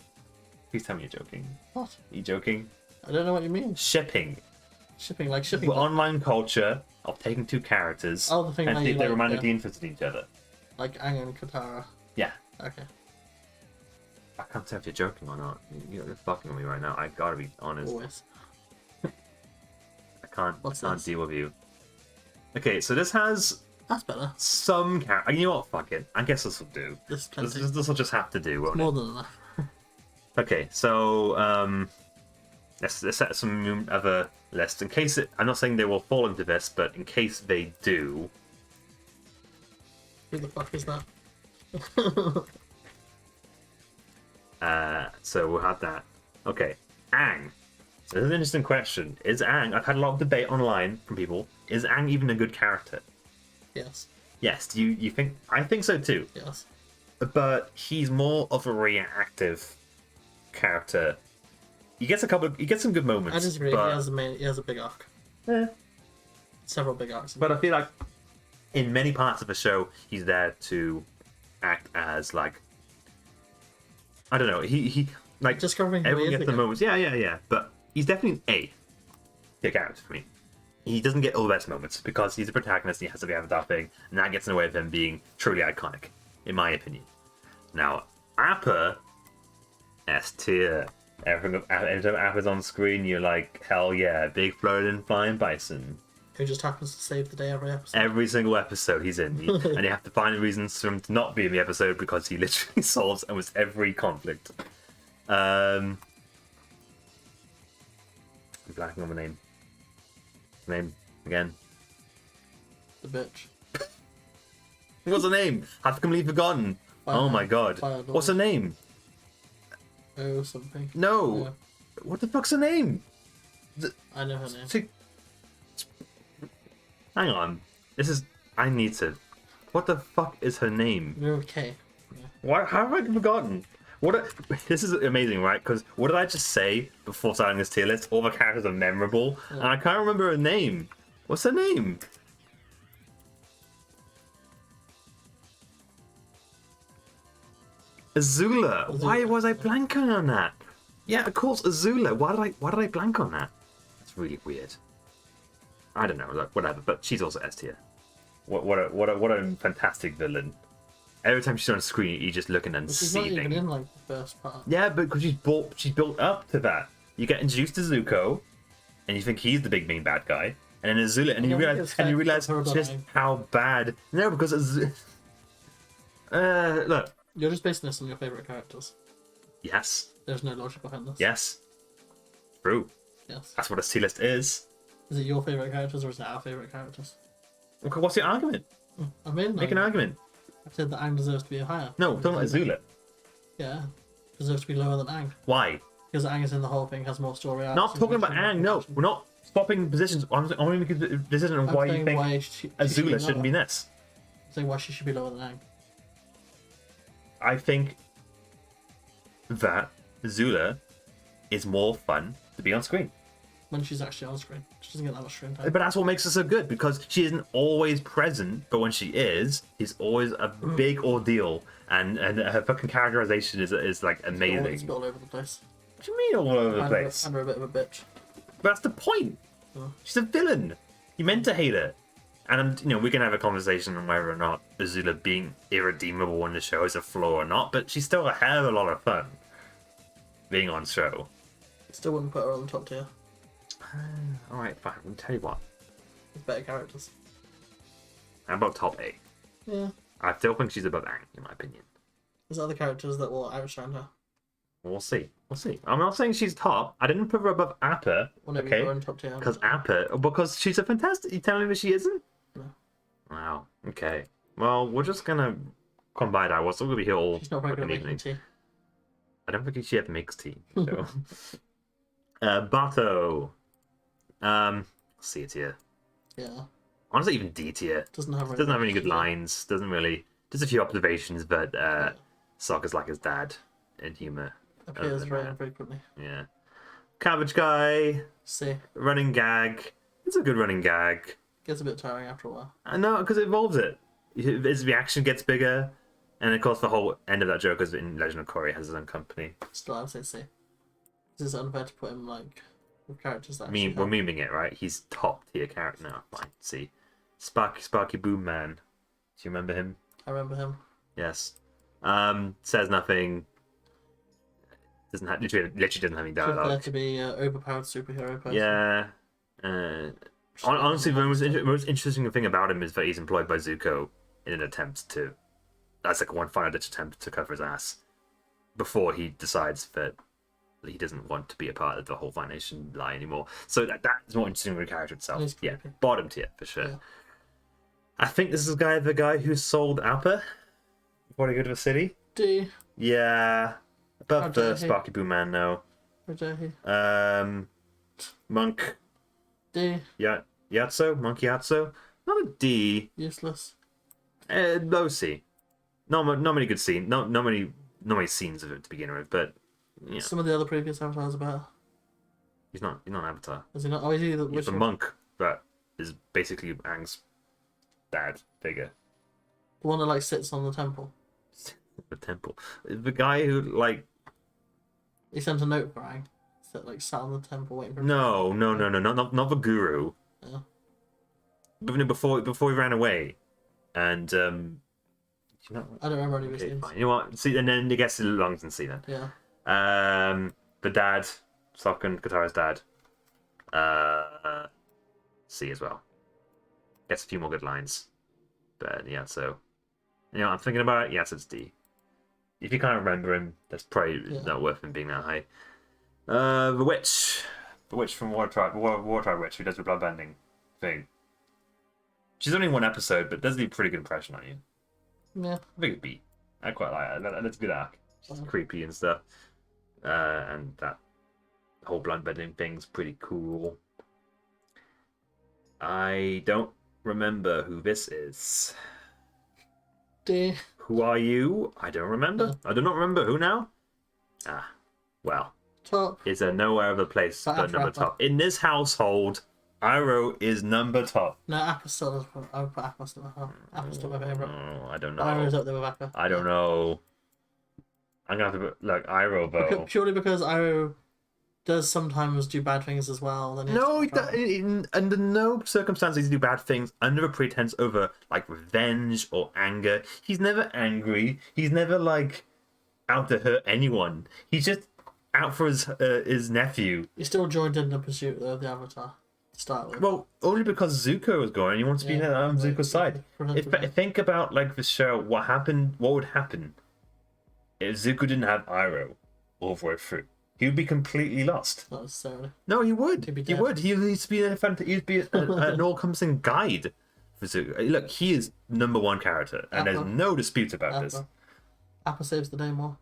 Please tell me you're joking. What? Are you joking? I don't know what you mean. Shipping. Shipping, like shipping. The online culture of taking two characters Oh, the thing and where think you they're like, romantically interested in each other. Like Aang and Katara. Yeah. Okay. I can't tell if you're joking or not. You're fucking with me right now. I gotta be honest. Always. I can't What's this? deal with you. Okay, so this has That's better. some character. You know what? Fuck it. I guess this will do. This is plenty. This will just have to do, won't More it? than enough. Okay, so let's set some other lists in case I'm not saying they will fall into this, but in case they do. Who the fuck is that? So we'll have that. Okay, Aang. So this is an interesting question. Is Aang? I've had a lot of debate online from people. Is Aang even a good character? Yes. Yes. Do you think? I think so too. Yes. But he's more of a reactive character. He gets some good moments. I disagree. But, He has a big arc. eh. Several big arcs. But I feel like in many parts of the show, he's there to act as like, I don't know. He like Discovering who he everyone is gets the again. moments. Yeah. But he's definitely a big character for me. He doesn't get all the best moments because he's a protagonist. And he has to be Avatar thing, and that gets in the way of him being truly iconic, in my opinion. Now, Appa, S tier. Every time Appa's on screen, you're like, hell yeah, big floating flying bison. Who just happens to save the day every episode. Every single episode he's in, and you have to find reasons for him to not be in the episode because he literally solves almost every conflict. I'm blanking on the name. Name again. The bitch. What's her name? I've completely forgotten. Oh my god. Fire What's her name? Oh, something. No. Yeah. What the fuck's her name? I know her name. She- Hang on. I need to. What the fuck is her name? You're okay. Yeah. Why? How have I forgotten? This is amazing, right? Because what did I just say before starting this tier list? All the characters are memorable, and I can't remember her name. What's her name? Azula. Why was I blanking on that? Yeah, of course, Azula. Why did I blank on that? That's really weird. I don't know, like, whatever. But she's also S tier. What a fantastic villain. Every time she's on screen, you're just looking and She's not even seething. in like the first part. Yeah, but because she's built up to that. You get introduced to Zuko, and you think he's the big main bad guy, and then Azula, and you realize her just dying. how bad. No, because look. You're just basing this on your favourite characters. Yes, There's no logic behind this. yes, true. Yes. That's what a tier list is. Is it your favourite characters or is it our favourite characters? Okay, what's your argument? I mean, Make an argument. I said that Aang deserves to be higher. No, we're talking about Azula. Yeah. Deserves to be lower than Aang. Why? Because Aang is in the whole thing, has more story arcs. Not and talking about makes more Aang. No, connection. we're not swapping positions. I'm only making a decision on I'm why you saying think why she Azula shouldn't be lower. this. I'm saying why she should be lower than Aang. I think that Azula is more fun to be on screen. When she's actually on screen. She doesn't get that much screen time. But that's what makes her so good, because she isn't always present, but when she is, it's always a big ordeal, and her fucking characterization is like It's amazing. all over the place. What do you mean all over the place? And her a bit of a bitch. But that's the point. Oh. She's a villain. You're meant to hate her. And we can have a conversation on whether or not Azula being irredeemable in the show is a flaw or not, but she's still a hell of a lot of fun being on show. Still wouldn't put her on the top tier. Alright, fine. I'll tell you what. With better characters. How about top 8? Yeah. I still think she's above Aang, in my opinion. There's other characters that will outshine her. We'll see. We'll see. I'm not saying she's top. I didn't put her above Appa, Whenever you okay? put her on top tier. Because she's a fantastic... You telling me she isn't? No. Wow. Okay. Well, we're just gonna come by that. We're still gonna be here all She's not very good at fucking making evening. tea. I don't think she ever makes tea. So. Bato. C tier. Yeah. Honestly, even D tier. Doesn't have Doesn't have any good yeah. lines. Doesn't really. Just a few observations, but Soccer's like his dad in humor. Appears very infrequently. Yeah. Cabbage guy. C. Running gag. It's a good running gag. Gets a bit tiring after a while. I know, because it evolves it. His reaction gets bigger, and of course the whole end of that joke is in Legend of Korra has his own company. Still, I would say C. It's unfair to put him like with characters that. We're memeing it, right? He's top tier character now. Fine. See, Sparky Boom Man. Do you remember him? I remember him. Yes. Says nothing. Doesn't have literally doesn't have any dialogue. There to be overpowered superhero person. Yeah. Honestly, the most interesting thing about him is that he's employed by Zuko in an attempt to. That's like one final ditch attempt to cover his ass before he decides that he doesn't want to be a part of the whole Nation lie anymore. So that is more interesting with the character itself. Yeah, bottom tier for sure. Yeah. I think this is the guy who sold Appa before they go to the city. D. Yeah, above the Sparky Boo Man now. Monk. D. Yeah, Monkey Yatso. Not a D. Useless. Low C. Not many good scenes. Not many scenes of it to begin with, but. Yeah. Some of the other previous avatars are better. He's not an avatar. Is he not? Oh, he's the monk that is basically Aang's dad figure. The one that like sits on the temple. The temple. The guy who like. He sent a note for Aang. That like sat on the temple waiting for. No, not the guru. Yeah. But before he ran away, and I don't remember any of his names. Fine. You know what? See, and then he gets to Lungs and see then. Yeah. The dad, Sokka and Katara's dad. C as well. Gets a few more good lines. But yeah, so I'm thinking about it. Yes, it's D. If you can't remember him, that's probably not worth him being that high. The witch from War Tribe Witch who does the bloodbending thing. She's only in one episode, but does do a pretty good impression on you. Yeah, I think it's B. I quite like it. That's a good arc. She's creepy and stuff. And that whole bloodbending thing's pretty cool. I don't remember who this is. D. Who are you? I don't remember. I do not remember who now. Well. Top. Is there nowhere of a place but number top? In this household, Iroh is number top. No, Appa's still. I would put Appa still. Appa's still my favourite. Oh, I don't know. Iroh's up there with Appa. I don't know. I'm gonna have to put Iroh though. Purely because Iroh does sometimes do bad things as well. Then no, under no circumstances does he do bad things under a pretense over like revenge or anger. He's never angry. He's never like out to hurt anyone. He's just out for his nephew. He still joined in the pursuit of the Avatar to start with. Well, only because Zuko was going. He wants to be on Zuko's side. Think about like the show. What would happen if Zuko didn't have Iroh all the way through? He would be completely lost. Not necessarily. No, he would. He'd be He would. He'd be an all-encompassing guide for Zuko. Look, he is number one character, and there's no dispute about this. Appa saves the day more.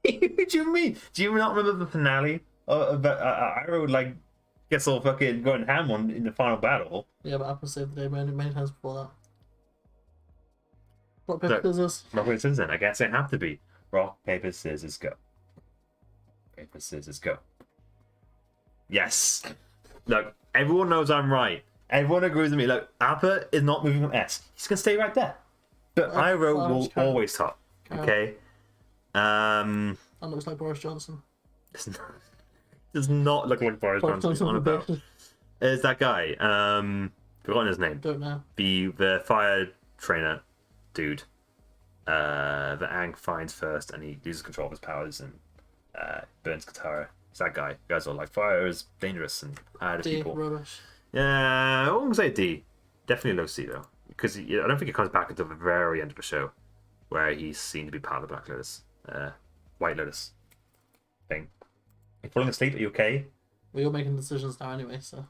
What do you mean? Do you not remember the finale? Iroh like gets all fucking going ham on in the final battle. Yeah, but Appa saved the day many times before that. Rock, paper, scissors. Rock, paper, scissors. Then I guess it have to be rock, paper, scissors, go. Paper, scissors, go. Yes. Look, everyone knows I'm right. Everyone agrees with me. Look, Appa is not moving from S. He's gonna stay right there. But Iroh will always top. Okay. That looks like Boris Johnson. Does not look like Boris Johnson. On about. Is that guy? Forgotten his name. Don't know. The fire trainer dude. That Aang finds first, and he loses control of his powers and burns Katara. It's that guy. You guys are like, fire is dangerous and bad to people. Rubbish. Yeah, I won't say D. Definitely low C though, because I don't think it comes back until the very end of the show, where he's seen to be part of the Black Lotus, White Lotus thing. You're falling asleep? Are you okay? Well, you're making decisions now anyway, so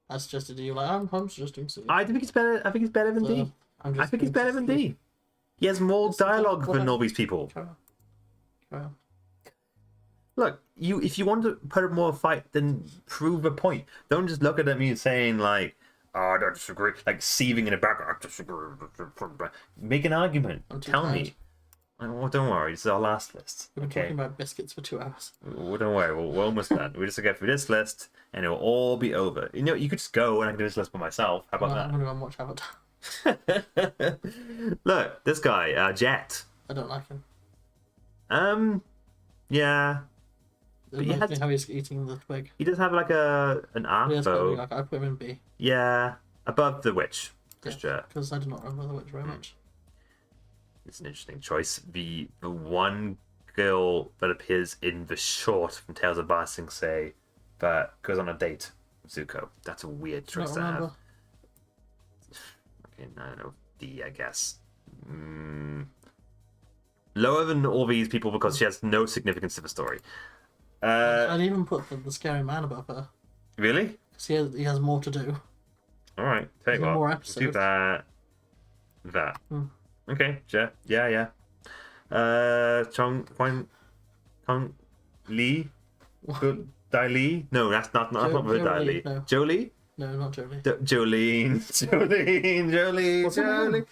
I suggested to you like I'm suggesting C. I think it's better. I think it's better than D. I think it's better than D. He has more dialogue what than all these people. Carry on. Carry on. Look, if you want to put up more fight, then prove a point. Don't just look at me saying like, "Oh, I don't disagree," like seething in the back. I disagree. Make an argument. Tell me. Well, don't worry, it's our last list. We've been talking about biscuits for 2 hours. Well, don't worry, we're almost done. We just get through this list, and it'll all be over. You know, you could just go and I can do this list by myself. How about I'm gonna go and watch Avatar. that? Look, this guy, Jet. I don't like him. Yeah. It reminds me how he's eating the twig. He does have like an arc bow. Like, I put him in B. Yeah, above the witch. For sure. Because I do not remember the witch very much. It's an interesting choice. The one girl that appears in the short from Tales of Ba Sing Se that goes on a date with Zuko. That's a weird choice to have. Okay, I don't know. D, I guess. Lower than all these people because she has no significance to the story. I'd even put the scary man above her. Really? Because he has more to do. Alright, tell you what. More Let's do episodes. that. Okay, sure. Yeah. Chong Li? Good Dai Li? No, that's not with Dai Li. No. Jolie? No, not Jolie. Jolene. What's her name?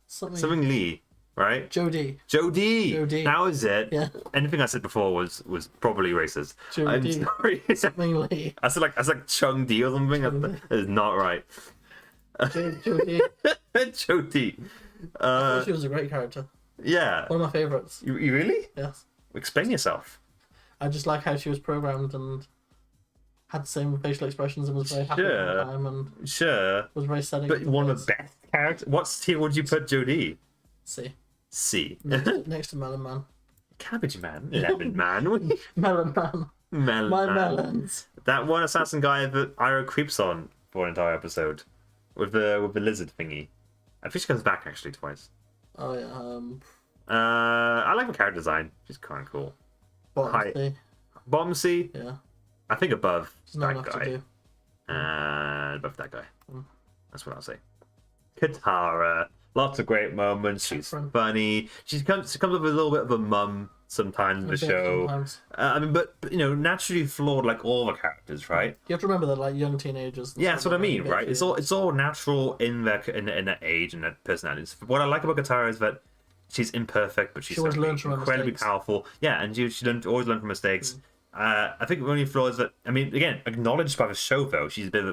Something Lee, right? Jodie. Jodie. That was it. Yeah. Anything I said before was probably racist. Jodie. I'm sorry. Something Lee. I said like Chung D or something. That is not right. Jodie. Jodie. I thought she was a great character. Yeah. One of my favourites. You really? Yes. Explain yourself. I just like how she was programmed and had the same facial expressions and was very happy all the time and was very setting. But one of the best characters. What tier would you put Jodie? C. Next to Melon Man. Cabbage Man. Lemon Man. Melon Man. Melon My Man. melons. That one assassin guy that Iroh creeps on for an entire episode with the lizard thingy. I think she comes back actually twice. Oh yeah. I like the character design. She's kind of cool. Bottom C. Yeah. I think above There's that to guy. do. Above that guy. That's what I'll say. Katara. Lots of great moments. She's funny. She comes up with a little bit of a mum sometimes in the show. Sometimes. I mean, but you know, naturally flawed like all the characters, right? You have to remember that, like young teenagers. Yeah, that's what I mean, right? It's all natural in that age and that personality. What I like about Katara is that she's imperfect, but she's incredibly powerful. Yeah, and she always learn from mistakes. I think the only flaw is that, I mean, again, acknowledged by the show though, she's a bit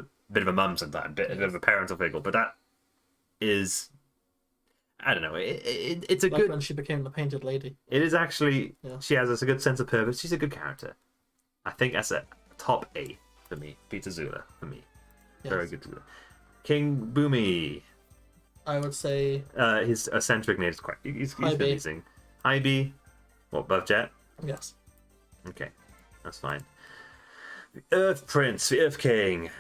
of a mum sometimes, a bit of a parental figure, but that is, I don't know. It's a like good. when she became the painted lady. It is actually. Yeah. She has a good sense of purpose. She's a good character. I think that's a top A for me. Peter Zula for me. Yes. Very good Zula. King Boomy. I would say. His eccentric name is quite. He's amazing. High B. What, above Jet? Yes. Okay, that's fine. The Earth Prince, the Earth King.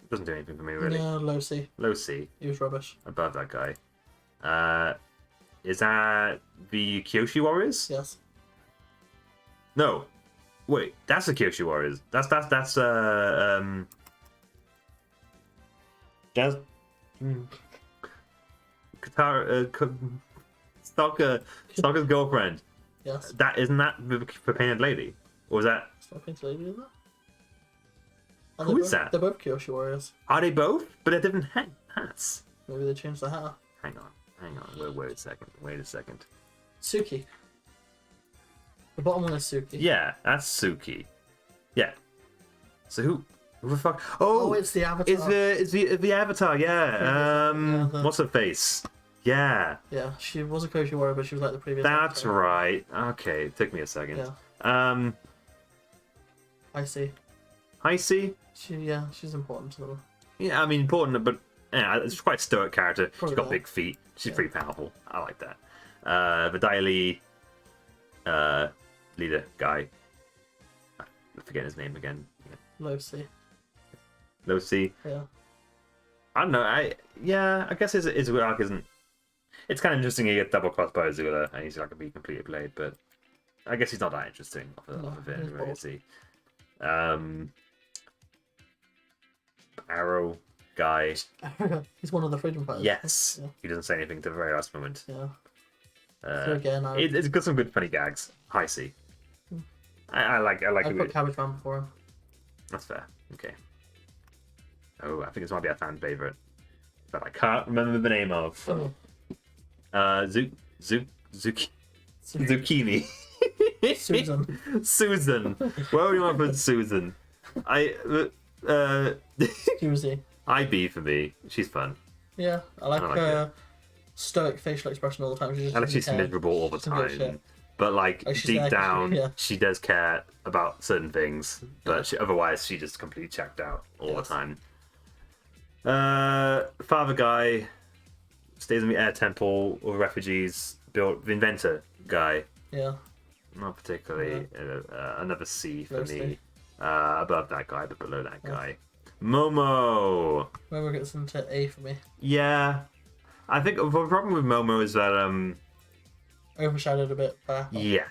Doesn't do anything for me really. No, low C. Low C. He was rubbish. Above that guy. Is that the Kyoshi Warriors? Yes. No. Wait, that's the Kyoshi Warriors. That's Katara Stalker's girlfriend. Yes. That isn't that the painted lady? Or was that It's not painted lady, is that? Who is that? They're both Kyoshi Warriors. Are they both? But they're different hats. Maybe they changed the hat. Hang on. Wait a second. Suki. The bottom one is Suki. Yeah, that's Suki. Yeah. So who the fuck? Oh, it's the Avatar. It's the Avatar. Yeah. What's her face? Yeah. Yeah, she was a Kyoshi Warrior, but she was like the previous. That's Avatar. right. Okay, it took me a second. Yeah. I see. I see. She's important to them. Yeah, I mean important, but yeah, it's quite a stoic character. She's got big feet. She's pretty powerful. I like that. The Daily leader guy. I forget his name again. Low C. Low C. Yeah. I don't know. I guess his arc isn't. It's kind of interesting. He gets double crossed by Azula, and he's like a be completed blade, but I guess he's not that interesting off of it. Really, see. Arrow. guy. He's one of the freedom fighters. Yes. Yeah. He doesn't say anything to the very last moment. Yeah. So again, It's got some good funny gags. High C. I like I'd it. put Cabbage Man before him. That's fair. Okay. Oh, I think this might be a fan favorite, but I can't remember the name of. Oh. Zucchini. Susan. Susan. Where would you want to put Susan? Susie. IB for me. She's fun. Yeah, I like like her stoic facial expression all the time. I like she's miserable all the time. But like deep down, she does care about certain things. But otherwise, she just completely checked out all the time. Father guy stays in the air temple with refugees. Built the inventor guy. Yeah. Not particularly. Another C for Mostly. me. Above that guy, but below that guy. Momo. Momo gets into A for me. Yeah, I think the problem with Momo is that Overshadowed a bit by Apple. yeah,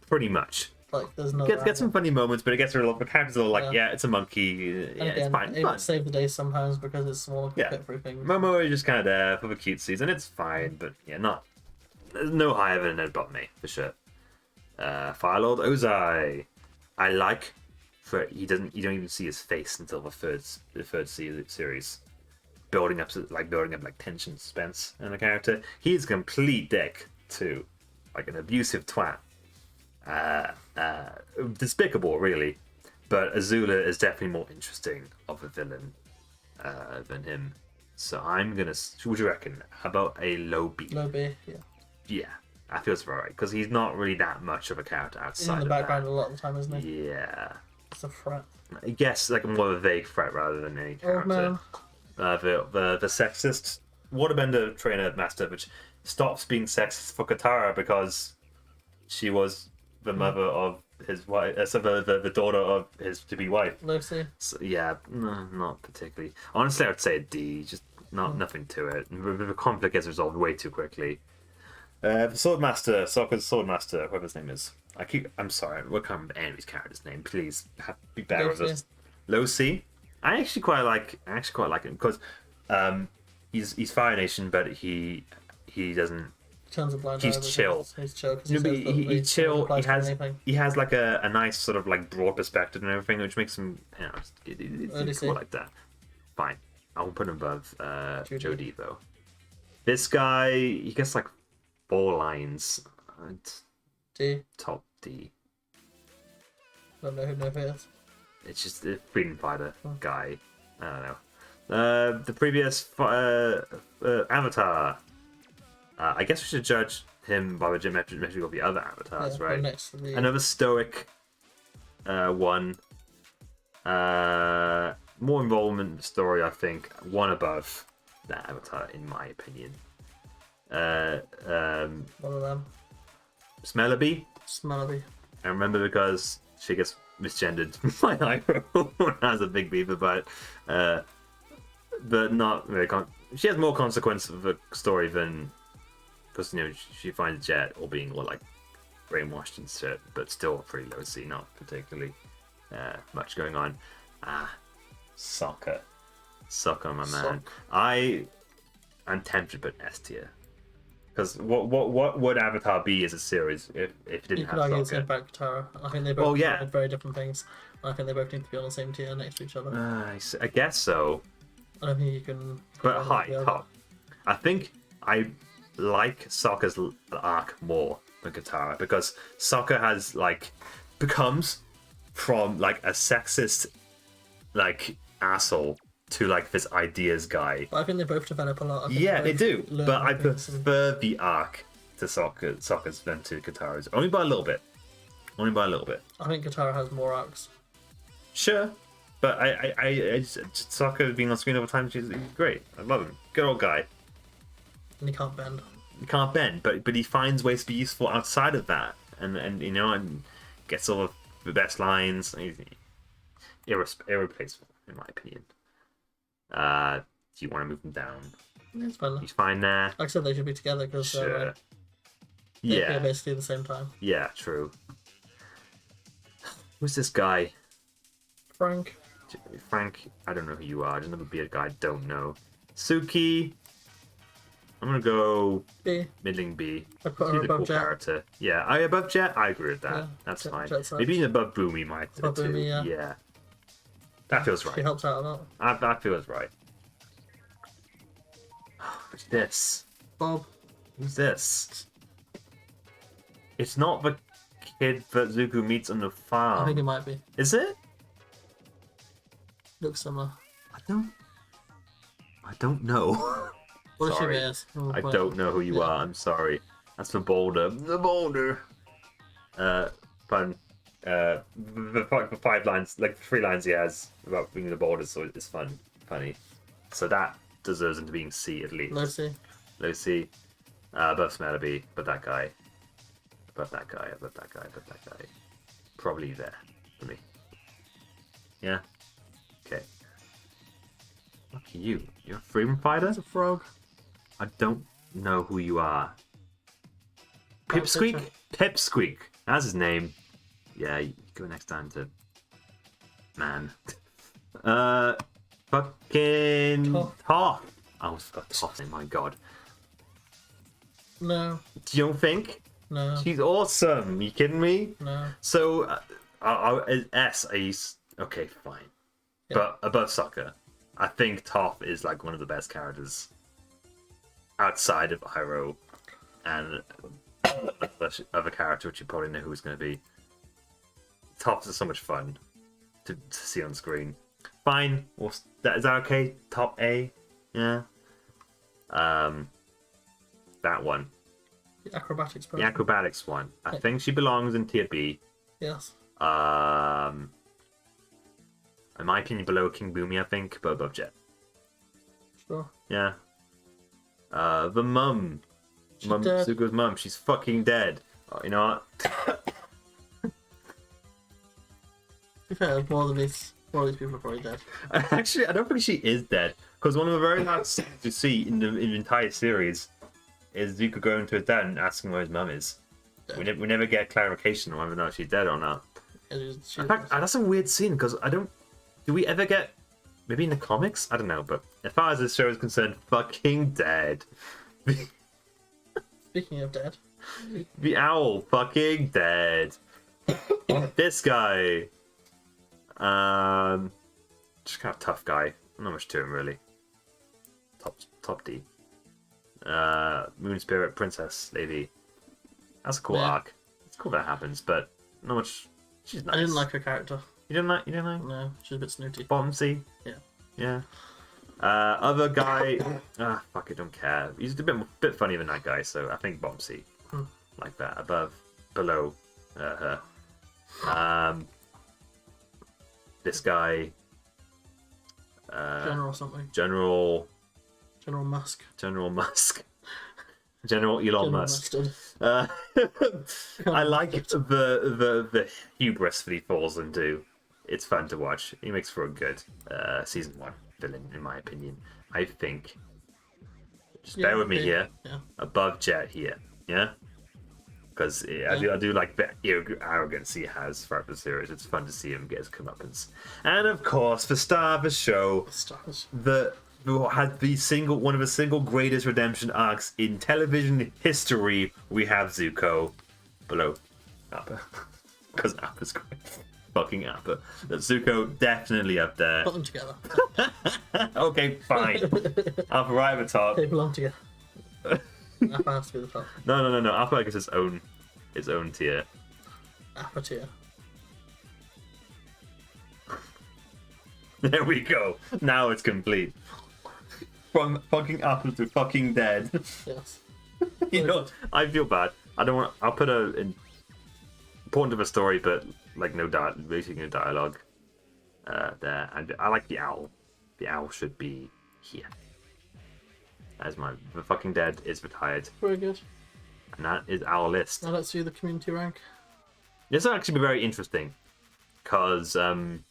pretty much. Like there's no. Get some funny moments, but it gets rid of the characters are all like, yeah, it's a monkey. Yeah, Again, it's fine. it save the day sometimes because it's small, Yeah. fit through things. Momo is just kind of there for the cutesies, and it's fine, but yeah, there's no higher than it above me for sure. Firelord Ozai, I like. For you don't even see his face until the third series, building up like tension, suspense in the character. He's a complete dick too, like an abusive twat, despicable really. But Azula is definitely more interesting of a villain than him. So I'm gonna. What do you reckon? How about a low B? Low B, yeah. Yeah, I feel it's right because he's not really that much of a character outside. He's in the background a lot of the time, isn't he? Yeah. It's a threat. I guess like more of a vague threat rather than any character. Oh man. The sexist waterbender trainer master, which stops being sexist for Katara because she was the mother of his wife, the daughter of his to-be wife. Lucy. So, yeah, no, not particularly. Honestly, I would say a D. Just nothing to it. The conflict gets resolved way too quickly. The Swordmaster, Sokka's Swordmaster, whoever his name is. I'm sorry, I can't remember any of his character's name. Please be better with us. Low C. I actually quite like him because he's Fire Nation, but he doesn't. Turns a blind He's eye chill. He's chill. He's chill. He has like a nice sort of like broad perspective and everything, which makes him it's cool like that. Fine, I won't put him above Jody though. This guy, he gets like 4 lines. D. Top D. Don't know who is. It's just a freedom fighter guy. I don't know. The previous Avatar. I guess we should judge him by the geometric of the other avatars, right? Next to the... Another stoic one. More involvement in the story, I think. One above that avatar, in my opinion. One of them. Smellaby. I remember because she gets misgendered by Iroh. Has a big beaver, but not very. She has more consequence of a story than because she finds Jet all being like brainwashed and shit, but still pretty low C, not particularly much going on. Sokka, my man. I'm tempted, but S tier. Because what would Avatar be as a series if it didn't have Sokka? You could argue it's about Katara. I think they both provide very different things. I think they both need to be on the same tier next to each other. I guess so. I don't think you can... But high, top. I think I like Sokka's arc more than Katara, because Sokka has, becomes from, a sexist, asshole to this ideas guy. But I think they both develop a lot. Yeah, they do. But I prefer the arc to Sokka's than to Katara's. Only by a little bit. I think Katara has more arcs. Sure. But Sokka being on screen all the time, he's great. I love him. Good old guy. And he can't bend. But he finds ways to be useful outside of that. And gets all the best lines. He's irreplaceable, in my opinion. Do you want to move him down? It's fine. He's fine there. Like I said, they should be together because sure. they're basically at the same time. Yeah, true. Who's this guy? Frank. Frank, I don't know who you are. Another beard guy I don't know. Suki, I'm gonna go B. middling B. I put her She's a above cool Jet. character. Yeah, I above Jet. I agree with that. Yeah, That's fine. Jet's Maybe nice. even above Boomy might Above too. Boomy, yeah. That feels She right. helps out a lot. That feels right. What's this? Bob. Who's this? It's not the kid that Zuko meets on the farm. I think it might be. Is it? Looks similar. I don't know. What if she Sorry. is? I don't know who you are. I'm sorry. That's the boulder. The boulder. Fun. The 5 lines, like 3 lines he has about being the boulder, so it's funny. So that deserves him to being C at least. Lucy. Low C. Above Smellerby, but that guy. Above that guy. Above that guy. Above that guy. Probably there for me. Yeah. Okay. Look at you. You're a freedom fighter? It's a frog. I don't know who you are. Got a Pipsqueak? picture. Pipsqueak. That's his name. Yeah, you go next time to... Man. Fucking... Toff. I almost forgot Toff's name, my god. No. Do you don't think? No. She's awesome. You kidding me? No. So, S, okay, fine. Yeah. But above Sokka, I think Toph is like one of the best characters outside of Iroh and other character, which you probably know who it's going to be. Toph is so much fun to see on screen. Fine. Well, is that okay? Top A? Yeah. That one. The acrobatics person. The acrobatics one. I think she belongs in tier B. Yes. In my opinion, below King Boomy, I think, but above Jet. Sure. Yeah. The mum. She's Mum, dead. Zuko's mum. She's fucking dead. Oh, you know what? To be fair, more of these people are probably dead. Actually, I don't think she is dead. Because one of the very last scenes you see in the entire series is Zuko going to his dad and asking where his mum is. Dead. We never get clarification on whether or not she's dead or not. She's In fact, that's a weird scene because I don't. Do we ever get? Maybe in the comics? I don't know. But as far as this show is concerned, fucking dead. Speaking of dead, The owl, fucking dead. This guy, just kind of tough guy. Not much to him really. Top D. Moon Spirit Princess Lady. That's a cool Yeah. arc. It's cool that happens, but not much. She's nice. I didn't like her character. You didn't like? You didn't like? No, she's a bit snooty. Bottom C. Yeah. Yeah. Other guy. Fuck it, don't care. He's a bit funnier than that guy, so I think bottom C. Like that. Below her. This guy. General something. General Musk. General Elon Musk. I like the hubris that he falls into. It's fun to watch. He makes for a good season 1 villain, in my opinion. I think. Just bear with me here. Yeah. Above Jet here. Yeah? Because I do like the arrogance he has throughout the series. It's fun to see him get his comeuppance. And of course, the star of the show, who had one of the single greatest redemption arcs in television history, we have Zuko below Appa. Because Appa's great. Fucking Appa. But Zuko definitely up there. Put them together. Okay, fine. Appa right at the top. They belong together. Appa has to be the top. No. Appa gets his own tier. Appa tier. There we go. Now it's complete. From fucking Apple to fucking dead. Yes. You know, I feel bad. I don't want. I'll put important to the story, but like basically no dialogue there. And I like the owl. The owl should be here. As the fucking dead is retired, Very good. and that is our list. Now let's see the community rank. This will actually be very interesting, because I'm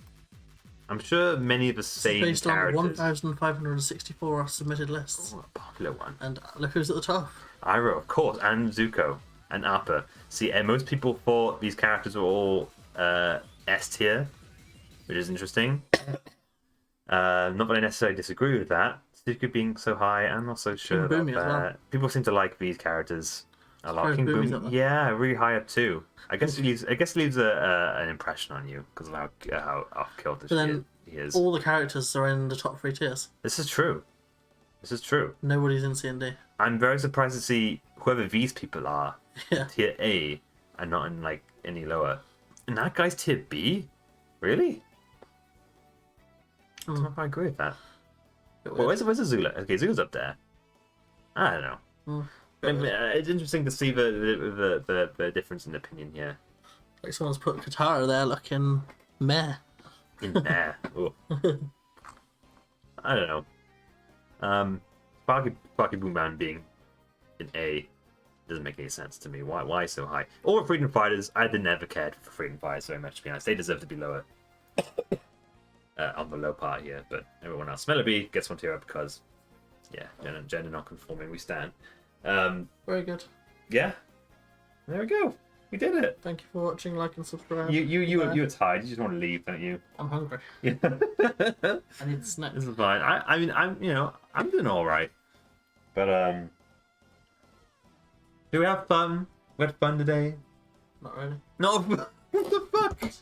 sure many of the same Based on characters. 1,564 submitted lists. Oh, a popular one. And look who's at the top. Iroh, of course, and Zuko, and Appa. See, and most people thought these characters were all S tier, which is interesting. Not that I necessarily disagree with that. Sudoku being so high, I'm not so sure King about Boomy as that. well. People seem to like these characters a lot. King King Boomy's Boom, up there. yeah, really high up too. I guess he leaves an impression on you because of how off kilter But then he is. all the characters are in the top 3 tiers. This is true. This is true. Nobody's in C&D. I'm very surprised to see whoever these people are Yeah. tier A and not in like any lower. And that guy's tier B? Really? I don't know if I agree with that. Well, where's Azula? Okay, Azula's up there. I don't know. It's interesting to see the difference in opinion here. Like someone's put Katara there looking meh. In there. I don't know. Sparky Boom Band being an A doesn't make any sense to me. Why so high? Or Freedom Fighters, I never cared for Freedom Fighters very much, to be honest. They deserve to be lower. On the low part here, but everyone else. Melody gets one tier up because, yeah, gender non-conforming, we stand. Very good. Yeah, there we go. We did it. Thank you for watching, like and subscribe. You were tired. You just want to leave, don't you? I'm hungry. Yeah. I need a snack. This is fine. I mean, I'm doing all right. But do we have fun? We had fun today. Not really. No. What the fuck?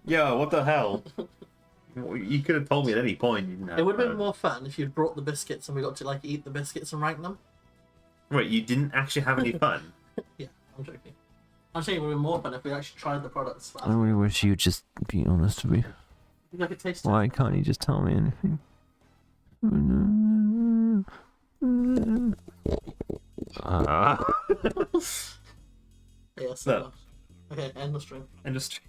Yo, what the hell? You could have told me at any point. You didn't have It would have been fun. more fun if you'd brought the biscuits and we got to like eat the biscuits and rank them. Wait, you didn't actually have any fun? Yeah, I'm joking. I'm saying it would have been more fun if we actually tried the products. I really wish you'd just be honest with me. You like it tasted? Why can't you just tell me anything? Yeah, so No. okay, end the stream. Industry.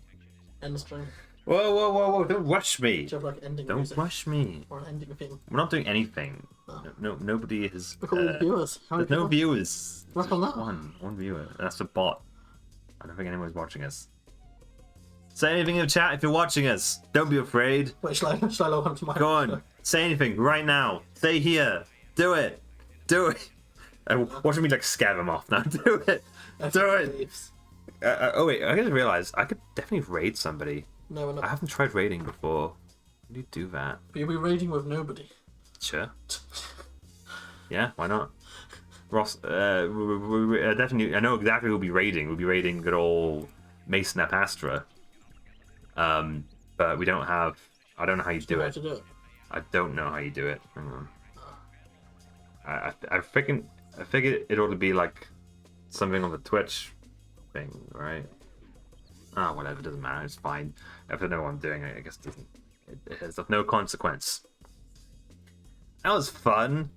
End the stream. Whoa! Don't rush me. Do you have like ending Don't music? rush me. Or an ending theme? We're not doing anything. No. Nobody is. Look at all the viewers. How many There's no people? viewers. Work on that. One viewer. That's a bot. I don't think anyone's watching us. Say anything in the chat if you're watching us. Don't be afraid. Wait, shall I log on to my... Go on. Say anything right now. Stay here. Do it. Do it. Watch me like scab him off now. Do it. Do it. Leaves. Oh wait, I just realized I could definitely raid somebody. No, we're I not. haven't tried raiding before. How do you do that? But you'll be raiding with nobody. Sure. Yeah, why not? Ross, definitely. I know exactly who'll be raiding. We'll be raiding good old Mason Ap Astra. But we don't have. I don't know how you do How it. to do it. I don't know how you do it. Hang on. I figured it ought to be like something on the Twitch thing, right? Ah, whatever. Doesn't matter. It's fine. If I know what I'm doing, I guess it has of no consequence. That was fun.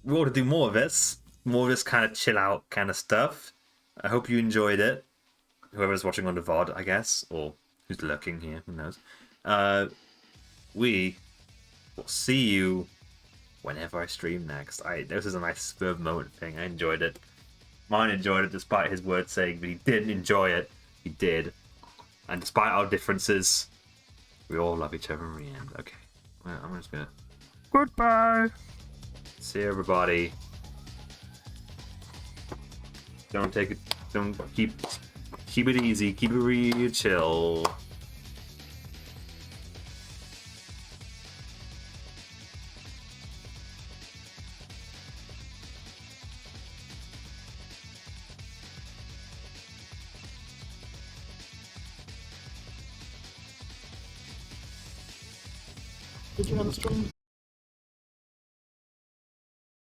We ought to do more of this. More of this kind of chill out kind of stuff. I hope you enjoyed it. Whoever's watching on the VOD, I guess, or who's lurking here, who knows. We will see you whenever I stream next. This is a nice spur of the moment thing. I enjoyed it. Mine enjoyed it despite his word saying that he didn't enjoy it. He did. And despite our differences, we all love each other in the end. Okay. Well, I'm just gonna... Goodbye! See you, everybody. Don't take it... Don't keep it easy. Keep it real chill. Did you end the stream?